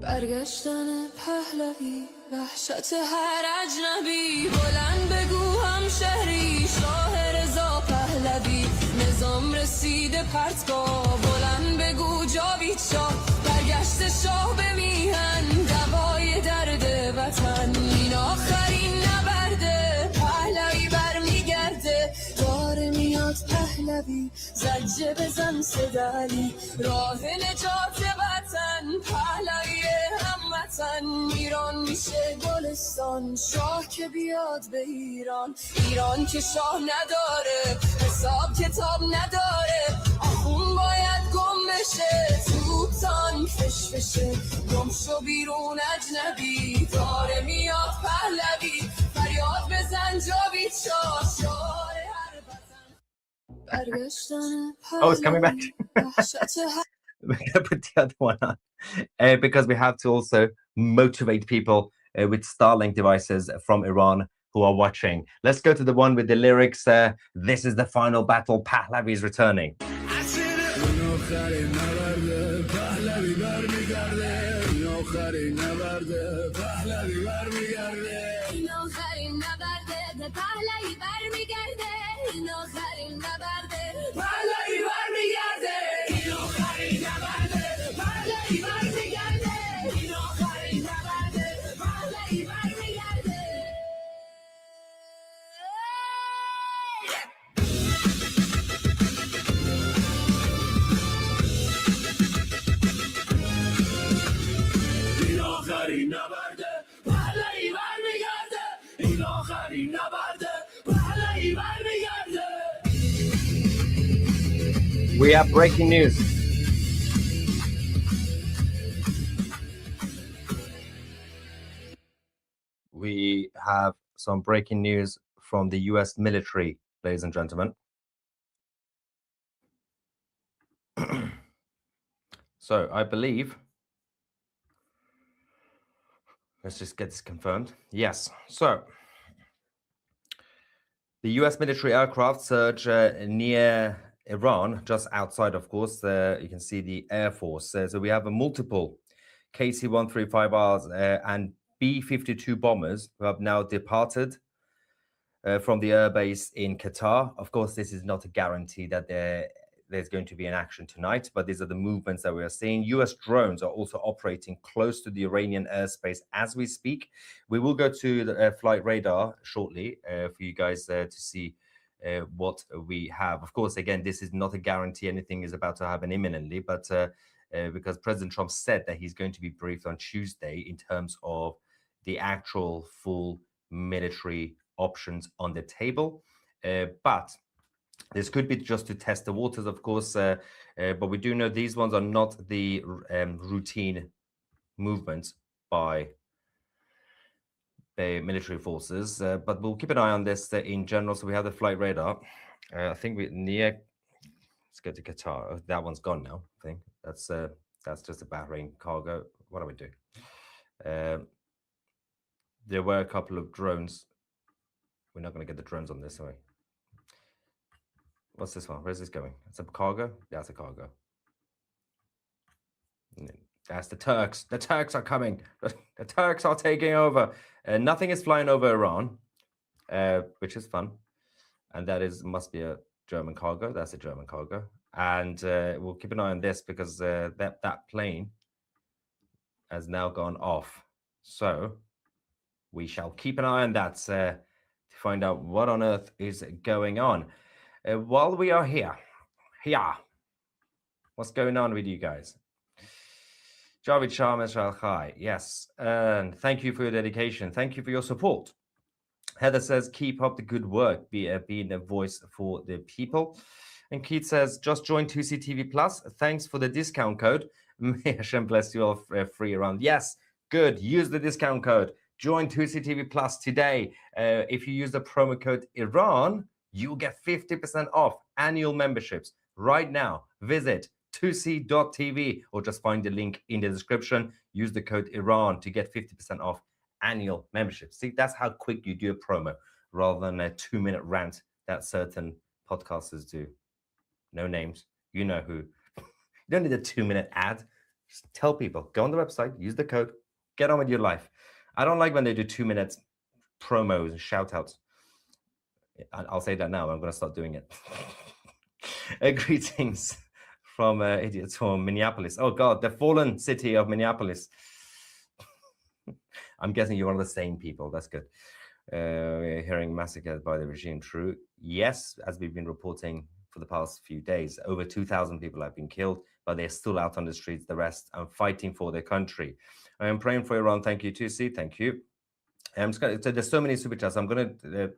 برگشتن پهلوی وحشت هر اجنبی بلند بگو هم شهری شاه رضا پهلوی نظام رسیده پرتگاه بلند بگو جاوید شاه برگشت شاه به میهن دوای درد وطن این آخرین نبرده پهلوی برمیگرده داره میاد پهلوی زجه بزن صدالی راه نجات وطن پهلوی هموطن ایران میشه گلستان شاه که بیاد به ایران ایران که شاه نداره حساب کتاب نداره آخون باید گم بشه توتان فش بشه گم شو بیرون اجنبی داره میاد پهلوی فریاد بزن جاوید شاه شاه هر وطن برگشتن
Oh, it's coming back.
وحشت
We're going to put the other one on because we have to also motivate people with Starlink devices from Iran who are watching. Let's go to the one with the lyrics. This is the final battle. Pahlavi is returning. We have breaking news. We have some breaking news from the US military, ladies and gentlemen. So I believe, let's just get this confirmed. Yes. So the US military aircraft surge near Iran, just outside, of course. You can see the Air Force. So we have a multiple KC-135Rs and B-52 bombers who have now departed from the airbase in Qatar. Of course, this is not a guarantee that there's going to be an action tonight, but these are the movements that we are seeing. US drones are also operating close to the Iranian airspace as we speak. We will go to the flight radar shortly for you guys to see what we have. Of course, again, this is not a guarantee anything is about to happen imminently, but because President Trump said that he's going to be briefed on Tuesday in terms of the actual full military options on the table. But this could be just to test the waters, of course, but we do know these ones are not the routine movements by the military forces, but we'll keep an eye on this in general. So we have the flight radar. I think we're near. Let's go to Qatar. Oh, that one's gone now. I think that's just a Bahrain cargo. What do we do? There were a couple of drones. We're not going to get the drones on this, are we? What's this one? Where's this going? It's a cargo? That's a cargo. That's the Turks. The Turks are coming. The Turks are taking over. Nothing is flying over Iran, which is fun. And that must be a German cargo. That's a German cargo. And we'll keep an eye on this because that plane has now gone off. So we shall keep an eye on that to find out what on earth is going on. While we are here, what's going on with you guys? Javid Shah Israel Chai, yes, and thank you for your dedication. Thank you for your support. Heather says, keep up the good work, being a voice for the people. And Keith says, just join 2CTV Plus. Thanks for the discount code. May Hashem bless you all free around. Yes, good. Use the discount code. Join 2CTV Plus today. If you use the promo code Iran, you'll get 50% off annual memberships. Right now, visit 2c.tv or just find the link in the description. Use the code Iran to get 50% off annual membership. See, that's how quick you do a promo rather than a 2-minute rant that certain podcasters do. No names. You know who. You don't need a 2-minute ad. Just tell people, go on the website, use the code, get on with your life. I don't like when they do 2 minutes promos and shout outs. I'll say that now. I'm going to start doing it. Greetings from idiots from Minneapolis. Oh God, the fallen city of Minneapolis. I'm guessing you're one of the same people. That's good. We're hearing massacres by the regime. True. Yes, as we've been reporting for the past few days, over 2,000 people have been killed, but they're still out on the streets. The rest are fighting for their country. I am praying for Iran. Thank you, Tusi. Thank you. I'm just gonna, so there's so many super chats. I'm going to...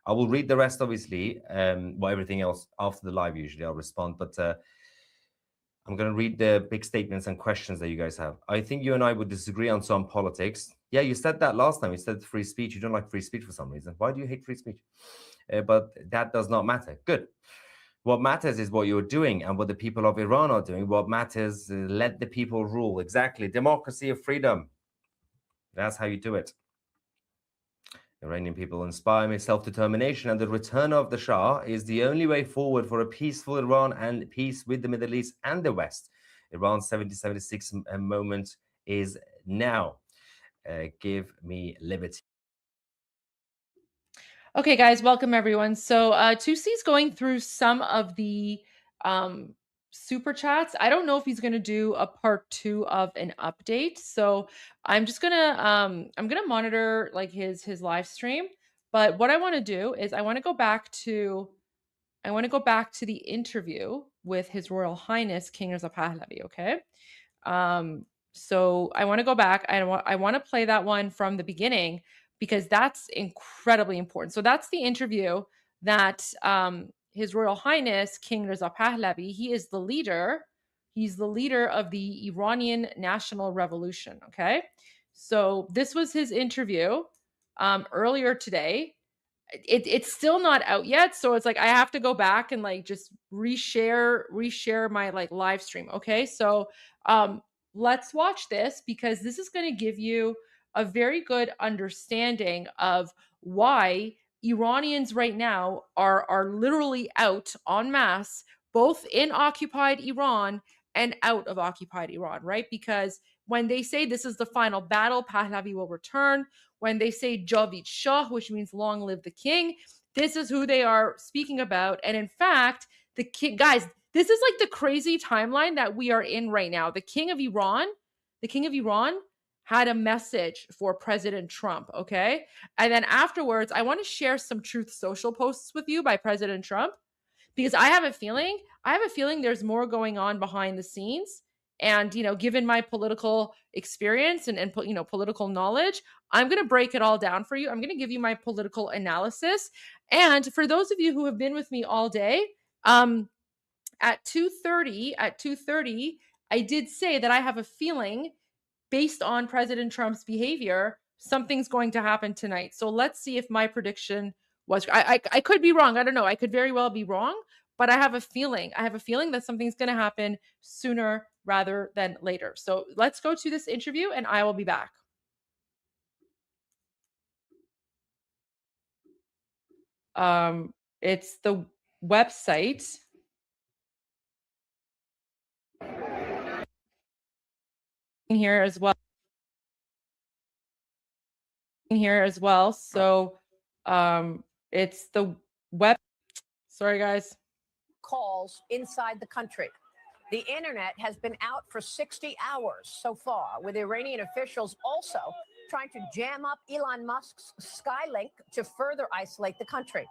I will read the rest, obviously, everything else after the live, usually I'll respond, but I'm going to read the big statements and questions that you guys have. I think you and I would disagree on some politics. Yeah, you said that last time. You said free speech. You don't like free speech for some reason. Why do you hate free speech? But that does not matter. Good. What matters is what you're doing and what the people of Iran are doing. What matters, let the people rule. Exactly. Democracy of freedom. That's how you do it. Iranian people inspire me self-determination, and the return of the Shah is the only way forward for a peaceful Iran and peace with the Middle East and the West. Iran's 1776 moment is now. Give me liberty.
Okay, guys, welcome everyone. So Tusi's going through some of the super chats. I don't know if he's going to do a part 2 of an update. So I'm just going to monitor like his live stream. But what I want to do is I want to go back to the interview with His Royal Highness King Reza Pahlavi, okay? So I want to go back. I want to play that one from the beginning because that's incredibly important. So that's the interview that His Royal Highness King Reza Pahlavi, he is the leader. He's the leader of the Iranian National Revolution, okay? So this was his interview earlier today. It's still not out yet, so it's like I have to go back and like just reshare my like live stream. Okay, so let's watch this because this is going to give you a very good understanding of why Iranians right now are literally out en masse, both in occupied Iran and out of occupied Iran, right? Because when they say this is the final battle, Pahlavi will return. When they say Javid Shah, which means long live the king, this is who they are speaking about. And in fact, the king, guys, this is like the crazy timeline that we are in right now. The king of Iran had a message for President Trump, okay? And then afterwards, I want to share some Truth Social posts with you by President Trump because I have a feeling there's more going on behind the scenes. And, you know, given my political experience and you know, political knowledge, I'm going to break it all down for you. I'm going to give you my political analysis. And for those of you who have been with me all day, at 2:30, I did say that I have a feeling based on President Trump's behavior, something's going to happen tonight. So let's see if my prediction was, I could be wrong. I don't know. I could very well be wrong, but I have a feeling that something's going to happen sooner rather than later. So let's go to this interview and I will be back. It's the website. Here as well. So it's the web. Sorry, guys.
Calls inside the country. The internet has been out for 60 hours so far, with Iranian officials also trying to jam up Elon Musk's Skylink to further isolate the country.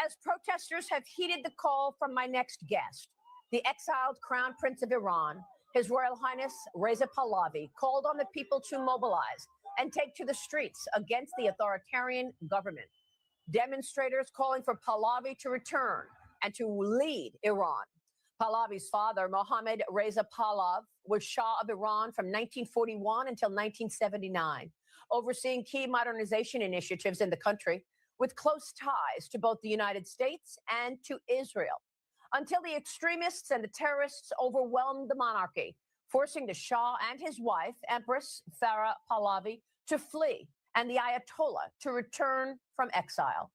As protesters have heeded the call from my next guest, the exiled Crown Prince of Iran, His Royal Highness Reza Pahlavi, called on the people to mobilize and take to the streets against the authoritarian government. Demonstrators calling for Pahlavi to return and to lead Iran. Pahlavi's father, Mohammad Reza Pahlavi, was Shah of Iran from 1941 until 1979, overseeing key modernization initiatives in the country with close ties to both the United States and to Israel, until the extremists and the terrorists overwhelmed the monarchy, forcing the Shah and his wife, Empress Farah Pahlavi, to flee and the Ayatollah to return from exile.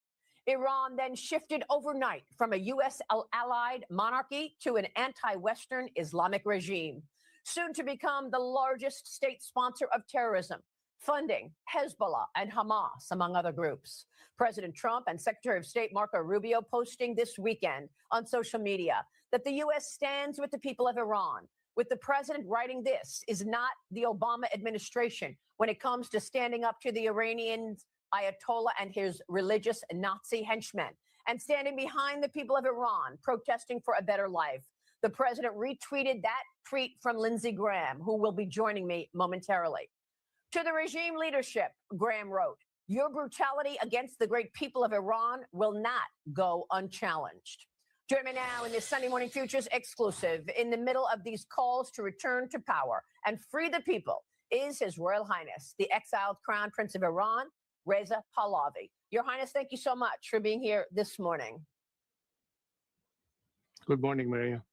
Iran then shifted overnight from a U.S. allied monarchy to an anti-Western Islamic regime. soon to become the largest state sponsor of terrorism, funding Hezbollah and Hamas, among other groups. President Trump and Secretary of State Marco Rubio posting this weekend on social media that the U.S. stands with the people of Iran, with the president writing this is not the Obama administration when it comes to standing up to the Iranian Ayatollah and his religious Nazi henchmen, and standing behind the people of Iran protesting for a better life. The president retweeted that tweet from Lindsey Graham, who will be joining me momentarily. To the regime leadership, Graham wrote, your brutality against the great people of Iran will not go unchallenged. Join me now in this Sunday Morning Futures exclusive. In the middle of these calls to return to power and free the people is His Royal Highness, the exiled Crown Prince of Iran, Reza Pahlavi. Your Highness, thank you so much for being here this morning.
Good morning, Maria.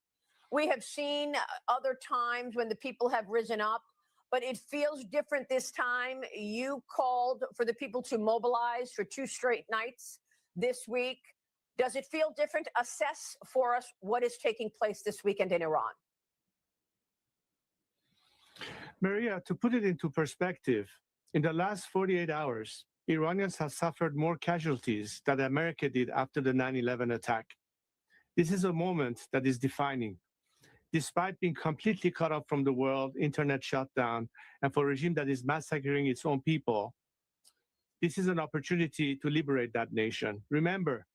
We have seen other times when the people have risen up, but it feels different this time. You called for the people to mobilize for 2 straight nights this week. Does it feel different? Assess for us what is taking place this weekend in Iran.
Maria, to put it into perspective, in the last 48 hours, Iranians have suffered more casualties than America did after the 9/11 attack. This is a moment that is defining. Despite being completely cut off from the world, internet shut down, and for a regime that is massacring its own people, this is an opportunity to liberate that nation. Remember,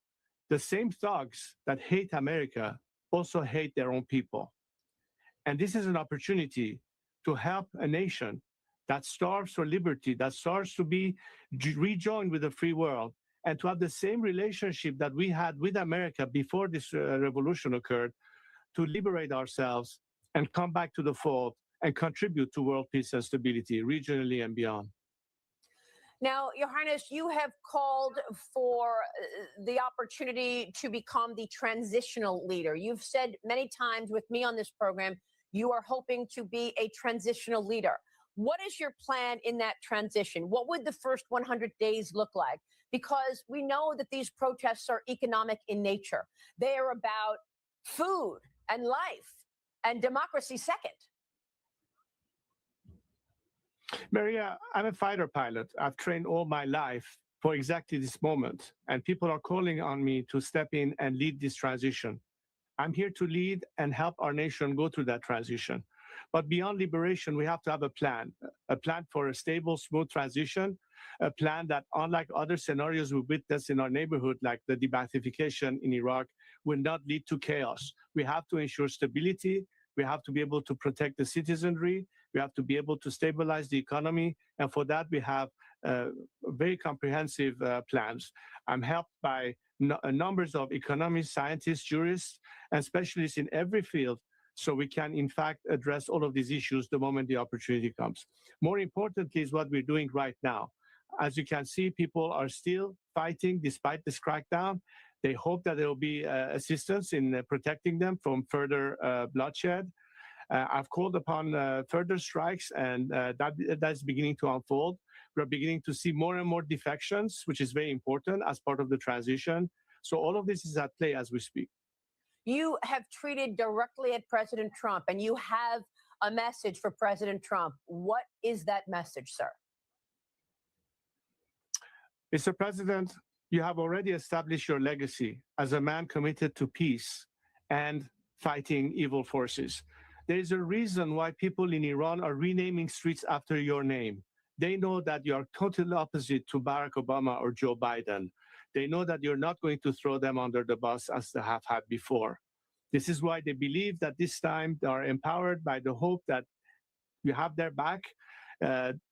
the same thugs that hate America also hate their own people. And this is an opportunity to help a nation that starves for liberty, that starts to be rejoined with the free world, and to have the same relationship that we had with America before this revolution occurred, to liberate ourselves and come back to the fold and contribute to world peace and stability regionally and beyond.
Now, Your Highness, you have called for the opportunity to become the transitional leader. You've said many times with me on this program, you are hoping to be a transitional leader. What is your plan in that transition? What would the first 100 days look like? Because we know that these protests are economic in nature. They are about food and life and democracy second.
Maria, I'm a fighter pilot. I've trained all my life for exactly this moment, and people are calling on me to step in and lead this transition. I'm here to lead and help our nation go through that transition. But beyond liberation, we have to have a plan for a stable, smooth transition, a plan that, unlike other scenarios we witnessed in our neighborhood, like the de-Baathification in Iraq, will not lead to chaos. We have to ensure stability. We have to be able to protect the citizenry. We have to be able to stabilize the economy. And for that, we have very comprehensive plans. I'm helped by numbers of economists, scientists, jurists, and specialists in every field, so we can, in fact, address all of these issues the moment the opportunity comes. More importantly is what we're doing right now. As you can see, people are still fighting despite this crackdown. They hope that there will be assistance in protecting them from further bloodshed. I've called upon further strikes, and that's beginning to unfold. We're beginning to see more and more defections, which is very important as part of the transition. So all of this is at play as we speak.
You have tweeted directly at President Trump, and you have a message for President Trump. What is that message, sir?
Mr. President, you have already established your legacy as a man committed to peace and fighting evil forces. There is a reason why people in Iran are renaming streets after your name. They know that you are totally opposite to Barack Obama or Joe Biden. They know that you're not going to throw them under the bus as they have had before. This is why they believe that this time they are empowered by the hope that you have their back.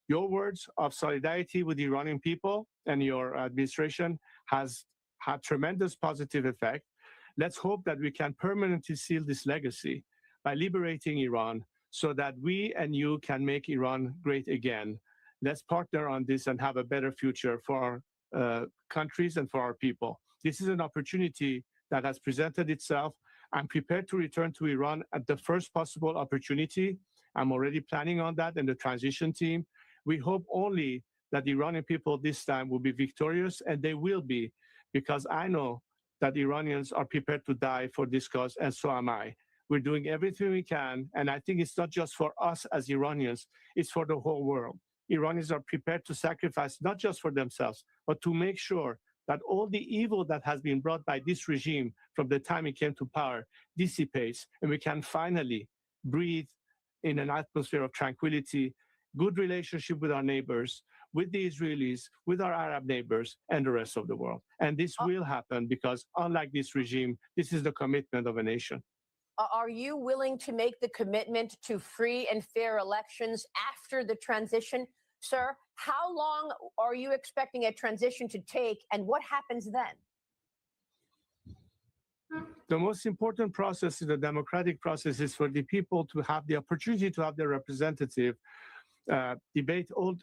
Your words of solidarity with the Iranian people and your administration has had tremendous positive effect. Let's hope that we can permanently seal this legacy by liberating Iran so that we and you can make Iran great again. Let's partner on this and have a better future for our countries and for our people. This is an opportunity that has presented itself. I'm prepared to return to Iran at the first possible opportunity. I'm already planning on that and the transition team. We hope only that the Iranian people this time will be victorious, and they will be, because I know that Iranians are prepared to die for this cause, and so am I. We're doing everything we can. And I think it's not just for us as Iranians, it's for the whole world. Iranians are prepared to sacrifice not just for themselves, but to make sure that all the evil that has been brought by this regime from the time it came to power dissipates, and we can finally breathe in an atmosphere of tranquility, good relationship with our neighbors, with the Israelis, with our Arab neighbors, and the rest of the world. And this will happen because, unlike this regime, this is the commitment of a nation.
Are you willing to make the commitment to free and fair elections after the transition, sir? How long are you expecting a transition to take, and what happens then?
The most important process in the democratic process is for the people to have the opportunity to have their representative debate all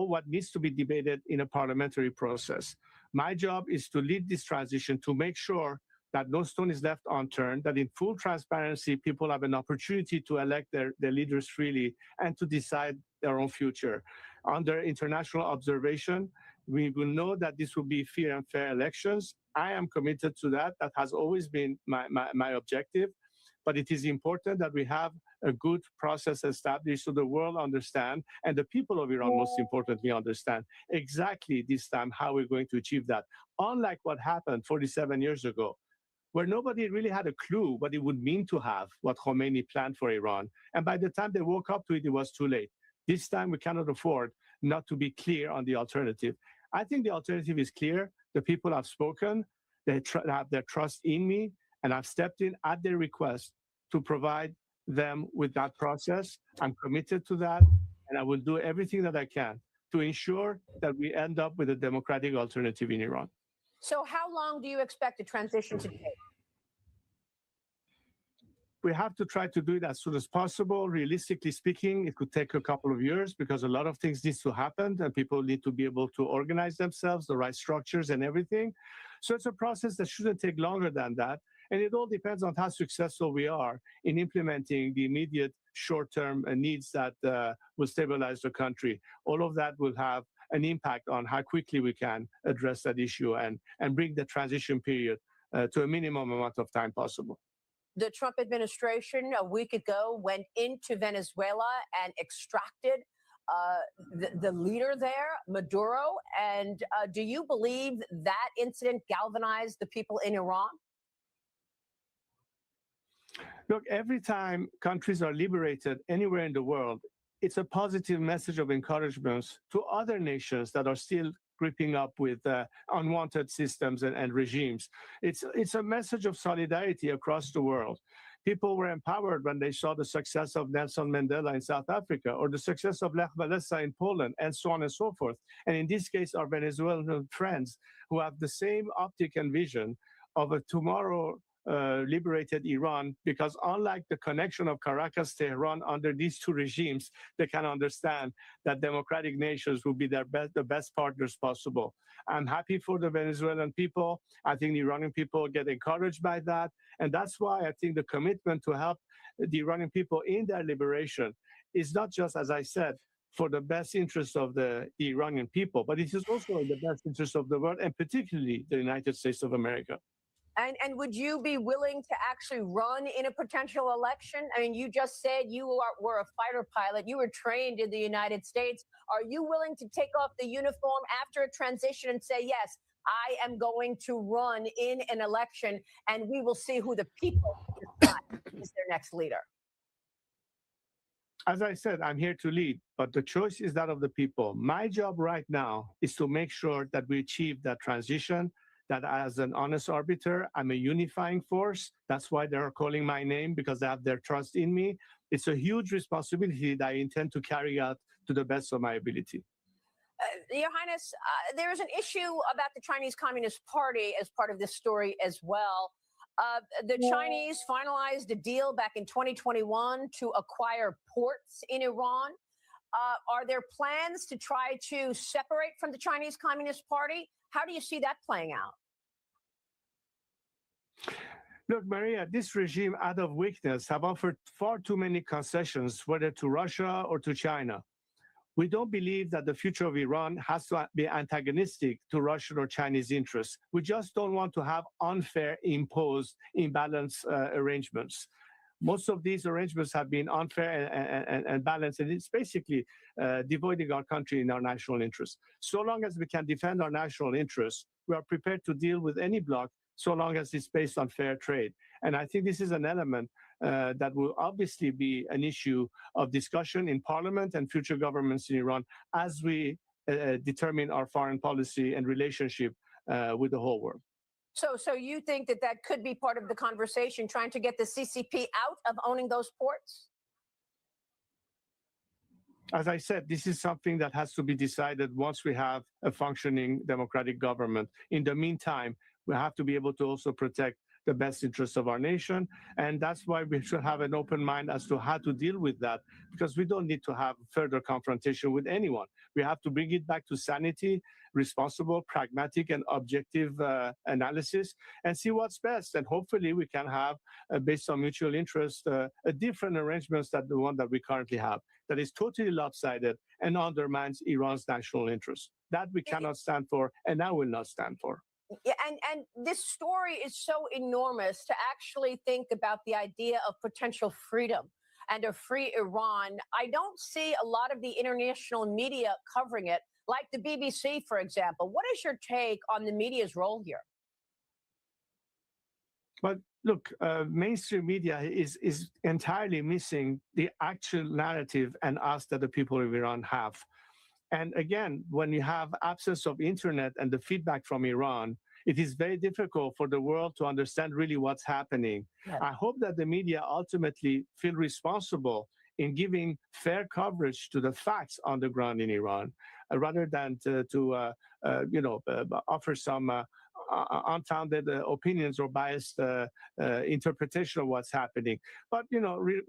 what needs to be debated in a parliamentary process. My job is to lead this transition, to make sure that no stone is left unturned, that in full transparency, people have an opportunity to elect their leaders freely and to decide their own future. Under international observation, we will know that this will be fair and fair elections. I am committed to that. That has always been my objective. But it is important that we have a good process established so the world understand, and the people of Iran, most importantly, understand exactly this time how we're going to achieve that. Unlike what happened 47 years ago, where nobody really had a clue what it would mean to have what Khomeini planned for Iran. And by the time they woke up to it, it was too late. This time, we cannot afford not to be clear on the alternative. I think the alternative is clear. The people have spoken. They have their trust in me, and I've stepped in at their request to provide them with that process. I'm committed to that, and I will do everything that I can to ensure that we end up with a democratic alternative in Iran.
So how long do you expect the transition to take?
We have to try to do it as soon as possible. Realistically speaking, it could take a couple of years because a lot of things need to happen and people need to be able to organize themselves, the right structures and everything. So it's a process that shouldn't take longer than that. And it all depends on how successful we are in implementing the immediate short-term needs that will stabilize the country. All of that will have an impact on how quickly we can address that issue and bring the transition period to a minimum amount of time possible.
The Trump administration a week ago went into Venezuela and extracted the leader there, Maduro. And do you believe that incident galvanized the people in Iran?
Look, every time countries are liberated anywhere in the world, it's a positive message of encouragement to other nations that are still gripping up with unwanted systems and regimes. It's a message of solidarity across the world. People were empowered when they saw the success of Nelson Mandela in South Africa or the success of Lech Walesa in Poland, and so on and so forth. And in this case, our Venezuelan friends who have the same optic and vision of a tomorrow liberated Iran, because unlike the connection of Caracas, Tehran under these two regimes, they can understand that democratic nations will be the best partners possible. I'm happy for the Venezuelan people. I think the Iranian people get encouraged by that. And that's why I think the commitment to help the Iranian people in their liberation is not just, as I said, for the best interest of the Iranian people, but it is also in the best interest of the world, and particularly the United States of America.
And would you be willing to actually run in a potential election? I mean, you just said you were a fighter pilot. You were trained in the United States. Are you willing to take off the uniform after a transition and say, yes, I am going to run in an election, and we will see who the people decide is their next leader?
As I said, I'm here to lead, but the choice is that of the people. My job right now is to make sure that we achieve that transition, that as an honest arbiter, I'm a unifying force. That's why they're calling my name, because they have their trust in me. It's a huge responsibility that I intend to carry out to the best of my ability.
Your Highness, there is an issue about the Chinese Communist Party as part of this story as well. The Chinese finalized a deal back in 2021 to acquire ports in Iran. Are there plans to try to separate from the Chinese Communist Party? How do you see that playing out?
Look, Maria, this regime, out of weakness, have offered far too many concessions, whether to Russia or to China. We don't believe that the future of Iran has to be antagonistic to Russian or Chinese interests. We just don't want to have unfair, imposed, imbalanced arrangements. most of these arrangements have been unfair and balanced, and it's basically devoiding our country in our national interests. So long as we can defend our national interests, we are prepared to deal with any bloc, so long as it's based on fair trade. And I think this is an element that will obviously be an issue of discussion in parliament and future governments in Iran as we determine our foreign policy and relationship with the whole world.
So you think that that could be part of the conversation, trying to get the CCP out of owning those ports?
As I said, this is something that has to be decided once we have a functioning democratic government. In the meantime, we have to be able to also protect the best interests of our nation. And that's why we should have an open mind as to how to deal with that, because we don't need to have further confrontation with anyone. We have to bring it back to sanity, responsible, pragmatic, and objective analysis, and see what's best. And hopefully we can have, based on mutual interest, a different arrangements than the one that we currently have, that is totally lopsided and undermines Iran's national interest. That we cannot stand for, and I will not stand for.
Yeah, and this story is so enormous to actually think about the idea of potential freedom and a free Iran. I don't see a lot of the international media covering it, like the BBC, for example. What is your take on the media's role here?
But look, mainstream media is entirely missing the actual narrative and us that the people of Iran have. And again, when you have absence of internet and the feedback from Iran, it is very difficult for the world to understand really what's happening. Yeah. I hope that the media ultimately feel responsible in giving fair coverage to the facts on the ground in Iran, rather than to offer some unfounded opinions or biased interpretation of what's happening. But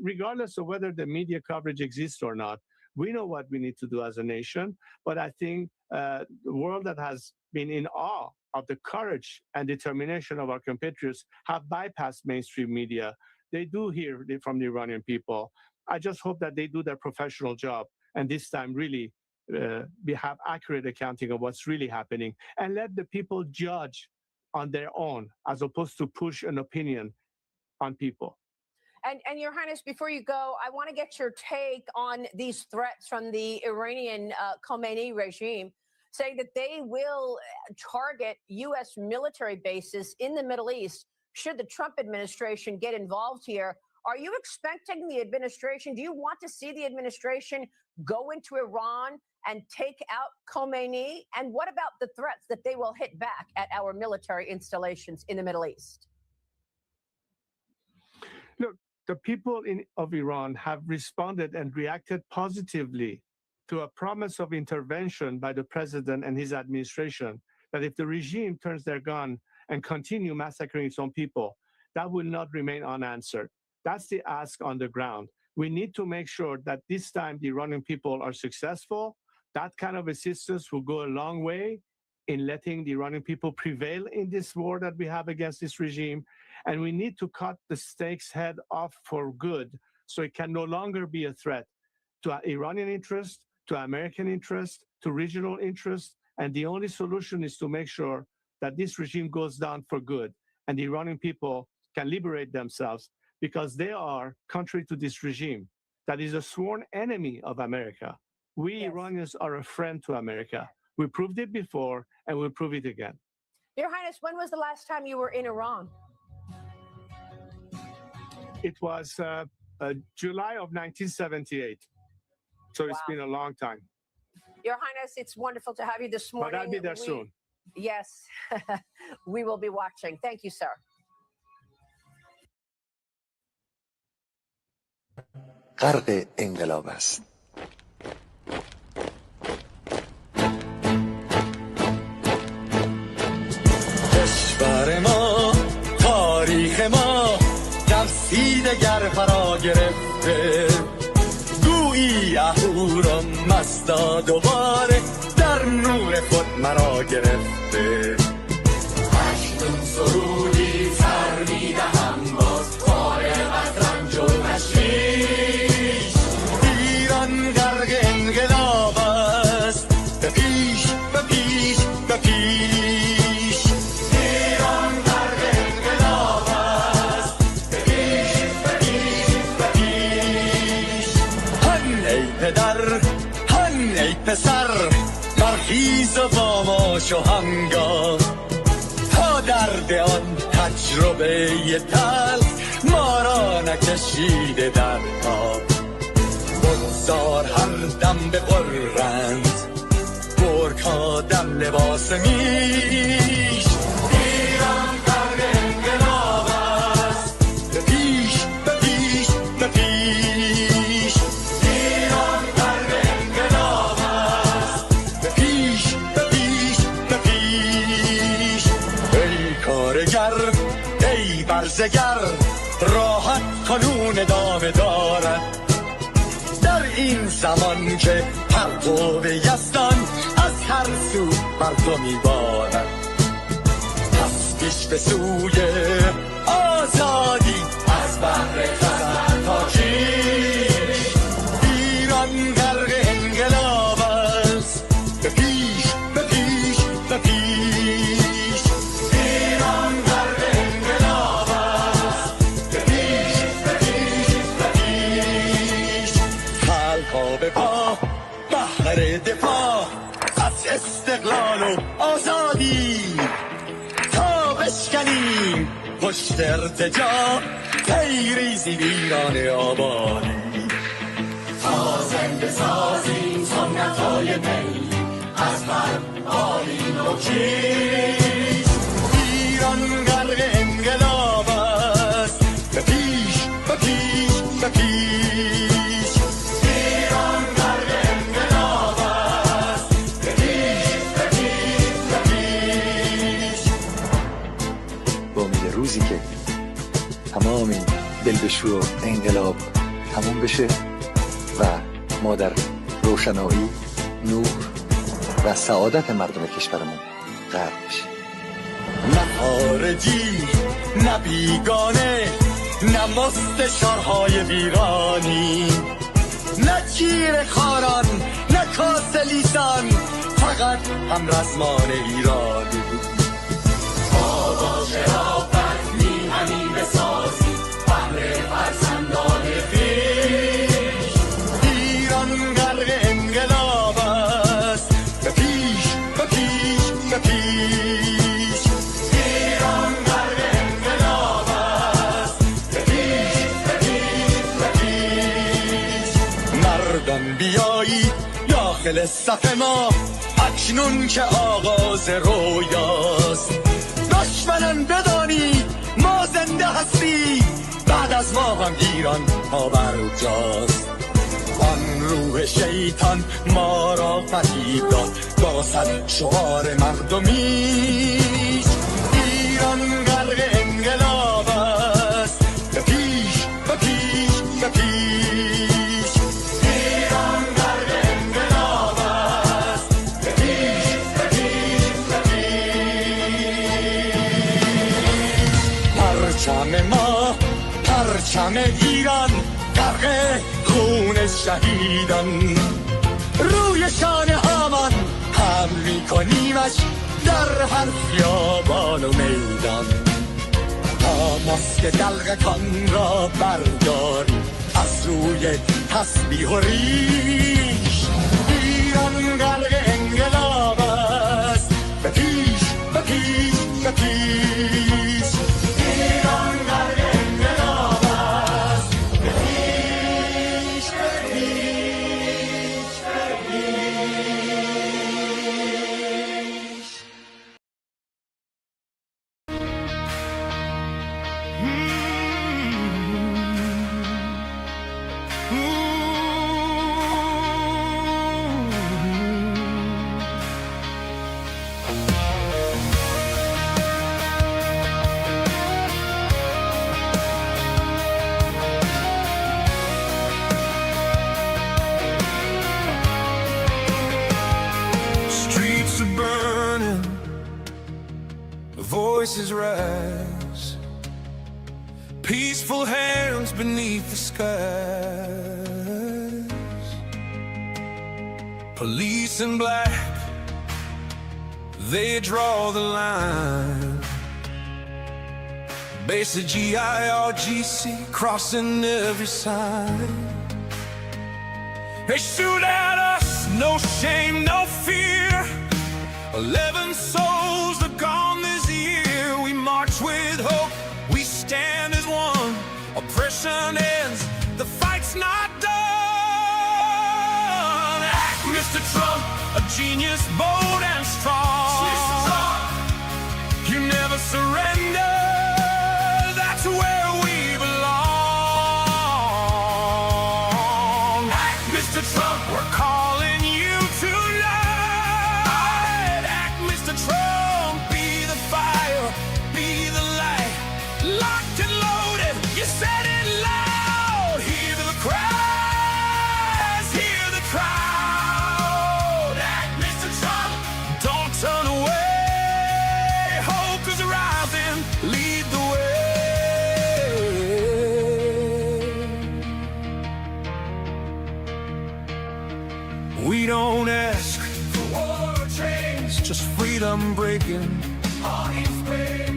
regardless of whether the media coverage exists or not, we know what we need to do as a nation. But I think the world that has been in awe of the courage and determination of our compatriots have bypassed mainstream media. They do hear from the Iranian people. I just hope that they do their professional job, and this time really we have accurate accounting of what's really happening, and let the people judge on their own, as opposed to push an opinion on people.
And Your Highness, before you go, I want to get your take on these threats from the Iranian Khomeini regime, saying that they will target U.S. military bases in the Middle East should the Trump administration get involved here. Are you expecting the administration, do you want to see the administration go into Iran and take out Khomeini? And what about the threats that they will hit back at our military installations in the Middle East?
Look, the people of Iran have responded and reacted positively to a promise of intervention by the president and his administration, that if the regime turns their gun and continue massacring its own people, that will not remain unanswered. That's the ask on the ground. We need to make sure that this time the Iranian people are successful. That kind of assistance will go a long way in letting the Iranian people prevail in this war that we have against this regime. And we need to cut the snake's head off for good, so it can no longer be a threat to Iranian interest, to American interest, to regional interest. And the only solution is to make sure that this regime goes down for good and the Iranian people can liberate themselves, because they are contrary to this regime that is a sworn enemy of America. We Iranians are a friend to America. We proved it before, and we'll prove it again.
Your Highness, when was the last time you were in Iran?
It was July of 1978. So it's been a long time.
Your Highness, it's wonderful to have you this morning.
But I'll be there soon.
Yes, we will be watching. Thank you, sir.
غرق انقلاب است.
کشور ما، تاریخ ما، تفسیر گر فرا گرفته، گویی اهورا مستا دوباره در نور خود مرا گرفته. هشتم سرودی سر میدهم باز فارغ از رنج و تشویش، ایران غرق انقلاب است، به پیش به پیش به پیش. ایران غرق انقلاب است، به پیش به پیش خوش و هنگام تا درد آن تجربه تلخ ما را نکشیده در آب. بگذار هر دم بغرند گرگ‌ها دم لباس میش. ایران غرق انقلاب است، به پیش به پیش به پیش. ایران غرق انقلاب است، به پیش به پیش به پیش. ای کارگر ای برزگر راحت کنون ادامه دارد در این زمان که پرتو یزدان از هر سو بر تو میبارد. پس پیش به سوی آزادی از بحر خزر تا کیش. ایران غرق انقلاب است، به پیش به پیش به پیش. ایران غرق انقلاب است، به پیش به پیش به پیش. خلق‌ها به پا بهر دفاع از استقلال و آزادی تا بشکنیم پشت ارتجاع تیریزی ویران آبادی. تا زنده سازیم سنت‌های می از بر آیین و کیش. ایران غرق انقلاب است، به پیش به پیش به پیش. ایران غرق انقلاب است، به پیش به پیش به پیش.
با امید روزی که تمام این دلبشو و انقلاب تموم بشه و ما در روشنایی، نور و سعادت مردم کشورمون غرق بشیم.
نه خارجی نه بیگانه نه مستشارهای ویرانی، نه چیر خاران نه کاسلیسان، فقط هم رزمان ایرانی. تا با شرافت میهنی بسازی بهر فرزندان خویش. ایران غرق انقلاب است، به پیش به پیش به پیش. ایران غرق انقلاب است، به پیش به پیش به پیش. مردان بیایید داخل صف ما اکنون که آغاز رویاست. دشمنان بدانید ما زنده هستیم، بعد از ما هم ایران پابرجاست. آن روح شیطان ما را فریب داد با صد شعار مردمیش. ایران غرق انقلاب است، به پیش به پیش به پیش. ایران غرق انقلاب است، به پیش به پیش به پیش. پرچم ما پرچم ایران غرق خون شهیدان، روی شانه هامان حمل میکنیمش در هر خیابان و میدان. تا ماسک دلغکان را برداریم از روی تسبیح و ریش. ایران غرق انقلاب است، به پیش به پیش به پیش. ایران غرق انقلاب است، به پیش به پیش به پیش.
Streets are burning, voices rise, peaceful hands beneath the skies. Police in black, they draw the line. Basic GIRGC crossing every sign. They shoot at us, no shame, no fear. 11 souls have gone this year. We march with hope, we stand as one. Oppression ends, the fight's not done. Act, Mr. Trump, a genius, bold and strong. You never surrender, that's where we belong. Act, Mr. Trump, we're calling you tonight. Act, Mr. Trump, be the fire, be the light. Locked and loaded, you said it loud. Hear the cries, hear the crowd. Act, Mr. Trump, don't turn away. Hope is rising, lead the way. We don't ask for war or change, just freedom breaking.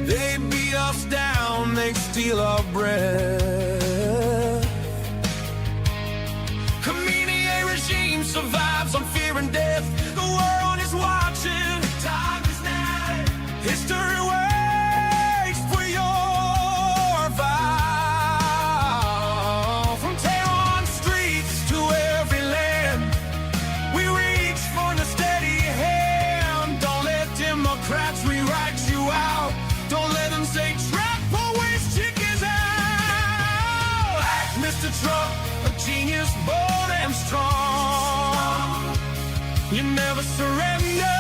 They beat us down, they steal our breath. Khamenei regime survives on fear and death. The world is watching, time is now. History waits for your vow. From Tehran streets to every land, we reach for the steady hand. Don't let Democrats rewrite you out. Don't let them say trap always chickens out. Act, Mr. Trump, a genius, bold and strong. You never surrender,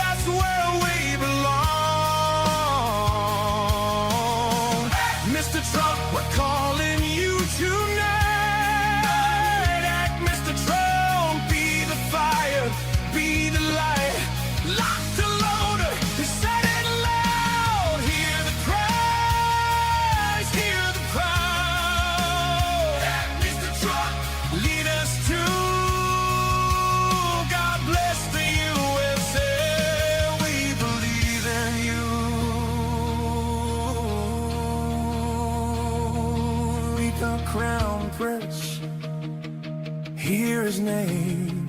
that's where we belong. Act, Mr. Trump, we're calling you tonight. Act, Mr. Trump, be the fire, be the light. Lock the loader, set it loud. Hear the cries, hear the crowd. Act, Mr. Trump, lead us to God bless the USA. We believe in you. Meet the crown prince, hear his name.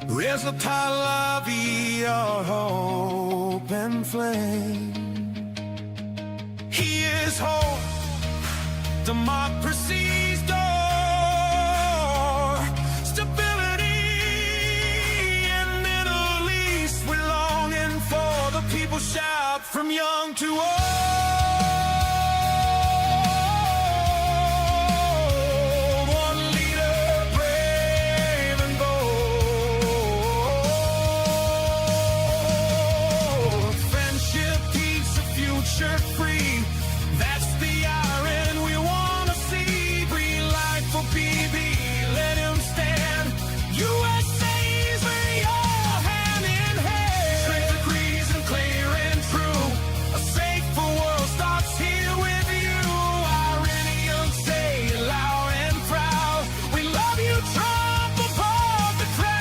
Where's the Pahlavi, our hope and flame? He is hope, democracy's door. Stability in Middle East, we're longing for. The people shout from young to old. One leader, brave and bold. Friendship keeps the future free. That's the iron we want to see. Green light for BB, let him stand. USA's where you're hand in hand. Strength agrees and clear and true. A safer world starts here with you. Iranians say it loud and proud. We love you, Trump, above the crowd.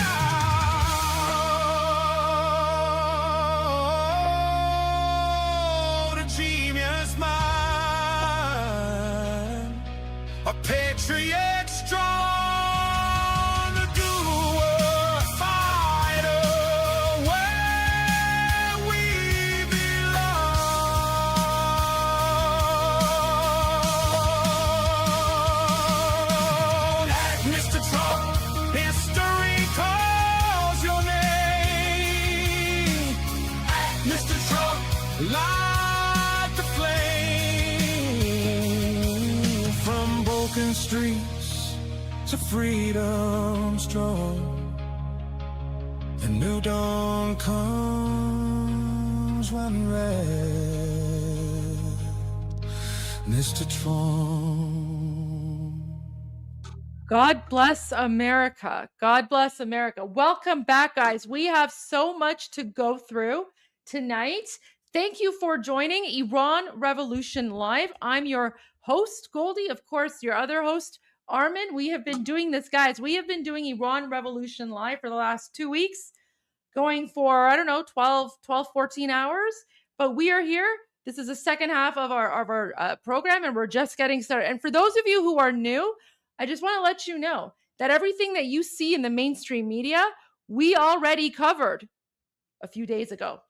A genius mind, a patriot strong, a doer, a fighter, where we belong. Act, Mr. Trump, history calls your name. Act, Mr. Trump, light the flame. From broken streets to freedom strong, a new dawn comes when red, Mr. Trump.
God bless America. God bless America. Welcome back, guys. We have so much to go through tonight. Thank you for joining Iran Revolution Live. I'm your host, Goldie. Of course, your other host, Armin. We have been doing this, guys. We have been doing Iran Revolution Live for the last 2 weeks, going for, 12, 14 hours. But we are here. This is the second half of our program, and we're just getting started. And for those of you who are new, I just want to let you know that everything that you see in the mainstream media, we already covered a few days ago.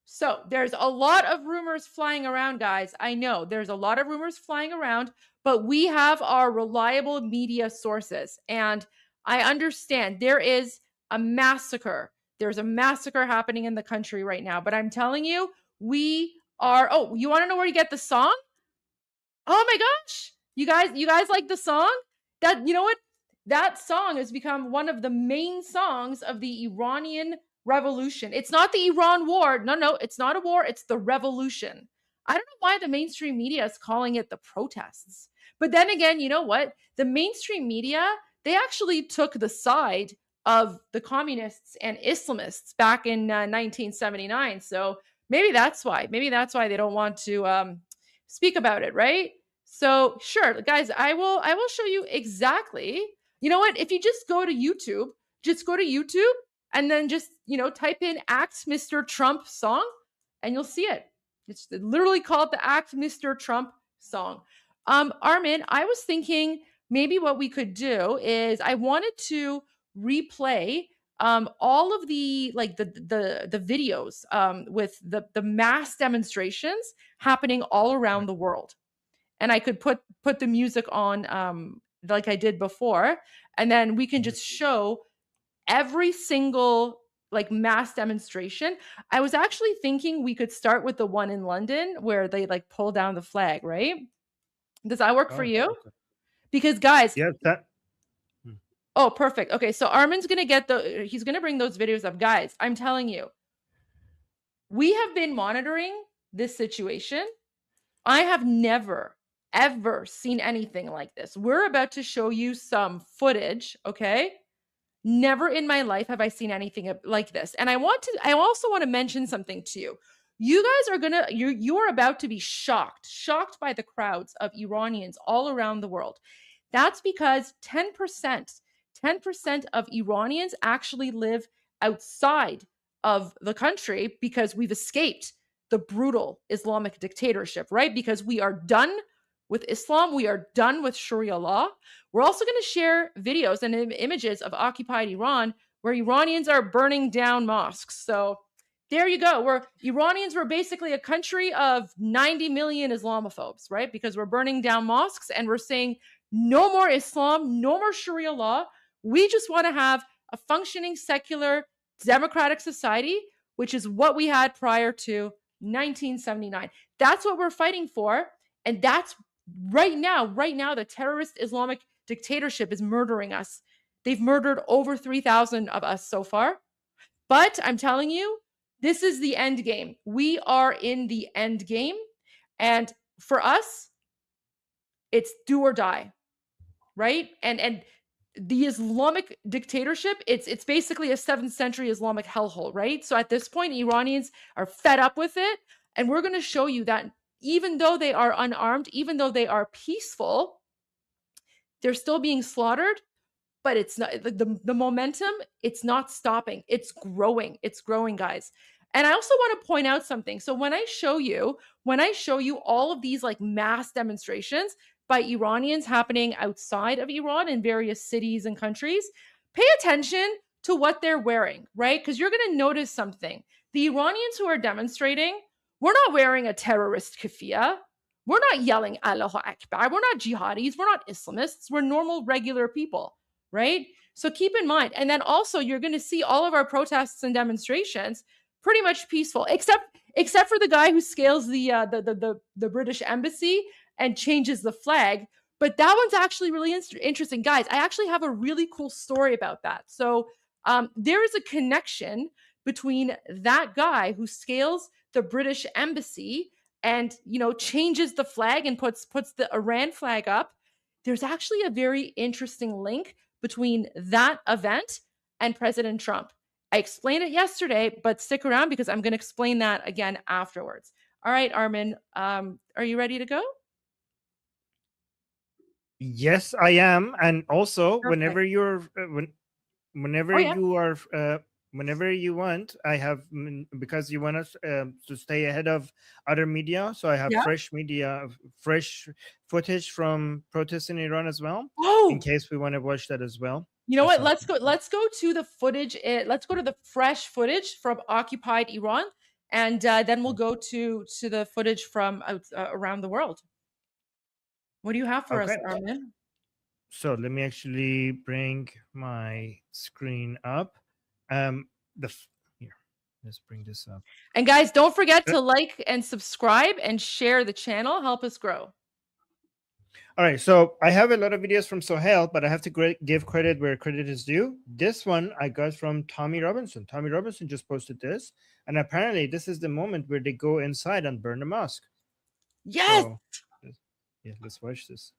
So there's a lot of rumors flying around, guys. I know there's a lot of rumors flying around, but we have our reliable media sources. And I understand there is a massacre. There's a massacre happening in the country right now. But I'm telling you, we are, oh, you want to know where to get the song? Oh my gosh. You guys like the song? That, you know what? That song has become one of the main songs of the Iranian revolution. It's not the Iran war. No, it's not a war. It's the revolution. I don't know why the mainstream media is calling it the protests. But then again, you know what? The mainstream media, they actually took the side of the communists and Islamists back in 1979. So maybe that's why. Maybe that's why they don't want to speak about it, right? So sure, guys, I will show you exactly. You know what? If you just go to YouTube and then just, type in Act Mr. Trump song and you'll see it. It's literally called the Act Mr. Trump song. Armin, I was thinking maybe what we could do is I wanted to replay all of the the videos with the mass demonstrations happening all around the world. And I could put the music on like I did before, and then we can just show every single mass demonstration. I was actually thinking we could start with the one in London where they pull down the flag, right? Does that work for you? Okay. Because guys,
yes, that.
Oh, perfect. Okay, so Armin's gonna he's gonna bring those videos up, guys. I'm telling you, we have been monitoring this situation. I have never ever seen anything like this. We're about to show you some footage, okay? Never in my life have I seen anything like this. And I also want to mention something to you. You guys are you are about to be shocked by the crowds of Iranians all around the world. That's because 10% of Iranians actually live outside of the country because we've escaped the brutal Islamic dictatorship, right? Because we are done with Islam. We are done with Sharia law. We're also going to share videos and images of occupied Iran where Iranians are burning down mosques. So there you go. Iranians were basically a country of 90 million Islamophobes, right? Because we're burning down mosques and we're saying no more Islam, no more Sharia law. We just want to have a functioning, secular, democratic society, which is what we had prior to 1979. That's what we're fighting for. And that's right now, the terrorist Islamic dictatorship is murdering us. They've murdered over 3,000 of us so far. But I'm telling you, this is the end game. We are in the end game. And for us, it's do or die, right? And the Islamic dictatorship, it's basically a 7th century Islamic hellhole, right? So at this point, Iranians are fed up with it. And we're going to show you that even though they are unarmed, even though they are peaceful, they're still being slaughtered. But it's not the momentum, it's not stopping. It's growing. It's growing, guys. And I also want to point out something. So when I show you all of these mass demonstrations by Iranians happening outside of Iran in various cities and countries, pay attention to what they're wearing, right? Because you're going to notice something. The Iranians who are demonstrating, we're not wearing a terrorist keffiyeh. We're not yelling Allahu Akbar. We're not jihadis. We're not Islamists. We're normal, regular people, right? So keep in mind. And then also you're going to see all of our protests and demonstrations pretty much peaceful, except for the guy who scales the British embassy and changes the flag. But that one's actually really interesting. Guys, I actually have a really cool story about that. So there is a connection between that guy who scales the British embassy and, changes the flag and puts the Iran flag up. There's actually a very interesting link between that event and President Trump. I explained it yesterday, but stick around because I'm going to explain that again afterwards. All right, Armin, are you ready to go?
Yes, I am. And also, perfect. Whenever you're whenever you want, I have, because you want us to stay ahead of other media. So I have fresh footage from protests in Iran as well, in case we want to watch that as well.
You know what? Let's go to the footage. Let's go to the fresh footage from occupied Iran, and then we'll go to the footage from around the world. What do you have for us, Armin?
So let me actually bring my screen up. Here, let's bring this up.
And guys, don't forget to like and subscribe and share the channel. Help us grow.
All right, so I have a lot of videos from Sohail, but I have to give credit where credit is due. This one I got from Tommy Robinson. Tommy Robinson just posted this, and apparently this is the moment where they go inside and burn the mosque.
Yes.
So, yeah, let's watch this.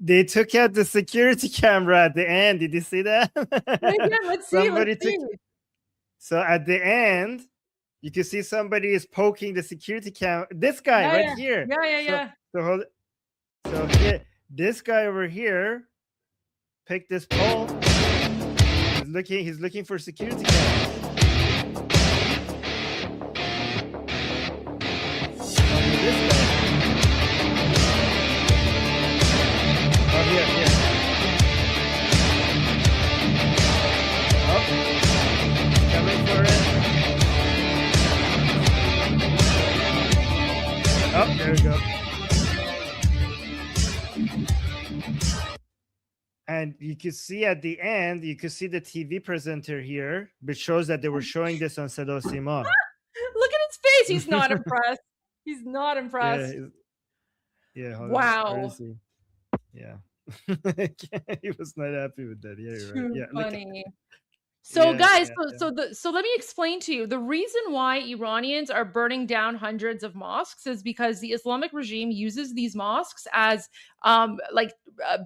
They took out the security camera at the end. Did you see that?
Yeah, let's see.
So at the end, you can see somebody is poking the security camera. This guy here.
Yeah.
So here, this guy over here picked this pole. He's looking for security cameras. This guy. Here. Oh, coming for it. Oh, there we go. And you can see at the end, you can see the TV presenter here, which shows that they were showing this on Sada Sima.
Look at his face. He's not impressed. He's not impressed.
Yeah.
Wow.
Yeah. He was not happy with that. Yeah, you're right. Yeah,
funny. So guys, so let me explain to you the reason why Iranians are burning down hundreds of mosques is because the Islamic regime uses these mosques as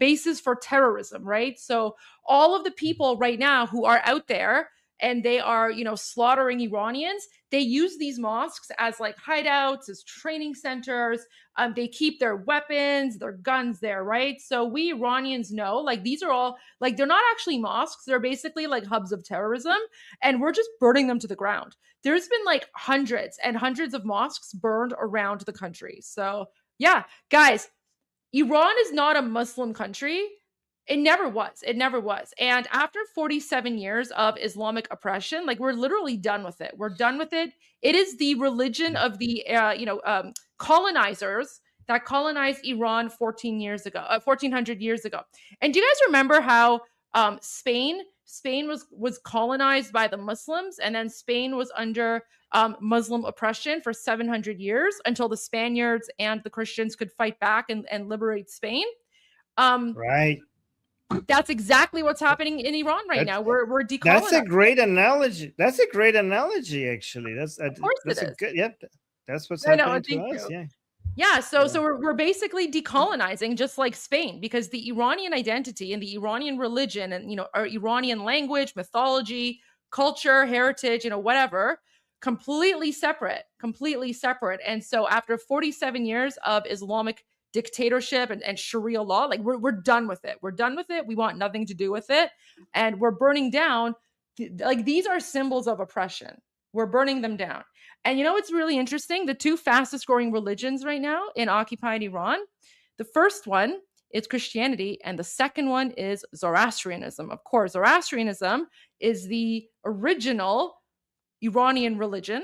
bases for terrorism, right? So all of the people right now who are out there and they are, slaughtering Iranians, they use these mosques as like hideouts, as training centers. They keep their weapons, their guns there, right? So we Iranians know, like, these are all, like, they're not actually mosques. They're basically like hubs of terrorism, and we're just burning them to the ground. There's been like hundreds and hundreds of mosques burned around the country. So yeah, guys, Iran is not a Muslim country. It never was. It never was. And after 47 years of Islamic oppression, like, we're literally done with it. We're done with it. It is the religion of the, colonizers that colonized Iran 1400 years ago. And do you guys remember how Spain was colonized by the Muslims, and then Spain was under Muslim oppression for 700 years until the Spaniards and the Christians could fight back and liberate Spain?
Right.
That's exactly what's happening in Iran right now. We're decolonizing.
That's a great analogy. That's a great analogy, actually. Of course that's a good. Yep, that's what's happening to us. Yeah.
Yeah. So we're basically decolonizing, just like Spain, because the Iranian identity and the Iranian religion and our Iranian language, mythology, culture, heritage, whatever, completely separate. And so after 47 years of Islamic dictatorship and Sharia law, like, we're done with it. We're done with it. We want nothing to do with it. And we're burning down. Like, these are symbols of oppression. We're burning them down. And you know what's really interesting? The two fastest growing religions right now in occupied Iran, the first one is Christianity, and the second one is Zoroastrianism. Of course, Zoroastrianism is the original Iranian religion,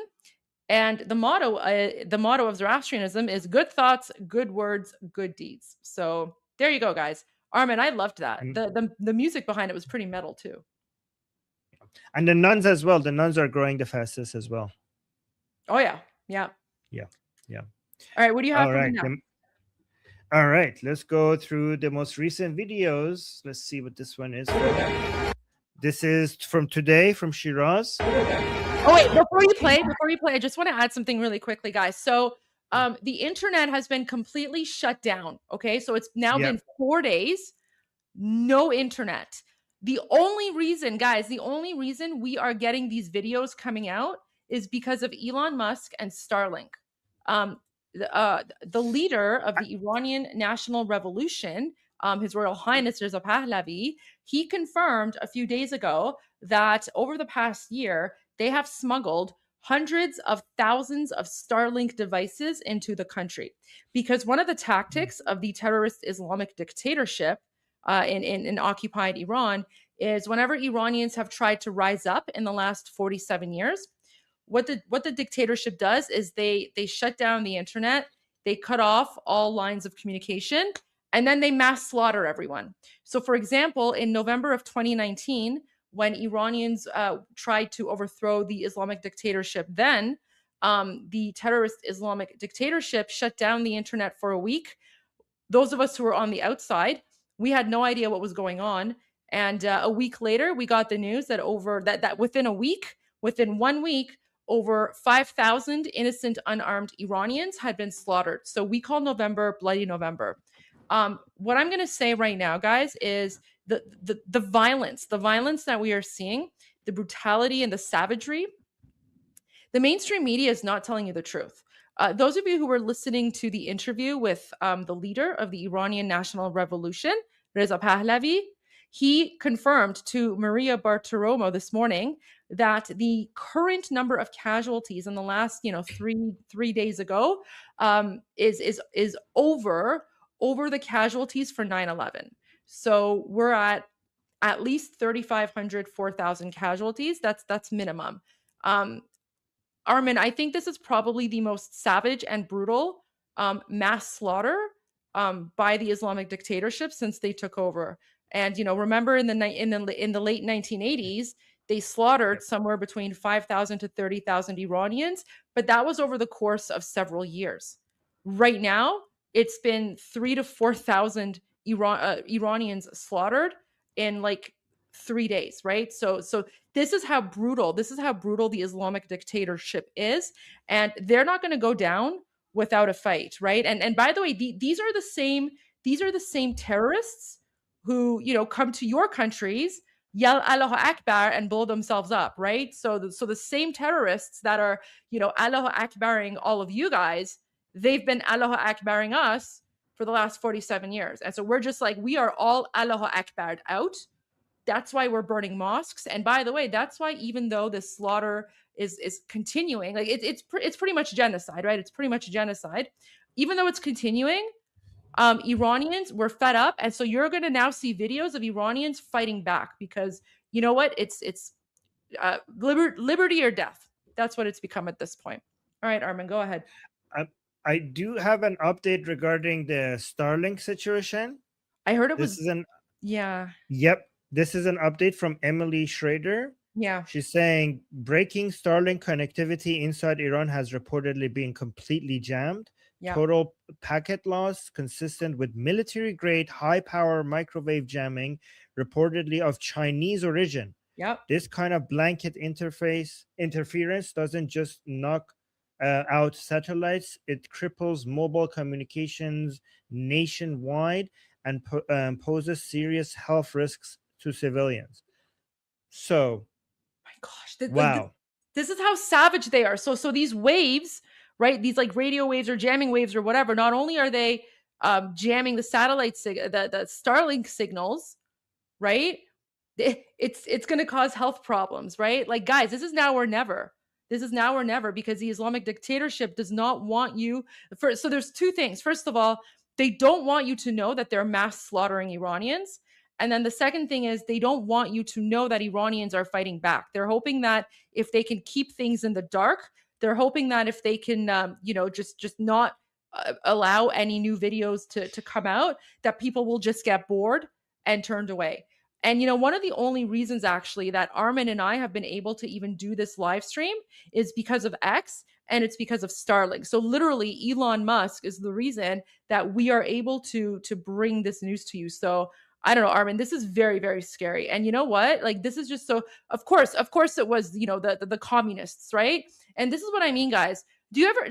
and the motto of Zoroastrianism is good thoughts, good words, good deeds. So there you go, guys. Armin, I loved that. The music behind it was pretty metal too.
And the nuns as well. The nuns are growing the fastest as well.
Oh yeah, yeah.
All
right, what do you have for
right.
me now?
All right, let's go through the most recent videos. Let's see what this one is. This is from today from Shiraz.
Oh wait, before you play, I just want to add something really quickly, guys. So the internet has been completely shut down. Okay, so it's now been 4 days, no internet. The only reason we are getting these videos coming out is because of Elon Musk and Starlink. The leader of the Iranian National Revolution, His Royal Highness Reza Pahlavi, he confirmed a few days ago that over the past year, they have smuggled hundreds of thousands of Starlink devices into the country. Because one of the tactics of the terrorist Islamic dictatorship in occupied Iran is whenever Iranians have tried to rise up in the last 47 years, what the dictatorship does is they shut down the internet, they cut off all lines of communication, and then they mass slaughter everyone. So for example, in November of 2019, when Iranians tried to overthrow the Islamic dictatorship, then the terrorist Islamic dictatorship shut down the internet for a week. Those of us who were on the outside, we had no idea what was going on. And a week later, we got the news that within 1 week, over 5,000 innocent unarmed Iranians had been slaughtered. So we call November Bloody November. What I'm going to say right now, guys, is the violence that we are seeing, the brutality and the savagery, the mainstream media is not telling you the truth. Those of you who were listening to the interview with the leader of the Iranian National Revolution, Reza Pahlavi, he confirmed to Maria Bartiromo this morning that the current number of casualties in the last, 3 days ago, is over the casualties for 9/11. So we're at least 3,500, 4,000 casualties. That's minimum. Armin, I think this is probably the most savage and brutal mass slaughter by the Islamic dictatorship since they took over. And remember in the late 1980s, they slaughtered somewhere between 5,000 to 30,000 Iranians, but that was over the course of several years. Right now, it's been 3,000 to 4,000 Iranians slaughtered in like 3 days, right? So this is how brutal the Islamic dictatorship is, and they're not going to go down without a fight, right? And by the way, these are the same terrorists who come to your countries, yell Allahu Akbar and blow themselves up, right? So the same terrorists that are Allahu Akbaring all of you guys, they've been Allahu Akbaring us for the last 47 years, and so we're just like, we are all Allahu Akbared out. That's why we're burning mosques. And by the way, that's why even though this slaughter is continuing, like it's pretty much genocide, right? It's pretty much genocide. Even though it's continuing, Iranians were fed up. And so you're going to now see videos of Iranians fighting back because you know what? It's liberty or death. That's what it's become at this point. All right, Armin, go ahead.
I do have an update regarding the Starlink situation.
I heard it
was...
Yeah.
Yep. This is an update from Emily Schrader.
Yeah.
She's saying breaking Starlink connectivity inside Iran has reportedly been completely jammed. Yeah. Total packet loss consistent with military-grade high-power microwave jamming, reportedly of Chinese origin.
Yep.
This kind of blanket interference doesn't just knock out satellites, it cripples mobile communications nationwide and poses serious health risks to civilians. So,
my gosh, wow. This is how savage they are. So these waves, right? These like radio waves or jamming waves or whatever. Not only are they jamming the satellite the Starlink signals, right? It's going to cause health problems, right? Like, guys, this is now or never. This is now or never, because the Islamic dictatorship does not want you. So there's two things. First of all, they don't want you to know that they're mass slaughtering Iranians. And then the second thing is they don't want you to know that Iranians are fighting back. They're hoping that if they can keep things in the dark, they're hoping that if they can, just not allow any new videos to come out, that people will just get bored and turned away. And, one of the only reasons actually that Armin and I have been able to even do this live stream is because of X, and it's because of Starlink. So literally Elon Musk is the reason that we are able to bring this news to you. So I don't know, Armin, this is very, very scary. And you know what? Like, this is just so, of course it was, the communists, right? And this is what I mean, guys.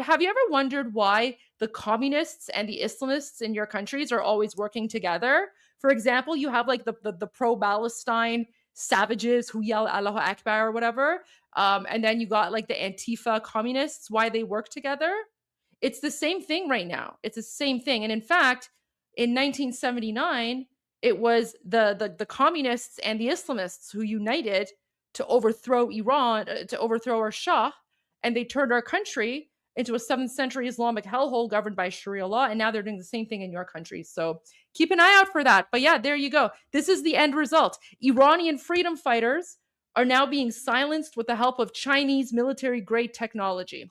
Have you ever wondered why the communists and the Islamists in your countries are always working together? For example, you have like the pro-Palestine savages who yell Allahu Akbar or whatever. And then you got like the Antifa communists, why they work together. It's the same thing right now. It's the same thing. And in fact, in 1979, it was the communists and the Islamists who united to overthrow Iran, to overthrow our Shah, and they turned our country into a 7th century Islamic hellhole governed by Sharia law. And now they're doing the same thing in your country. So keep an eye out for that. But yeah, there you go. This is the end result. Iranian freedom fighters are now being silenced with the help of Chinese military-grade technology.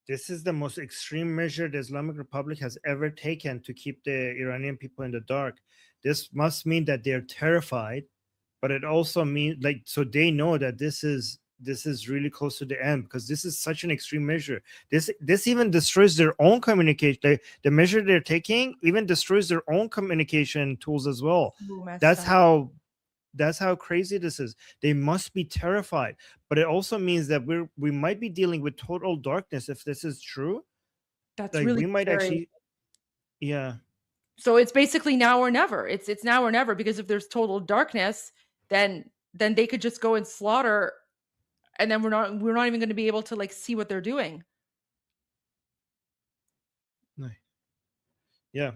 This is the most extreme measure the Islamic Republic has ever taken to keep the Iranian people in the dark. This must mean that they're terrified, but it also means so they know that this is really close to the end, because this is such an extreme measure. This even destroys their own communication. The measure they're taking even destroys their own communication tools as well. That's how crazy this is. They must be terrified, but it also means that we might be dealing with total darkness if this is true.
That's really
we might
scary.
actually, yeah.
So it's basically now or never. It's now or never, because if there's total darkness, then they could just go and slaughter. And then we're not even going to be able to see what they're doing.
Yeah.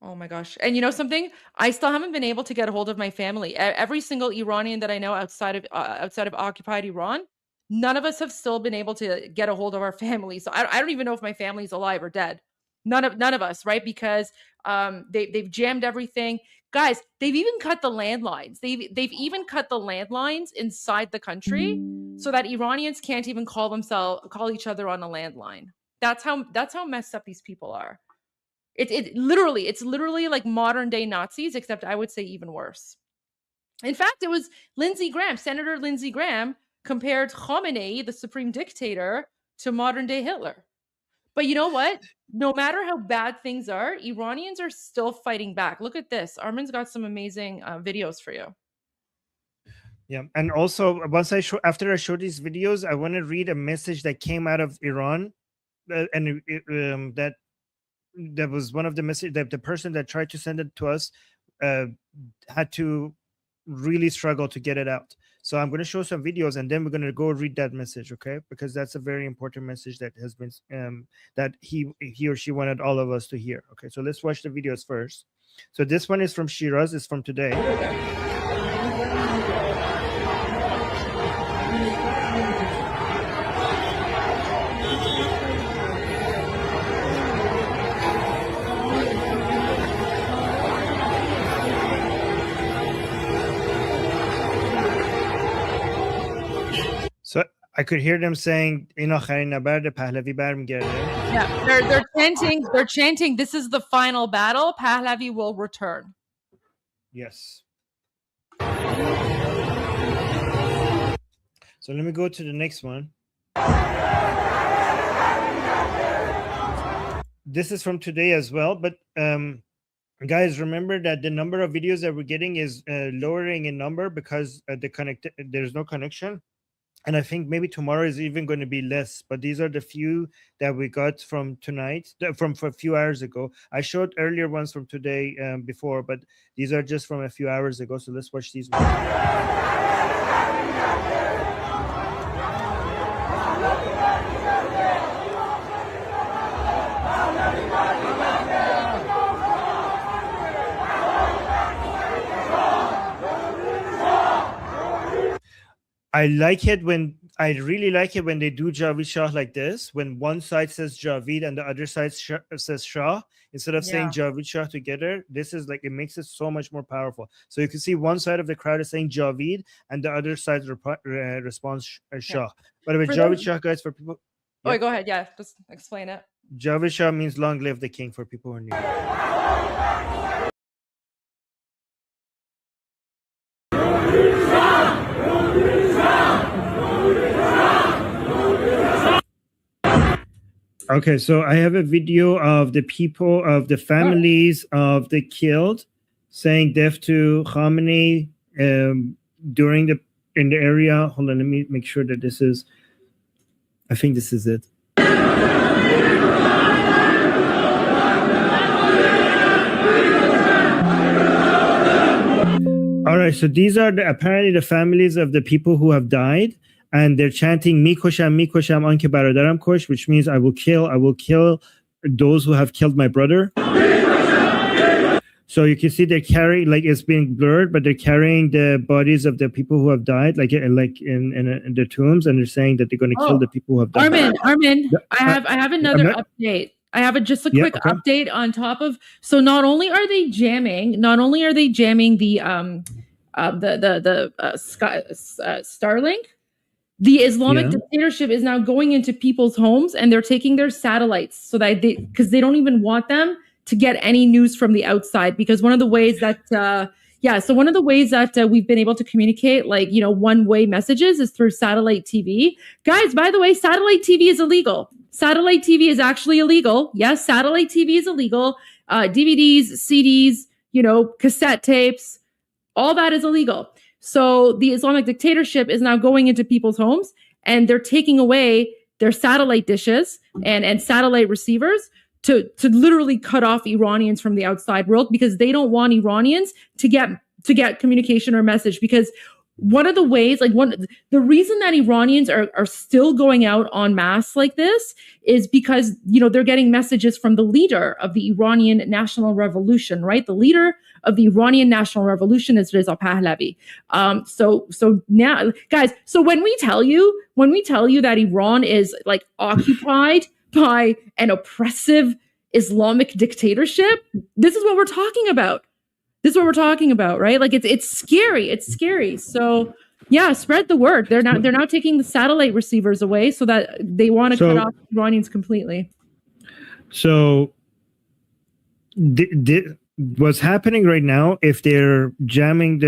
Oh my gosh. And you know something? I still haven't been able to get a hold of my family. Every single Iranian that I know outside of occupied Iran, none of us have still been able to get a hold of our family. So I don't even know if my family's alive or dead. None of us, right? Because they've jammed everything. Guys, they've even cut the landlines. They've even cut the landlines inside the country so that Iranians can't even call each other on a landline. That's how messed up these people are. It's literally like modern day Nazis, except I would say even worse. In fact, it was Senator Lindsey Graham compared Khamenei, the supreme dictator, to modern day Hitler. But you know what? No matter how bad things are, Iranians are still fighting back. Look at this. Armin's got some amazing videos for you.
Yeah, and also after I showed these videos, I want to read a message that came out of Iran, and that was one of the message that the person that tried to send it to us had to really struggle to get it out. So I'm going to show some videos, and then we're going to go read that message, okay? Because that's a very important message that has been that he or she wanted all of us to hear. Okay, so let's watch the videos first. So this one is from Shiraz. It's from today. So I could hear them saying, "In آخرین نبرد پهلوی برمیگرده."
Yeah, they're chanting, this is the final battle. Pahlavi will return.
Yes. So let me go to the next one. This is from today as well, but guys, remember that the number of videos that we're getting is lowering in number because there's no connection. And I think maybe tomorrow is even going to be less, but these are the few that we got from tonight, from a few hours ago. I showed earlier ones from today before, but these are just from a few hours ago. So let's watch these ones. I really like it when they do Javid Shah like this, when one side says Javid and the other side says Shah, instead of saying Javid Shah together. This is like, it makes it so much more powerful. So you can see one side of the crowd is saying Javid and the other side responds Shah. By the way, Javid Shah, guys, for people.
Oh, go ahead. Yeah, just explain it.
Javid Shah means long live the king, for people who are new. Okay, so I have a video of the people, of the families of the killed, saying death to Khamenei in the area. Hold on, let me make sure that this is. I think this is it. All right, so these are apparently the families of the people who have died. And they're chanting "Mikosham, Mikosham, anke baradaram kosh," which means I will kill those who have killed my brother. So you can see they're carrying, like, it's being blurred, but they're carrying the bodies of the people who have died, like in the tombs, and they're saying that they're going to kill the people who have died.
Armin, I have another update. I have just a quick update on top of. So not only are they jamming the Starlink. The Islamic dictatorship is now going into people's homes and they're taking their satellites so that because they don't even want them to get any news from the outside. Because one of the ways that, we've been able to communicate, one-way messages is through satellite TV. Guys, by the way, satellite TV is illegal. Satellite TV is actually illegal. Yes, satellite TV is illegal. DVDs, CDs, cassette tapes, all that is illegal. So the Islamic dictatorship is now going into people's homes and they're taking away their satellite dishes and satellite receivers to literally cut off Iranians from the outside world because they don't want Iranians to get communication or message. Because one of the ways, the reason that Iranians are still going out en masse like this is because, they're getting messages from the leader of the Iranian National Revolution, right? The leader of the Iranian National Revolution is Reza Pahlavi. So now, guys, so when we tell you that Iran is like occupied by an oppressive Islamic dictatorship, this is what we're talking about. This is what we're talking about, right? Like it's scary. It's scary. So yeah, spread the word. They're now taking the satellite receivers away so that they want to cut off Iranians completely.
So what's happening right now, if they're jamming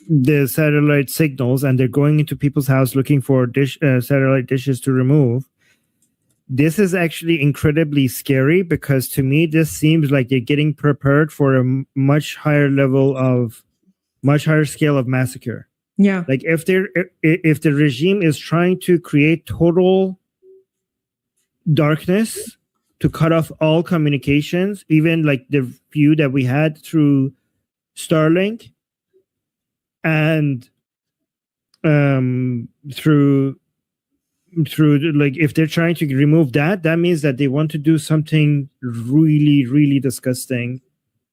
the satellite signals and they're going into people's house looking for satellite dishes to remove, this is actually incredibly scary because to me, this seems like they're getting prepared for a much higher scale of massacre.
Yeah.
Like if the regime is trying to create total darkness to cut off all communications, even like the few that we had through Starlink and through like, if they're trying to remove that means that they want to do something really, really disgusting,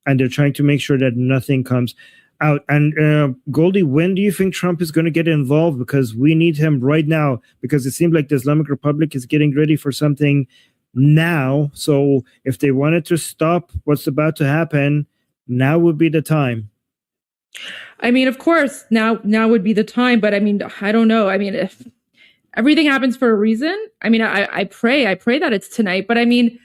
and they're trying to make sure that nothing comes out. And Goldie, when do you think Trump is going to get involved? Because we need him right now, because it seems like the Islamic Republic is getting ready for something now. So if they wanted to stop what's about to happen, now would be the time.
I mean, of course, now would be the time. But I mean, I don't know. I mean, if everything happens for a reason, I mean, I pray that it's tonight. But I mean,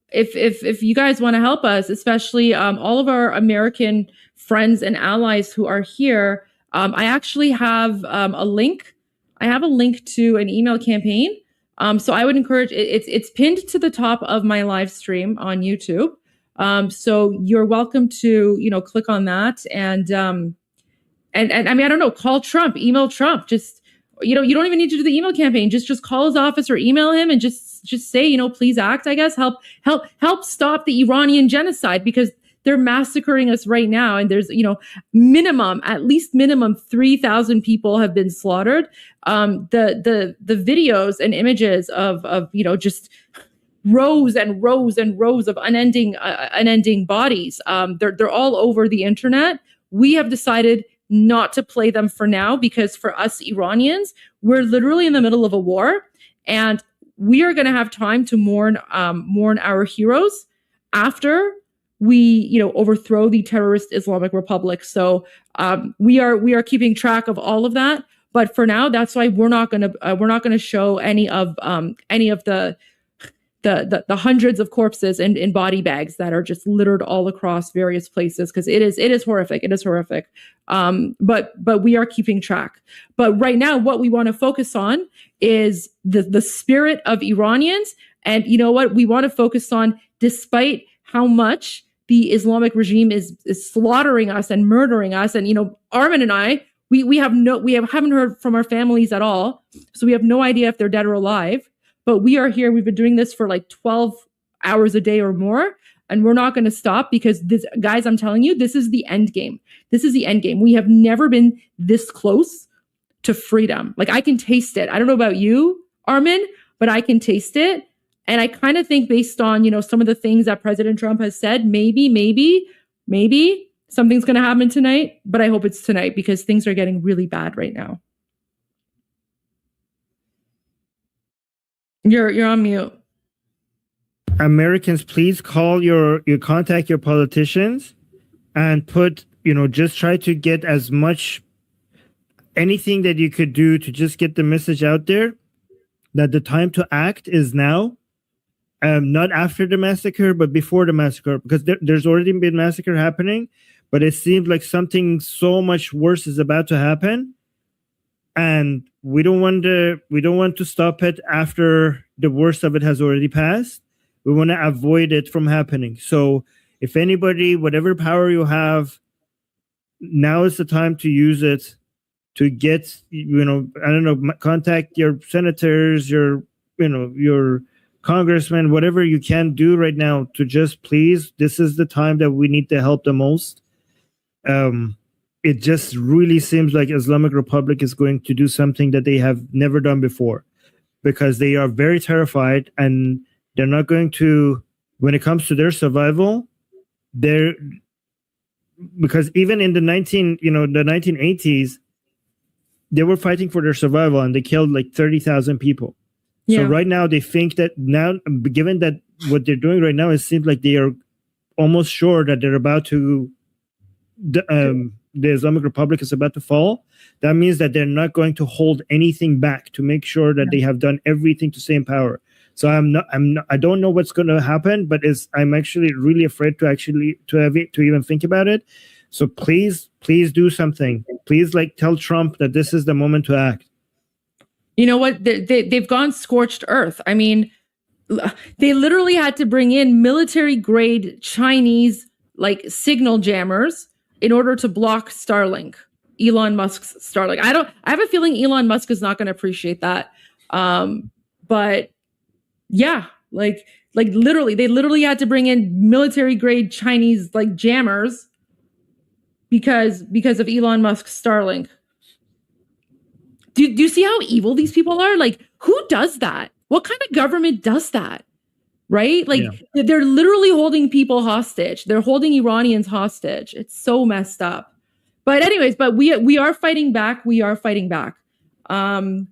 if you guys want to help us, especially all of our American friends and allies who are here, I actually have a link. I have a link to an email campaign. So I would encourage it's pinned to the top of my live stream on YouTube. So you're welcome to click on that and I mean, I don't know, call Trump, email Trump, just. You don't even need to do the email campaign. Just call his office or email him and just say, please act, I guess, help stop the Iranian genocide, because they're massacring us right now. And there's, at least minimum 3,000 people have been slaughtered. The videos and images of just rows and rows and rows of unending bodies. They're all over the internet. We have decided
not to play them for now, because for us Iranians, we're literally in the middle of a war, and we are going to have time to mourn our heroes after we, overthrow the terrorist Islamic Republic. So we are keeping track of all of that. But for now, that's why we're not going to show any of the hundreds of corpses in body bags that are just littered all across various places, because it is horrific. It is horrific. But we are keeping track. But right now, what we want to focus on is the spirit of Iranians. And you know what? We want to focus on, despite how much the Islamic regime is slaughtering us and murdering us. And, Armin and I, we haven't heard from our families at all. So we have no idea if they're dead or alive. But we are here. We've been doing this for like 12 hours a day or more. And we're not going to stop, because this, guys, I'm telling you, this is the end game. This is the end game. We have never been this close to freedom. Like, I can taste it. I don't know about you, Armin, but I can taste it. And I kind of think, based on, some of the things that President Trump has said, maybe something's going to happen tonight. But I hope it's tonight, because things are getting really bad right now. You're on mute.
Americans, please contact your politicians and just try to get as much, anything that you could do to just get the message out there that the time to act is now. Not after the massacre, but before the massacre, because there's already been massacre happening, but it seems like something so much worse is about to happen. And we don't want to stop it after the worst of it has already passed. We want to avoid it from happening. So if anybody, whatever power you have, now is the time to use it to get, contact your senators, your congressmen, whatever you can do right now to just please, this is the time that we need the help the most. It just really seems like Islamic Republic is going to do something that they have never done before, because they are very terrified, and they're not going to, when it comes to their survival, because even in the 1980s, they were fighting for their survival, and they killed like 30,000 people. Yeah. So right now they think that now, given that what they're doing right now, it seems like they are almost sure that they're about to, the Islamic Republic is about to fall. That means that they're not going to hold anything back to make sure that they have done everything to stay in power. So I don't know what's going to happen, but I'm actually really afraid to even think about it. So please do something. Please, tell Trump that this is the moment to act.
You know what? They've gone scorched earth. I mean, they literally had to bring in military grade Chinese signal jammers in order to block Starlink, Elon Musk's Starlink. I have a feeling Elon Musk is not going to appreciate that. But yeah, literally, they literally had to bring in military grade Chinese jammers because of Elon Musk's Starlink. Do you see how evil these people are? Who does that? What kind of government does that? Right? They're literally holding people hostage. They're holding Iranians hostage. It's so messed up. But anyways, we are fighting back. We are fighting back.
And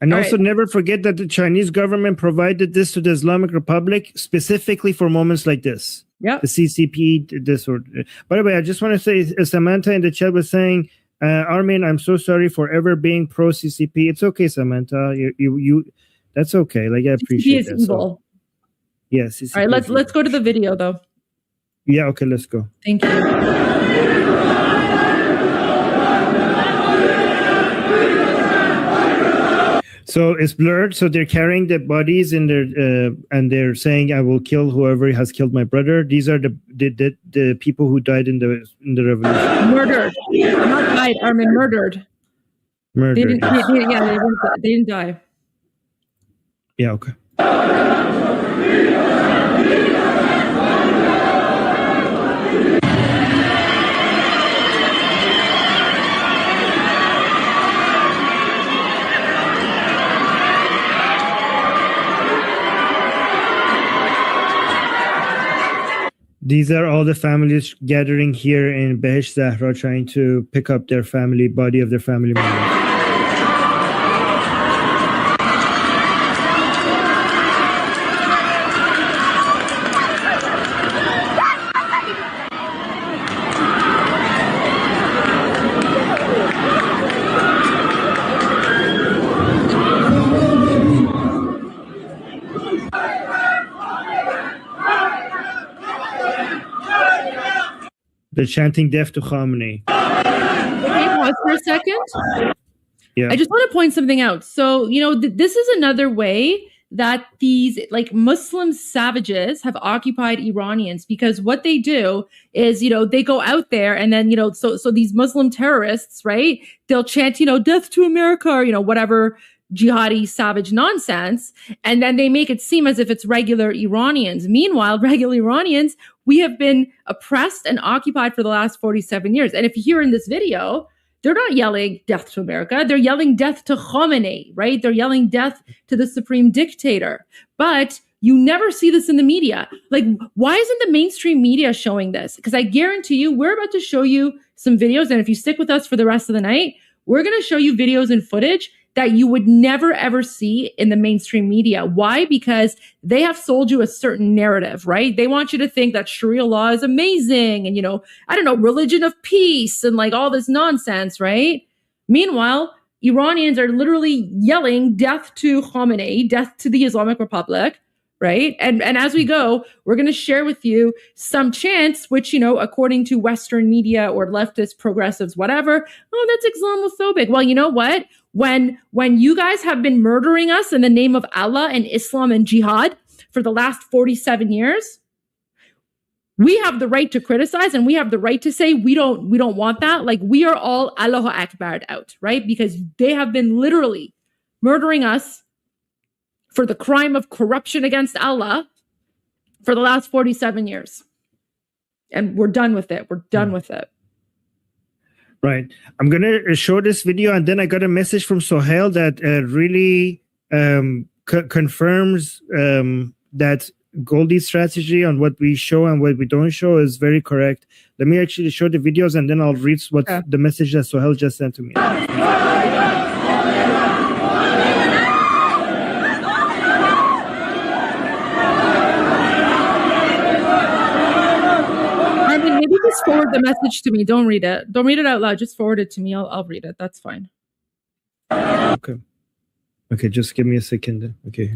also never forget that the Chinese government provided this to the Islamic Republic specifically for moments like this.
Yeah.
The CCP, this or. By the way, I just want to say, Samantha in the chat was saying, Armin, I'm so sorry for ever being pro CCP. It's okay, Samantha. You that's okay. I appreciate that. CCP is evil. Yes.
All right, let's go to the video though.
Yeah, okay, let's go.
Thank you.
So it's blurred. So they're carrying the bodies in their and they're saying, "I will kill whoever has killed my brother." These are the people who died in the revolution.
Murdered, not died. Armin, murdered.
Murdered.
They didn't die.
Yeah. Okay. These are all the families gathering here in Behesh Zahra, trying to pick up their body of their family members. They're chanting death to Khamenei.
Okay, pause for a second.
Yeah.
I just want to point something out. So, this is another way that these like Muslim savages have occupied Iranians, because what they do is, they go out there and then, so these Muslim terrorists, right? They'll chant, death to America, or, whatever jihadi savage nonsense. And then they make it seem as if it's regular Iranians. Meanwhile, regular Iranians, we have been oppressed and occupied for the last 47 years. And if you hear in this video, they're not yelling death to America. They're yelling death to Khamenei, right? They're yelling death to the supreme dictator. But you never see this in the media. Like, why isn't the mainstream media showing this? Because I guarantee you, we're about to show you some videos. And if you stick with us for the rest of the night, we're going to show you videos and footage that you would never, ever see in the mainstream media. Why? Because they have sold you a certain narrative, right? They want you to think that Sharia law is amazing and, religion of peace and like all this nonsense, right? Meanwhile, Iranians are literally yelling death to Khamenei, death to the Islamic Republic, right? And as we go, we're going to share with you some chants, which, according to Western media or leftist progressives, whatever, that's Islamophobic. Well, you know what? When you guys have been murdering us in the name of Allah and Islam and jihad for the last 47 years, we have the right to criticize and we have the right to say we don't want that. Like, we are all Allahu Akbar out, right? Because they have been literally murdering us for the crime of corruption against Allah for the last 47 years. And we're done with it. We're done with it.
Right. I'm going to show this video, and then I got a message from Sohail that really confirms that Goldie's strategy on what we show and what we don't show is very correct. Let me actually show the videos, and then I'll read what the message that Sohail just sent to me.
Maybe just forward the message to me. Don't read it. Don't read it out loud. Just forward it to me. I'll read it. That's fine.
Okay, just give me a second. Okay.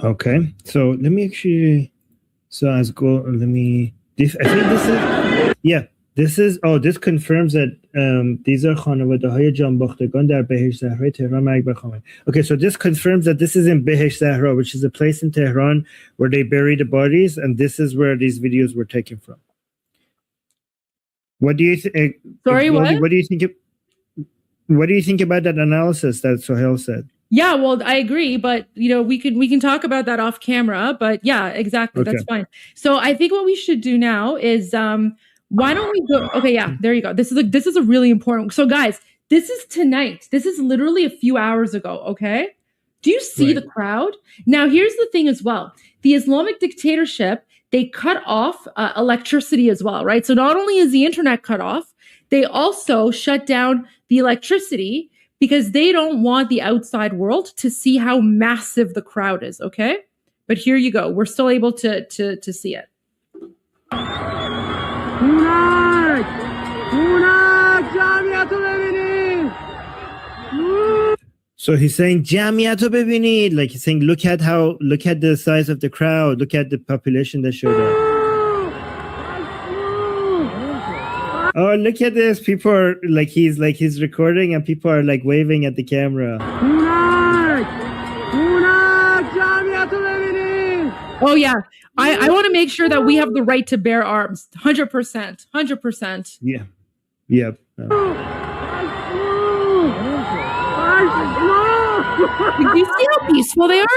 Okay, so let me actually, this confirms that these are خانواده‌های جانباختگان در بهشت زهرای تهران مرگ بر خامنه‌ای. Okay, so this confirms that this is in Behesh Zahra, which is a place in Tehran where they bury the bodies, and this is where these videos were taken from. What do you think?
Sorry, what?
What do you think? What do you think about that analysis that Sohail said?
Yeah, well, I agree, but we can talk about that off camera. But yeah, exactly, okay. That's fine. So I think what we should do now is why don't we go? Okay, yeah, there you go. This is a really important. So guys, this is tonight. This is literally a few hours ago. Okay, do you see the crowd? Now, here's the thing as well. The Islamic dictatorship, they cut off electricity as well, right? So not only is the internet cut off, they also shut down the electricity, because they don't want the outside world to see how massive the crowd is, okay? But here you go. We're still able to see it.
So he's saying, Jamiato bebinid. Like he's saying, look at the size of the crowd. Look at the population that showed up. Oh, look at this. People are he's recording and people are like waving at the camera.
Oh yeah. I want to make sure that we have the right to bear arms. 100%. 100%.
Yeah. Yep.
Do you see how peaceful they are?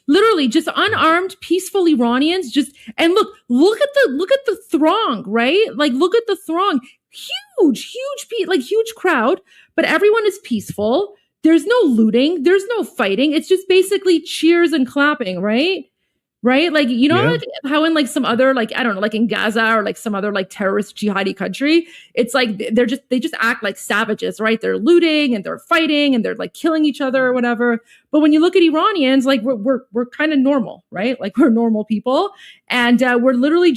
Literally just unarmed, peaceful Iranians. And look at the throng, right? Like, look at the throng. Huge crowd, but everyone is peaceful. There's no looting. There's no fighting. It's just basically cheers and clapping, right? Right? Like, you know, like how in like some other, like, I don't know, like in Gaza or like some other like terrorist jihadi country, it's like they just act like savages, right? They're looting and they're fighting and they're like killing each other or whatever. But when you look at Iranians, like we're kind of normal, right? Like we're normal people, and we're literally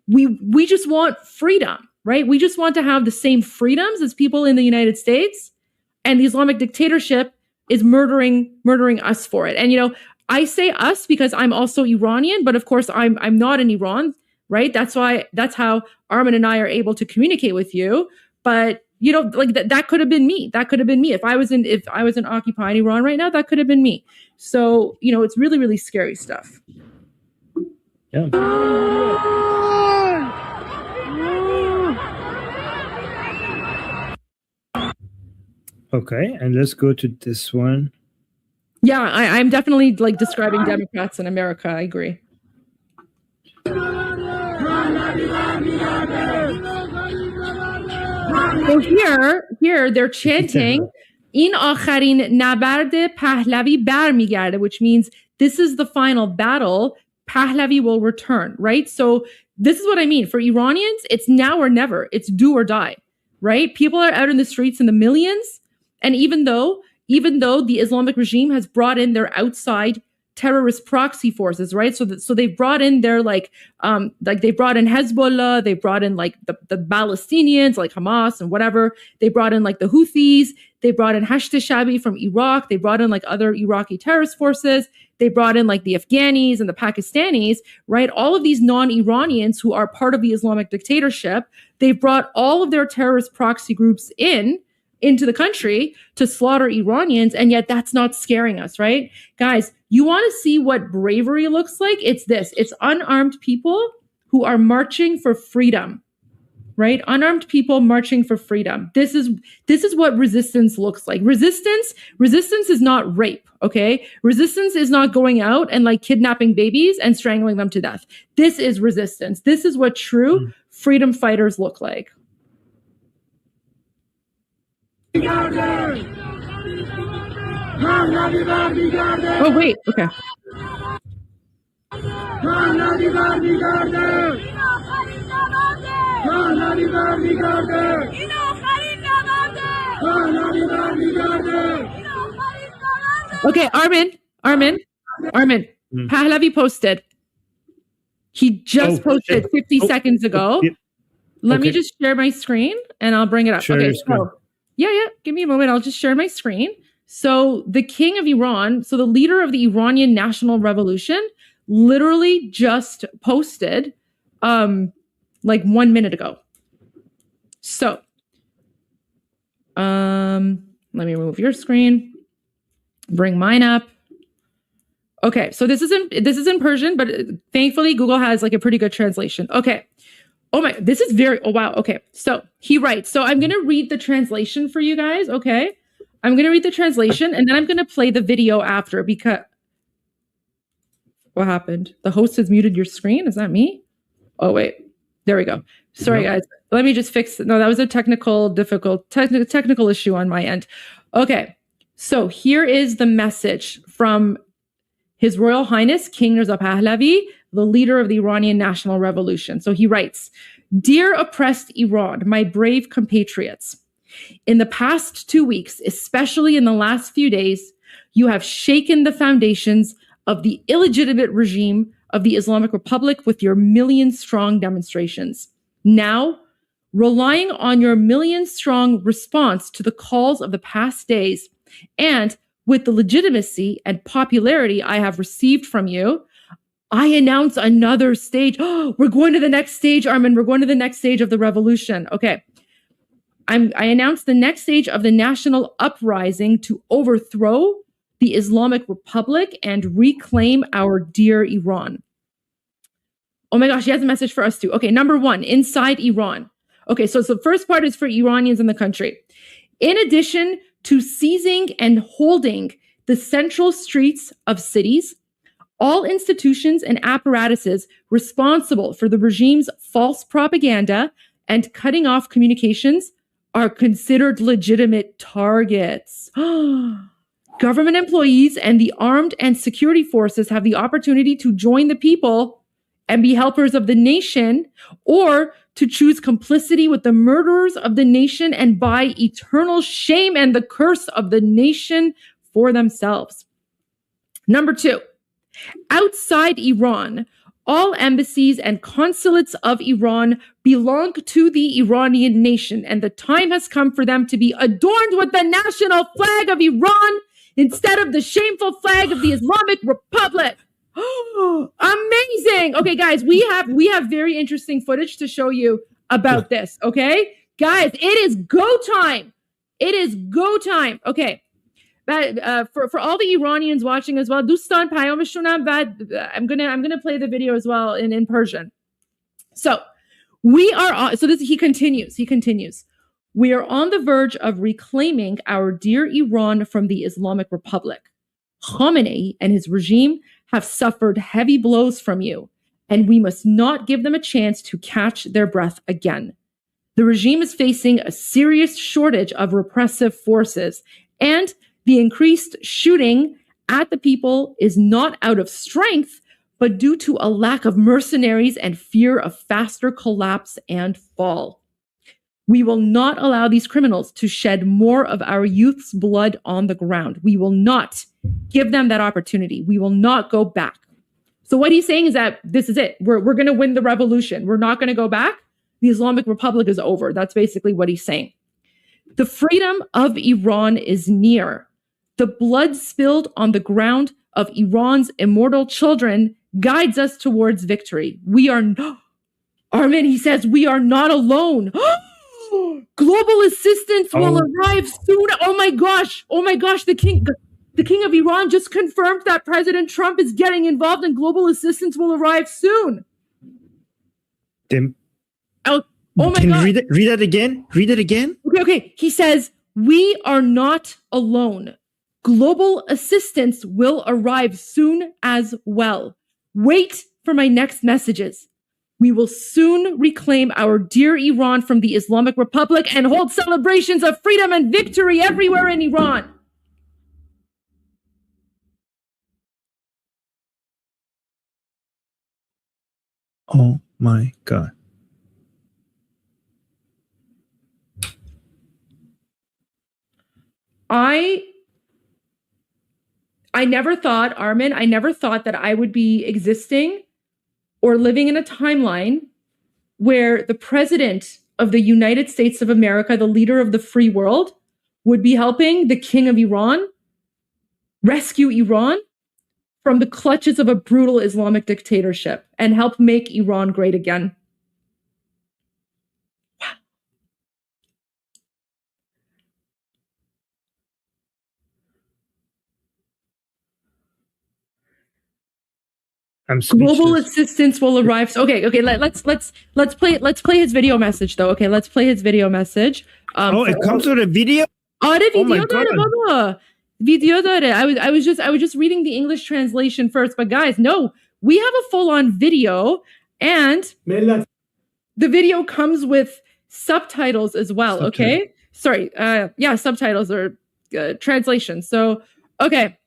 we just want freedom, right? We just want to have the same freedoms as people in the United States, and the Islamic dictatorship is murdering us for it. And you know, I say us because I'm also Iranian, but of course I'm not in Iran, right? That's how Armin and I are able to communicate with you. But you know, like that could have been me. That could have been me if I was in occupied Iran right now. That could have been me. So you know, it's really, really scary stuff.
Yeah. Okay, and let's go to this one.
Yeah, I'm definitely like describing Democrats in America. I agree. So here they're chanting "In akharin nabard Pahlavi barmigerde," which means this is the final battle. Pahlavi will return, right? So this is what I mean. For Iranians, it's now or never. It's do or die, right? People are out in the streets in the millions, and even though the Islamic regime has brought in their outside terrorist proxy forces, right? So they've brought in their like they brought in Hezbollah, they brought in like the Palestinians like Hamas and whatever. They brought in like the Houthis, they brought in Hashd Shabi from Iraq, they brought in like other Iraqi terrorist forces, they brought in like the Afghanis and the Pakistanis, right? All of these non-Iranians who are part of the Islamic dictatorship, they brought all of their terrorist proxy groups into the country to slaughter Iranians, and yet that's not scaring us, right? Guys, you want to see what bravery looks like? It's this. It's unarmed people who are marching for freedom, right? Unarmed people marching for freedom. This is what resistance looks like. Resistance is not rape, okay? Resistance is not going out and like kidnapping babies and strangling them to death. This is resistance. This is what true freedom fighters look like. Oh wait, okay. Okay, Armin. Pahlavi posted. He just posted 50 seconds ago. Let me just share my screen and I'll bring it up. Okay, so yeah, give me a moment. I'll just share my screen. So the king of Iran, so the leader of the Iranian National Revolution, literally just posted like 1 minute ago. So let me remove your screen, bring mine up. Okay, so this is in Persian, but thankfully Google has like a pretty good translation. Okay. Oh my, this is oh wow. Okay. So he writes, so I'm going to read the translation for you guys. Okay. I'm going to read the translation and then I'm going to play the video after because what happened? The host has muted your screen. Is that me? Oh wait, there we go. Sorry guys. Let me just fix it. No, that was a technical issue on my end. Okay. So here is the message from His Royal Highness, King Reza Pahlavi, the leader of the Iranian National Revolution. So he writes, "Dear oppressed Iran, my brave compatriots, in the past 2 weeks, especially in the last few days, you have shaken the foundations of the illegitimate regime of the Islamic Republic with your million-strong demonstrations. Now, relying on your million-strong response to the calls of the past days, and with the legitimacy and popularity I have received from you, I announce another stage." Oh, we're going to the next stage, Armin. We're going to the next stage of the revolution. Okay. I announced the next stage of the national uprising to overthrow the Islamic Republic and reclaim our dear Iran. Oh my gosh, he has a message for us too. Okay, number one, inside Iran. Okay, so the first part is for Iranians in the country. In addition to seizing and holding the central streets of cities, all institutions and apparatuses responsible for the regime's false propaganda and cutting off communications are considered legitimate targets. Government employees and the armed and security forces have the opportunity to join the people and be helpers of the nation, or to choose complicity with the murderers of the nation and buy eternal shame and the curse of the nation for themselves. Number 2, outside Iran, all embassies and consulates of Iran belong to the Iranian nation, and the time has come for them to be adorned with the national flag of Iran instead of the shameful flag of the Islamic Republic. Amazing. Okay, guys, we have very interesting footage to show you about this. Okay, guys, it is go time. It is go time. Okay. For all the Iranians watching as well, Dustan payamshunam bad. I'm gonna play the video as well in Persian. So we are on. So this he continues. We are on the verge of reclaiming our dear Iran from the Islamic Republic. Khamenei and his regime have suffered heavy blows from you, and we must not give them a chance to catch their breath again. The regime is facing a serious shortage of repressive forces, and the increased shooting at the people is not out of strength, but due to a lack of mercenaries and fear of faster collapse and fall. We will not allow these criminals to shed more of our youth's blood on the ground. We will not give them that opportunity. We will not go back. So what he's saying is that this is it. We're going to win the revolution. We're not going to go back. The Islamic Republic is over. That's basically what he's saying. The freedom of Iran is near. The blood spilled on the ground of Iran's immortal children guides us towards victory. We are, Armin, he says, we are not alone. Global assistance will arrive soon. Oh my gosh. The king of Iran just confirmed that President Trump is getting involved and global assistance will arrive soon. Oh my God.
Read that again. Read it again.
Okay. He says, we are not alone. Global assistance will arrive soon as well. Wait for my next messages. We will soon reclaim our dear Iran from the Islamic Republic and hold celebrations of freedom and victory everywhere in Iran.
Oh my God.
I never thought, Armin, that I would be existing or living in a timeline where the president of the United States of America, the leader of the free world, would be helping the king of Iran rescue Iran from the clutches of a brutal Islamic dictatorship and help make Iran great again. Global assistance will arrive. Okay. Let's play his video message though. Okay, let's play his video message.
It comes with a video.
Video dare. I was just reading the English translation first, but guys, no, we have a full-on video, and the video comes with subtitles as well. Okay, sorry. Subtitles or translation. So, okay.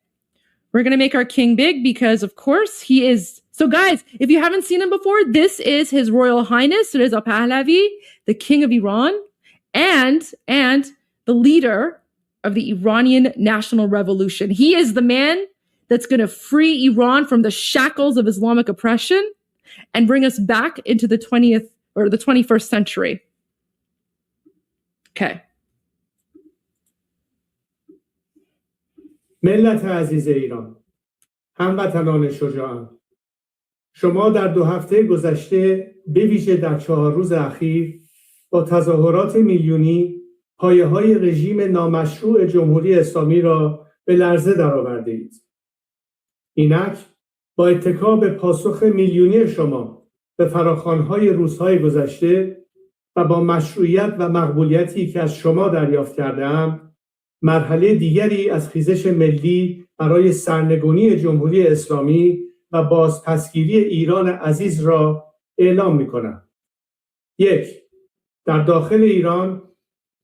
We're going to make our king big because, of course, he is. So, guys, if you haven't seen him before, this is His Royal Highness Reza Pahlavi, the King of Iran, and the leader of the Iranian National Revolution. He is the man that's going to free Iran from the shackles of Islamic oppression and bring us back into the 20th or the 21st century. Okay.
ملت عزیز ایران، هموطنان شجاعان، شما در 2 هفته گذشته به ویژه در 4 روز اخیر با تظاهرات میلیونی پایه‌های رژیم نامشروع جمهوری اسلامی را به لرزه درآورده اید. اینک با اتکا به پاسخ میلیونی شما به فراخوان‌های روزهای گذشته و با مشروعیت و مقبولیتی که از شما دریافت کرده‌ام، مرحله دیگری از خیزش ملی برای سرنگونی جمهوری اسلامی و بازپسگیری ایران عزیز را اعلام می‌کنم. 1. در داخل ایران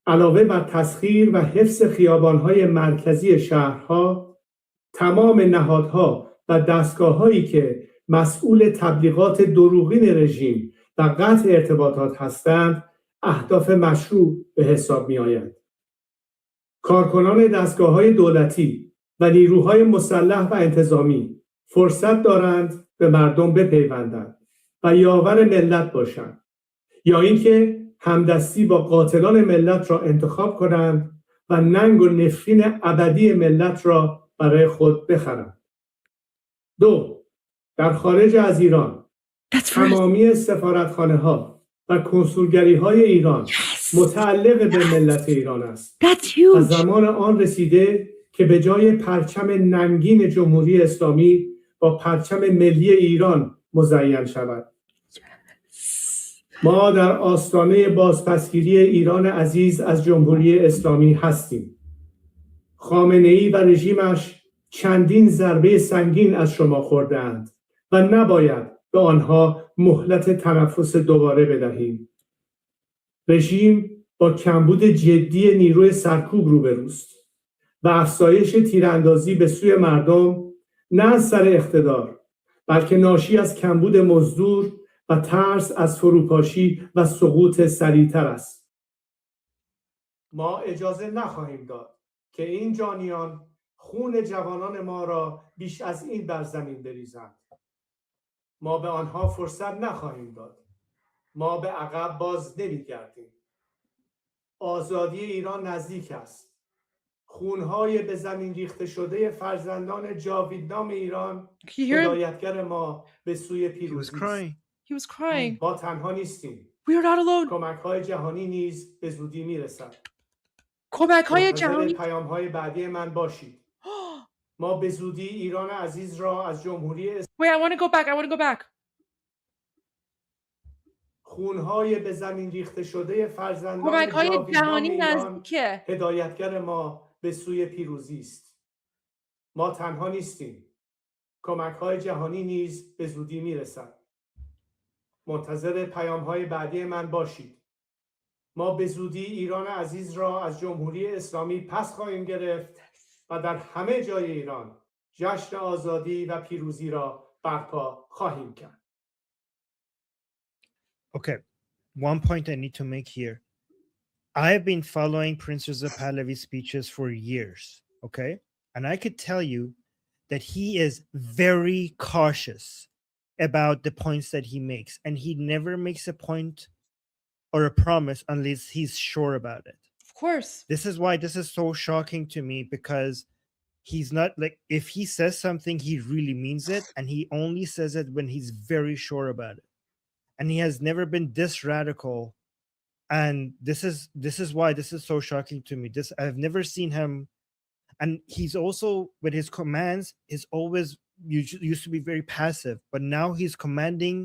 علاوه بر تسخیر و حفظ خیابان‌های مرکزی شهرها، تمام نهادها و دستگاه‌هایی که مسئول تبلیغات دروغین رژیم و قطع ارتباطات هستند، اهداف مشروع به حساب می‌آیند. کارکنان دستگاه‌های دولتی و نیروهای مسلح و انتظامی فرصت دارند به مردم بپیوندند و یاور ملت باشند، یا اینکه همدستی با قاتلان ملت را انتخاب کنند و ننگ و نفرین ابدی ملت را برای خود بخرند. 2. در خارج از ایران تمامی سفارتخانه‌ها و کنسولگری‌های ایران متعلق به ملت ایران است و زمان آن رسیده که به جای پرچم ننگین جمهوری اسلامی با پرچم ملی ایران مزین شود. ما در آستانه بازپسگیری ایران عزیز از جمهوری اسلامی هستیم. خامنه‌ای و رژیمش چندین ضربه سنگین از شما خورده‌اند و نباید به آنها مهلت تنفس دوباره بدهیم. رژیم با کمبود جدی نیروی سرکوب روبروست و افزایش تیراندازی به سوی مردم نه از سر اقتدار، بلکه ناشی از کمبود مزدور و ترس از فروپاشی و سقوط سریعتر است. ما اجازه نخواهیم داد که این جانیان خون جوانان ما را بیش از این بر زمین بریزند. ما به آنها فرصت نخواهیم داد. ما به عقب باز نمی‌گردیم. آزادی ایران نزدیک است. خونهای به زمین ریخته شده فرزندان جاویدنام ایران هدایتگر ما به سوی پیروزی است.
He was crying.
ما تنها نیستیم.
We are not alone.
کمک‌های جهانی نیز به زودی میرسد.
کمک‌های جهانی.
پیام‌های بعدی من باشید. ما به زودی ایران عزیز را از جمهوری
Wait, I want to go back.
خونهای به زمین ریخته شده فرزندان جاویدنام ایران هدایتگر ما به سوی پیروزی است. ما تنها نیستیم. کمک‌های جهانی نیز به زودی میرسد. منتظر پیام‌های بعدی من باشید. ما به زودی ایران عزیز را از جمهوری اسلامی پس خواهیم گرفت و در همه جای ایران جشن آزادی و پیروزی را برپا خواهیم کرد.
Okay, one point I need to make here. I have been following Prince Reza Pahlavi's speeches for years, okay? And I could tell you that he is very cautious about the points that he makes, and he never makes a point or a promise unless he's sure about it.
Of course.
This is why this is so shocking to me, because he's not like, if he says something, he really means it, and he only says it when he's very sure about it. And he has never been this radical, and this is why this is so shocking to me. I've never seen him, and he's also with his commands is always used to be very passive, but now he's commanding.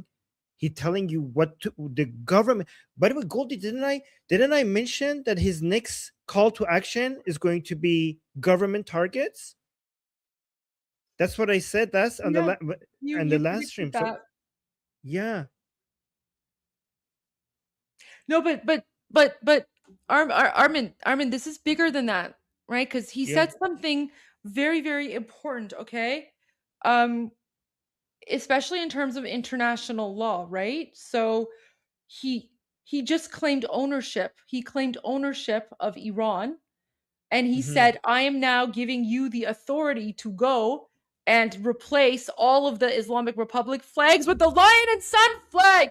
He's telling you what to, the government. By the way, Goldie, didn't I mention that his next call to action is going to be government targets? That's what I said. That's on the last stream. So, yeah.
No, but Armin, this is bigger than that, right? Because he said something very, very important, okay? Especially in terms of international law, right? So he just claimed ownership. He claimed ownership of Iran, and he said, I am now giving you the authority to go and replace all of the Islamic Republic flags with the Lion and Sun flag.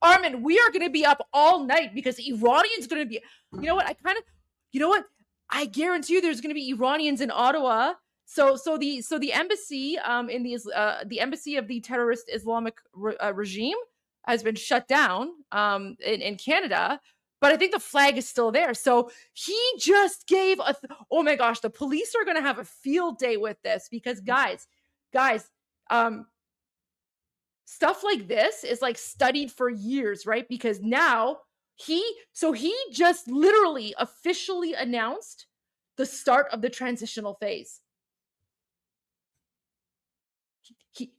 Armin, we are going to be up all night because Iranians are going to be, I guarantee you there's going to be Iranians in Ottawa. So the embassy in the embassy of the terrorist Islamic regime has been shut down in Canada, but I think the flag is still there. So he just gave oh my gosh, the police are going to have a field day with this, because guys, stuff like this is like studied for years, right? Because now he just literally officially announced the start of the transitional phase.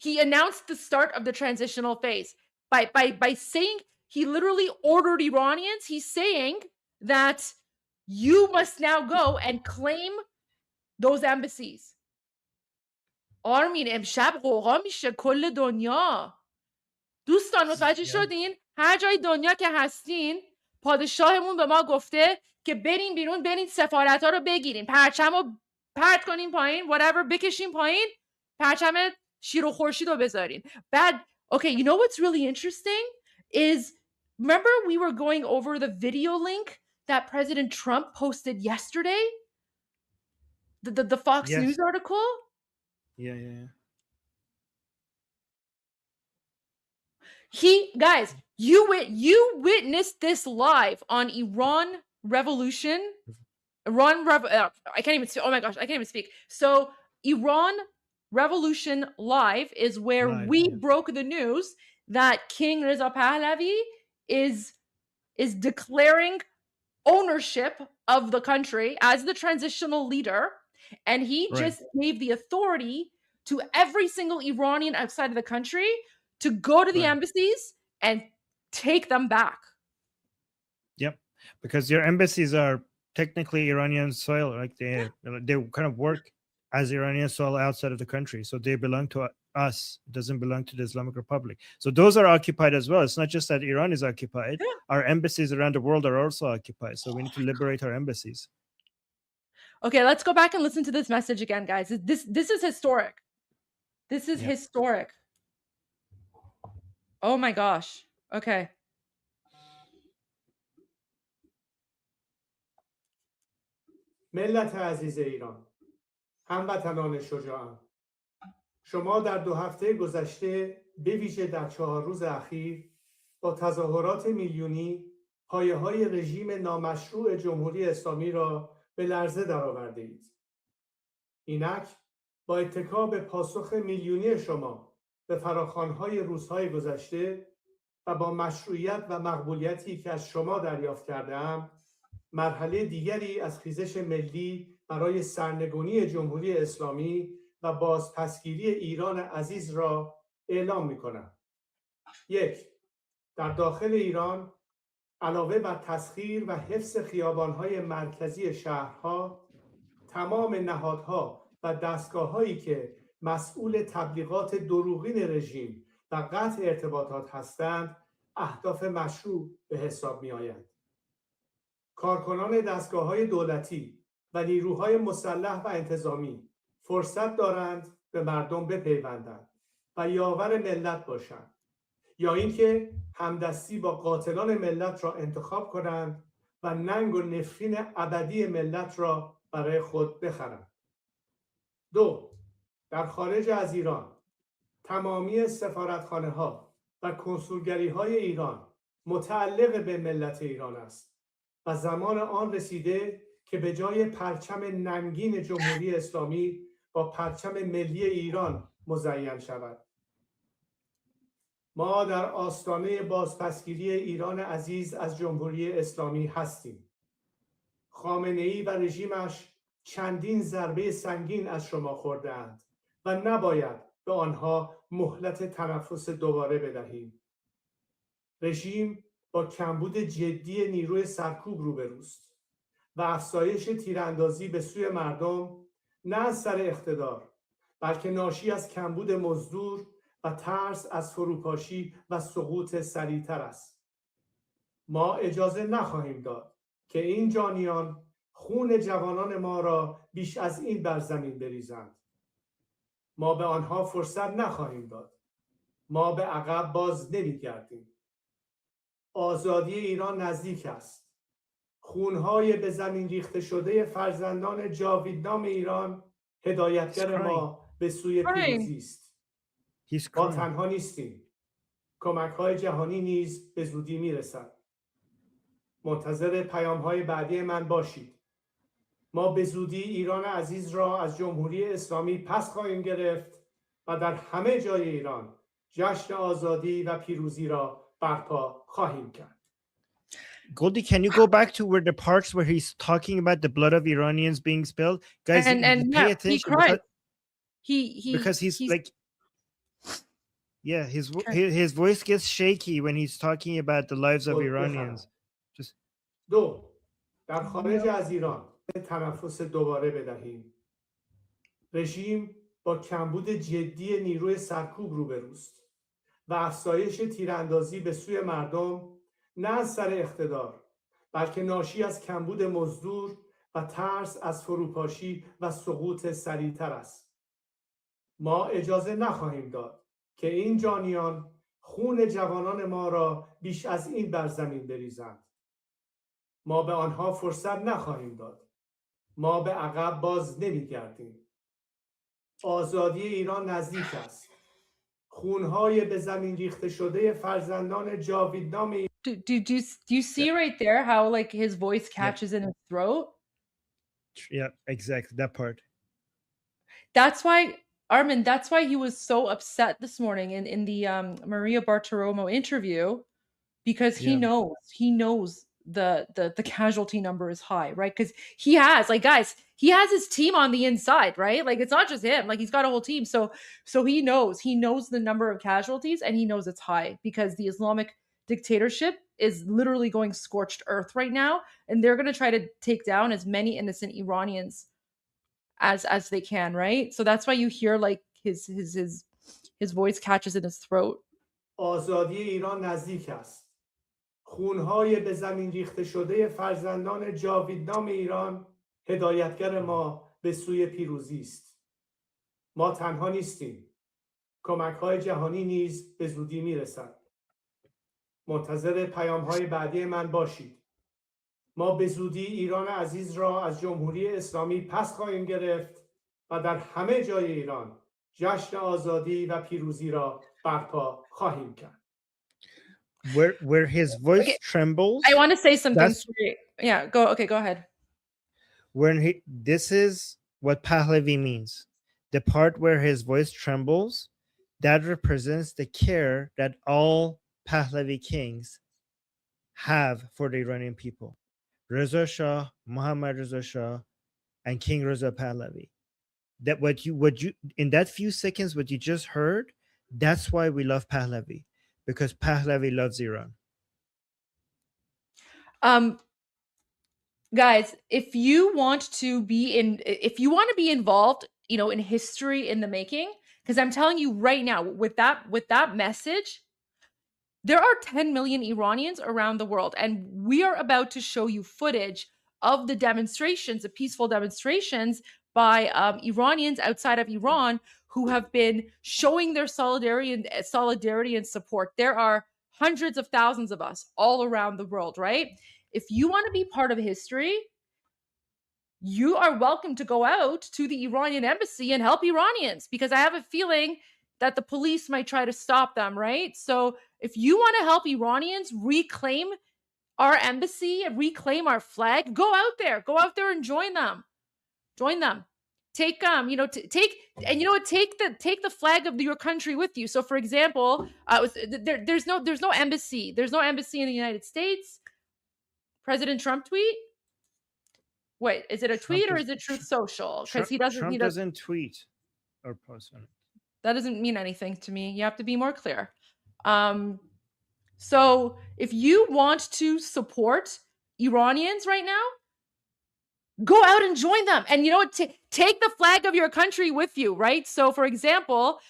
He announced the start of the transitional phase by saying, he literally ordered Iranians. He's saying that you must now go and claim those embassies. آرمین امشب قوقا میشه کل دنیا. دوستان متوجه شدین؟ هر جای دنیا که هستین، پادشاهمون به ما گفته که برین بیرون، برین سفارت ها رو بگیرین، پرچم رو پرت کنین پایین، whatever، بکشین پایین، پرچم شیر و خورشید رو بذارین. بعد okay, you know what's really interesting is, remember we were going over the video link that President Trump posted yesterday? The Fox News article?
Yeah.
Guys, you witnessed this live on Iran Revolution. I can't even speak. Oh my gosh, I can't even speak. So Iran Revolution Live is where we broke the news that King Reza Pahlavi is declaring ownership of the country as the transitional leader, and he just gave the authority to every single Iranian outside of the country to go to the embassies and take them back.
Yep, because your embassies are technically Iranian soil, like they kind of work as Iranian soil outside of the country, so they belong to us. It doesn't belong to the Islamic Republic. So those are occupied as well. It's not just that Iran is occupied. Our embassies around the world are also occupied. So we need to liberate our embassies.
Okay, let's go back and listen to this message again, guys. This is historic. This is historic. Oh my gosh. Okay.
ملت عزیز ایران، هموطنان شجاعان، شما در 2 هفته گذشته به ویژه در 4 روز اخیر با تظاهرات میلیونی پایه‌های رژیم نامشروع جمهوری اسلامی را به لرزه درآورده اید. اینک با اتکا به پاسخ میلیونی شما به فراخوان‌های روزهای گذشته و با مشروعیت و مقبولیتی که از شما دریافت کرده‌ام، مرحله دیگری از خیزش ملی برای سرنگونی جمهوری اسلامی و بازپسگیری ایران عزیز را اعلام می‌کنم. 1. در داخل ایران علاوه بر تسخیر و حفظ خیابان‌های مرکزی شهرها، تمام نهادها و دستگاه‌هایی که مسئول تبلیغات دروغین رژیم و قطع ارتباطات هستند، اهداف مشروع به حساب می‌آیند. کارکنان دستگاه‌های دولتی و نیروهای مسلح و انتظامی فرصت دارند به مردم بپیوندند و یاور ملت باشند، یا اینکه همدستی با قاتلان ملت را انتخاب کنند و ننگ و نفرین ابدی ملت را برای خود بخرند. 2. در خارج از ایران تمامی سفارتخانه‌ها و کنسولگری‌های ایران متعلق به ملت ایران است و زمان آن رسیده که به جای پرچم ننگین جمهوری اسلامی با پرچم ملی ایران مزین شود. ما در آستانه بازپسگیری ایران عزیز از جمهوری اسلامی هستیم. خامنه‌ای و رژیمش چندین ضربه سنگین از شما خورده‌اند و نباید به آنها مهلت تنفس دوباره بدهیم. رژیم با کمبود جدی نیروی سرکوب روبروست و افزایش تیراندازی به سوی مردم نه از سر اقتدار، بلکه ناشی از کمبود مزدور و ترس از فروپاشی و سقوط سریعتر است. ما اجازه نخواهیم داد که این جانیان خون جوانان ما را بیش از این بر زمین بریزند. ما به آنها فرصت نخواهیم داد. ما به عقب باز نمی‌گردیم. آزادی ایران نزدیک است. خونهای به زمین ریخته شده فرزندان جاویدنام ایران هدایتگر ما به سوی پیروزی است. ما تنها نیستیم. کمک‌های جهانی نیز به زودی میرسد. منتظر پیام‌های بعدی من باشید. ما به زودی ایران عزیز را از جمهوری اسلامی پس خواهیم گرفت و در همه جای ایران جشن آزادی و پیروزی را برپا خواهیم کرد.
Goldie, can you go back to where the parts where he's talking about the blood of Iranians being spilled? Guys,
and
pay
yeah,
attention.
he cried.
Because he's like, yeah, his voice gets shaky when he's talking about the lives of Iranians. Just
دو، در خارج از ایران تنفس دوباره بدهیم. رژیم با کمبود جدی نیروی سرکوب روبروست و افزایش تیراندازی به سوی مردم نه از سر اقتدار بلکه ناشی از کمبود مزدور و ترس از فروپاشی و سقوط سریعتر است. ما اجازه نخواهیم داد که این جانیان خون جوانان ما را بیش از این بر زمین بریزند. ما به آنها فرصت نخواهیم داد. ما به عقب باز نمیگردیم. آزادی ایران نزدیک است. خونهای به زمین ریخته شده فرزندان جاویدنام
Do you see right there how like his voice catches in his throat?
Yeah, exactly that part.
That's why Armin, that's why he was so upset this morning in the Maria Bartiromo interview, because he knows the casualty number is high, right? Because he has, like, guys, he has his team on the inside, right? Like, it's not just him, like, he's got a whole team. So he knows the number of casualties, and he knows it's high because the Islamic dictatorship is literally going scorched earth right now, and they're going to try to take down as many innocent Iranians as they can, right? So that's why you hear like his voice catches in his throat.
آزادی ایران نزدیک است. خونهای به زمین ریخته شده فرزندان جاویدنام ایران هدایتگر ما به سوی پیروزی است. ما تنها نیستیم. کمک‌های جهانی نیز به زودی میرسد. منتظر پیام‌های بعدی من باشید. ما به زودی ایران عزیز را از جمهوری اسلامی پس خواهیم گرفت و در همه جای ایران جشن آزادی و پیروزی را برپا خواهیم کرد.
Where his voice trembles.
I want to say something. Yeah, go ahead.
This is what Pahlavi means. The part where his voice trembles, that represents the care that all Pahlavi kings have for the Iranian people. Reza Shah, Muhammad Reza Shah, and King Reza Pahlavi. That what you in that few seconds what you just heard, that's why we love Pahlavi, because Pahlavi loves Iran.
Guys, if you want to be involved, in history in the making, because I'm telling you right now, with that message, there are 10 million Iranians around the world, and we are about to show you footage of the demonstrations, the peaceful demonstrations by Iranians outside of Iran who have been showing their solidarity and support. There are hundreds of thousands of us all around the world, right? If you want to be part of history, you are welcome to go out to the Iranian embassy and help Iranians, because I have a feeling that the police might try to stop them, right? So if you want to help Iranians reclaim our embassy, reclaim our flag, go out there and join them. Take take the flag of your country with you. So for example, there's no embassy. There's no embassy in the United States. President Trump tweet? Wait, is it a tweet or is it Truth Social? Because
Trump doesn't tweet or post on it.
That doesn't mean anything to me. You have to be more clear. So if you want to support Iranians right now, go out and join them. And take the flag of your country with you, right? So for example,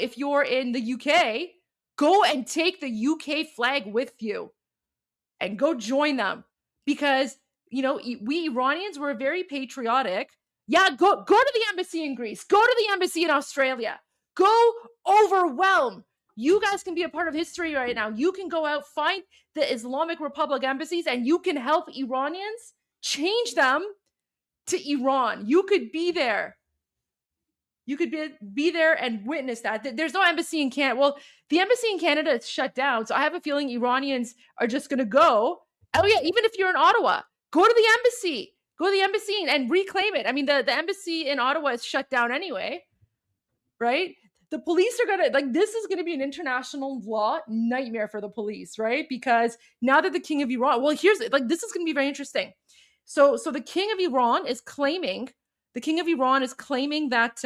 if you're in the UK, go and take the UK flag with you and go join them, because we Iranians were very patriotic. Yeah, go to the embassy in Greece, go to the embassy in Australia, go overwhelm. You guys can be a part of history right now. You can go out, find the Islamic Republic embassies, and you can help Iranians change them to Iran. You could be there. You could be there and witness that. There's no embassy in Canada. Well, the embassy in Canada is shut down, so I have a feeling Iranians are just going to go. Oh yeah, even if you're in Ottawa, go to the embassy. Go to the embassy and reclaim it. I mean, the embassy in Ottawa is shut down anyway, right? the police are gonna like this is gonna be an international law nightmare for the police, right? Because now that the king of Iran, well, here's like this is gonna be very interesting. So the king of Iran is claiming that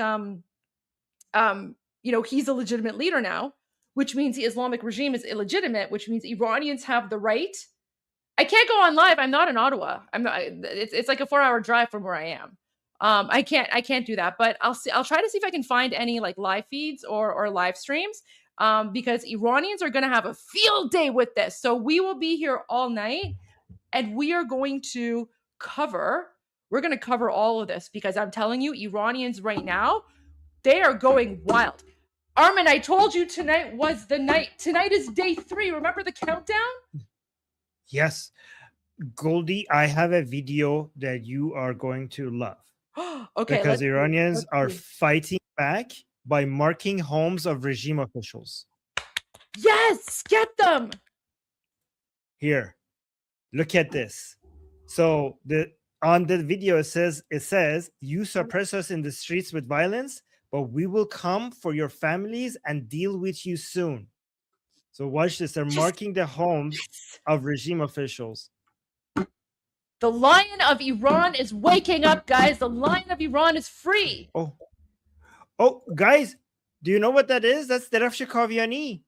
he's a legitimate leader now, which means the Islamic regime is illegitimate, which means Iranians have the right. I can't go on live. I'm not in Ottawa. I'm not. It's like a 4-hour drive from where I am. I can't do that. But I'll try to see if I can find any like live feeds or live streams. Because Iranians are going to have a field day with this. So we will be here all night, and we are going to cover. We're going to cover all of this because I'm telling you, Iranians right now, they are going wild. Armin, I told you tonight was the night. Tonight is day 3. Remember the countdown?
Yes. Goldie, I have a video that you are going to love.
Okay.
Because Iranians are fighting back by marking homes of regime officials.
Yes, get them.
Here, look at this. So on the video it says, you suppress us in the streets with violence, but we will come for your families and deal with you soon. So watch this. They're marking the homes of regime officials.
The Lion of Iran is waking up, guys. The Lion of Iran is free.
Oh, guys, do you know what that is? That's Derafsh Kaviani.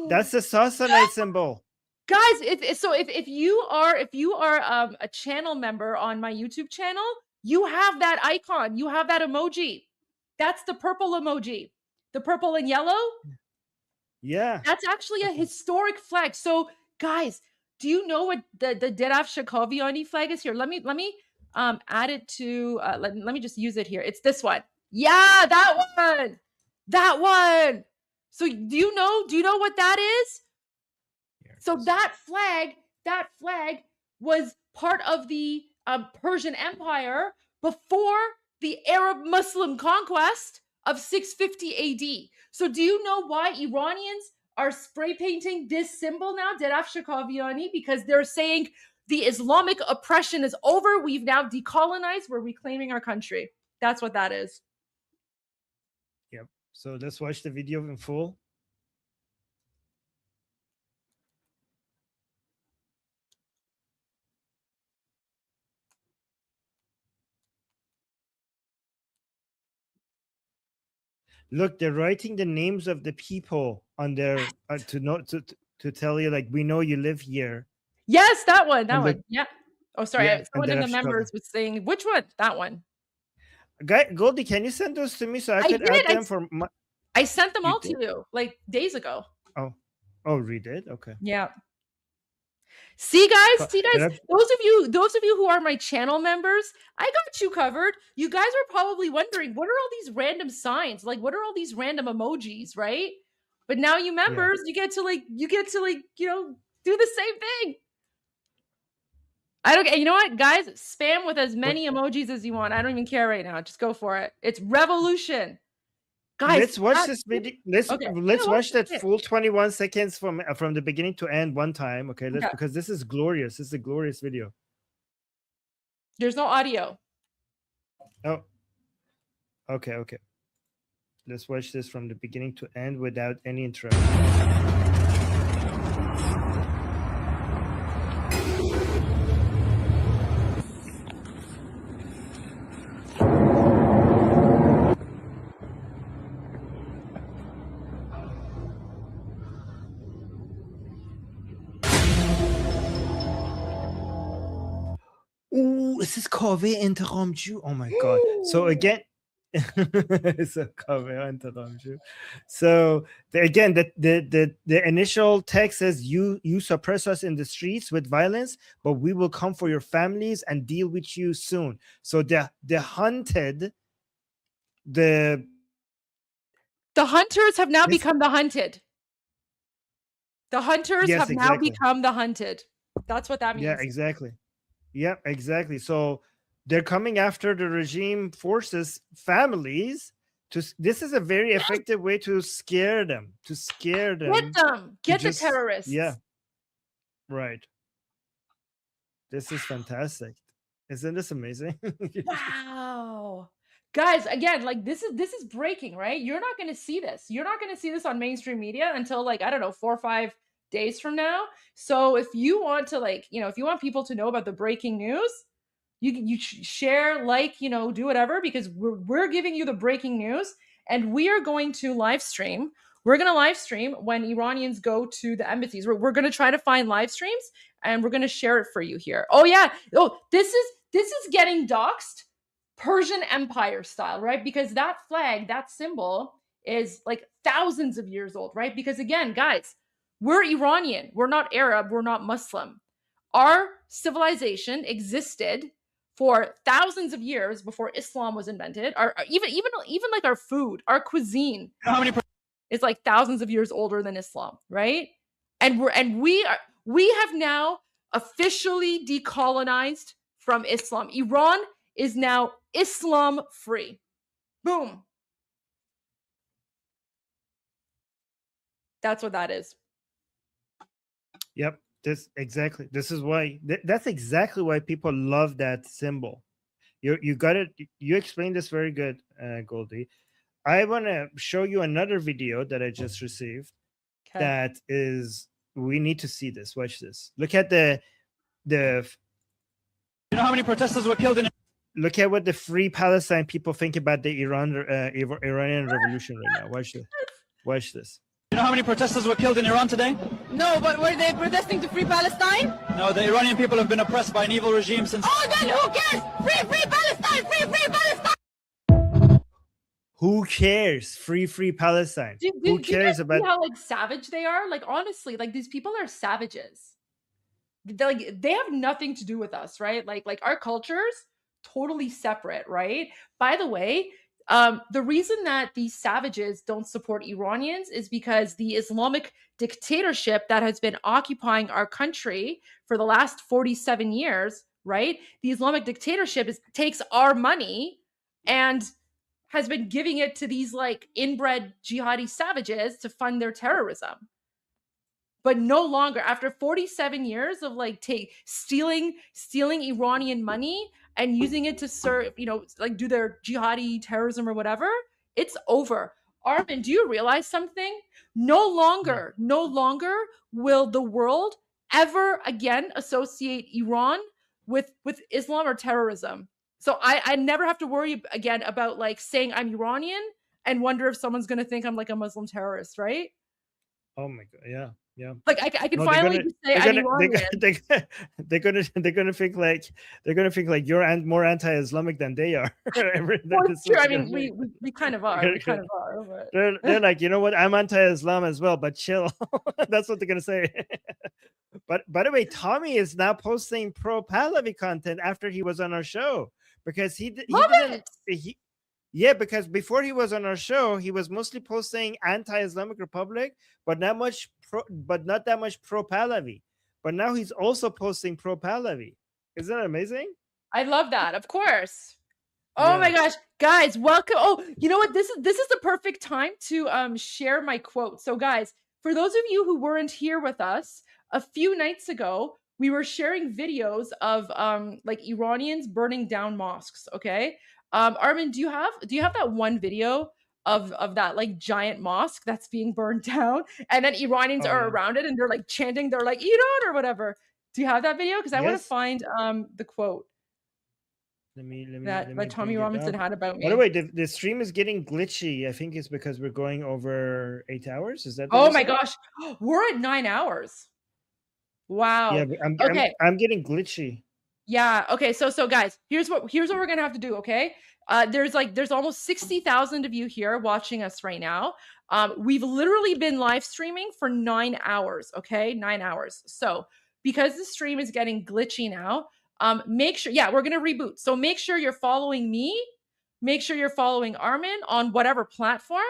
That's the Sassanite symbol.
Guys, if you are a channel member on my YouTube channel, you have that icon. You have that emoji. That's the purple emoji. The purple and yellow.
Yeah.
That's actually a historic flag. So, guys, do you know what the Derafsh Kaviani flag is here? Let me add it to let me just use it here. It's this one. Yeah, that one. That one. So do you know what that is? So that flag was part of the Persian Empire before the Arab Muslim conquest of 650 AD. So do you know why Iranians are spray painting this symbol now, Derafsh Kaviani? Because they're saying the Islamic oppression is over. We've now decolonized. We're reclaiming our country. That's what that is.
Yep. So let's watch the video in full. Look, they're writing the names of the people on their to tell you, like, we know you live here.
Yes, that one. That one. Yeah. Oh, sorry.
Yeah,
someone in the members was saying, which one? That one.
Goldie, can you send those to me so I could
did.
add them for my...
I sent them all to you like days ago.
Oh, read it? Okay.
Yeah. See guys, those of you who are my channel members, I got you covered. You guys are probably wondering, what are all these random signs? Like, what are all these random emojis, right? But now you members, you get to do the same thing. I don't get, you know what, guys? Spam with as many emojis as you want. I don't even care right now. Just go for it. It's revolution. Guys,
let's watch this video. Let's watch that full 21 seconds from the beginning to end one time. Okay, because this is glorious. This is a glorious video.
There's no audio.
Oh. Okay. Let's watch this from the beginning to end without any interruption. Ooh, this is Kaveh Intiqamju. Oh my God. So again, so Kaveh Intiqamju. So again, the initial text says, you suppress us in the streets with violence, but we will come for your families and deal with you soon. So the hunted, the
hunters have now become the hunted. The hunters have now become the hunted. That's what that means.
Yeah, exactly. Yeah, exactly. So they're coming after the regime forces families. This is a very effective way to scare them. Get them.
Get the terrorists.
Yeah. Right. This is fantastic. Isn't this amazing?
Wow. guys, again, like this is breaking, right? You're not going to see this. You're not going to see this on mainstream media until like, I don't know, 4 or 5 days from now. So if you want to like, if you want people to know about the breaking news, you share, like, do whatever, because we're giving you the breaking news, and we are going to live stream. We're going to live stream when Iranians go to the embassies. We're going to try to find live streams, and we're going to share it for you here. Oh yeah. Oh, this is getting doxed Persian Empire style, right? Because that flag, that symbol is like thousands of years old, right? Because again, guys, we're Iranian. We're not Arab. We're not Muslim. Our civilization existed for thousands of years before Islam was invented. Even like our food, our cuisine, is like thousands of years older than Islam, right? And we have now officially decolonized from Islam. Iran is now Islam free. Boom. That's what that is.
Yep. This is why that's exactly why people love that symbol. You got it. You explained this very good, Goldie. I want to show you another video that I just received. Okay. That is, we need to see this. Watch this. Look at the. You know how many protesters were killed in? Look at what the Free Palestine people think about the Iranian revolution right now. Watch this. Watch this. You know how many protesters were killed in Iran today?
No, but were they protesting to free Palestine?
No, the Iranian people have been oppressed by an evil regime since...
Oh, then who cares? Free Palestine! Free Palestine!
Who cares? Free Palestine. Who cares about...
how like savage they are? Like, honestly, like these people are savages. They have nothing to do with us, right? Like our cultures, totally separate, right? By the way, the reason that these savages don't support Iranians is because the Islamic dictatorship that has been occupying our country for the last 47 years, right? The Islamic dictatorship takes our money and has been giving it to these like inbred jihadi savages to fund their terrorism. But no longer, after 47 years of like stealing Iranian money and using it to serve, like do their jihadi terrorism or whatever, it's over. Armin, do you realize something? No longer will the world ever again associate Iran with Islam or terrorism. So I never have to worry again about like saying I'm Iranian and wonder if someone's going to think I'm like a Muslim terrorist, right?
Oh my God, yeah. Yeah,
like I can finally say I'm Iranian.
They're gonna think like you're more anti-Islamic than they are.
True. I mean, we kind of are. We kind of are. But...
They're like, you know what? I'm anti-Islam as well, but chill. That's what they're gonna say. But by the way, Tommy is now posting pro-Pahlavi content after he was on our show because Yeah, because before he was on our show, he was mostly posting anti-Islamic Republic, but not that much pro-Pahlavi. But now he's also posting pro-Pahlavi. Isn't that amazing?
I love that. Of course. Oh my gosh, guys, welcome. Oh, you know what? This is the perfect time to share my quote. So, guys, for those of you who weren't here with us, a few nights ago, we were sharing videos of like Iranians burning down mosques. Okay. Armin, do you have that one video of that like giant mosque that's being burned down, and then Iranians are around it and they're like chanting, they're like Iran or whatever? Do you have that video? Because I want to find the quote that Tommy Robinson had about me.
By the way, the stream is getting glitchy. I think it's because we're going over 8 hours. Is that?
Oh my gosh, we're at 9 hours. Wow.
Yeah, I'm getting glitchy.
Yeah. Okay. So guys, here's what we're gonna have to do. Okay. There's almost 60,000 of you here watching us right now. We've literally been live streaming for 9 hours. Okay, 9 hours. So because the stream is getting glitchy now, make sure. Yeah, we're gonna reboot. So make sure you're following me. Make sure you're following Armin on whatever platform,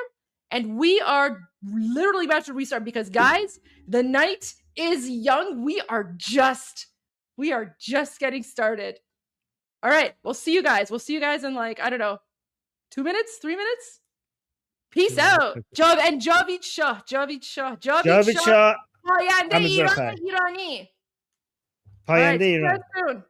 and we are literally about to restart because guys, the night is young. We are just getting started. All right. We'll see you guys. We'll see you guys in like, I don't know, 2 minutes, 3 minutes. Peace out. Javid Shah. Javid Shah. Payande Irani. Payande Iran.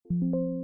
you.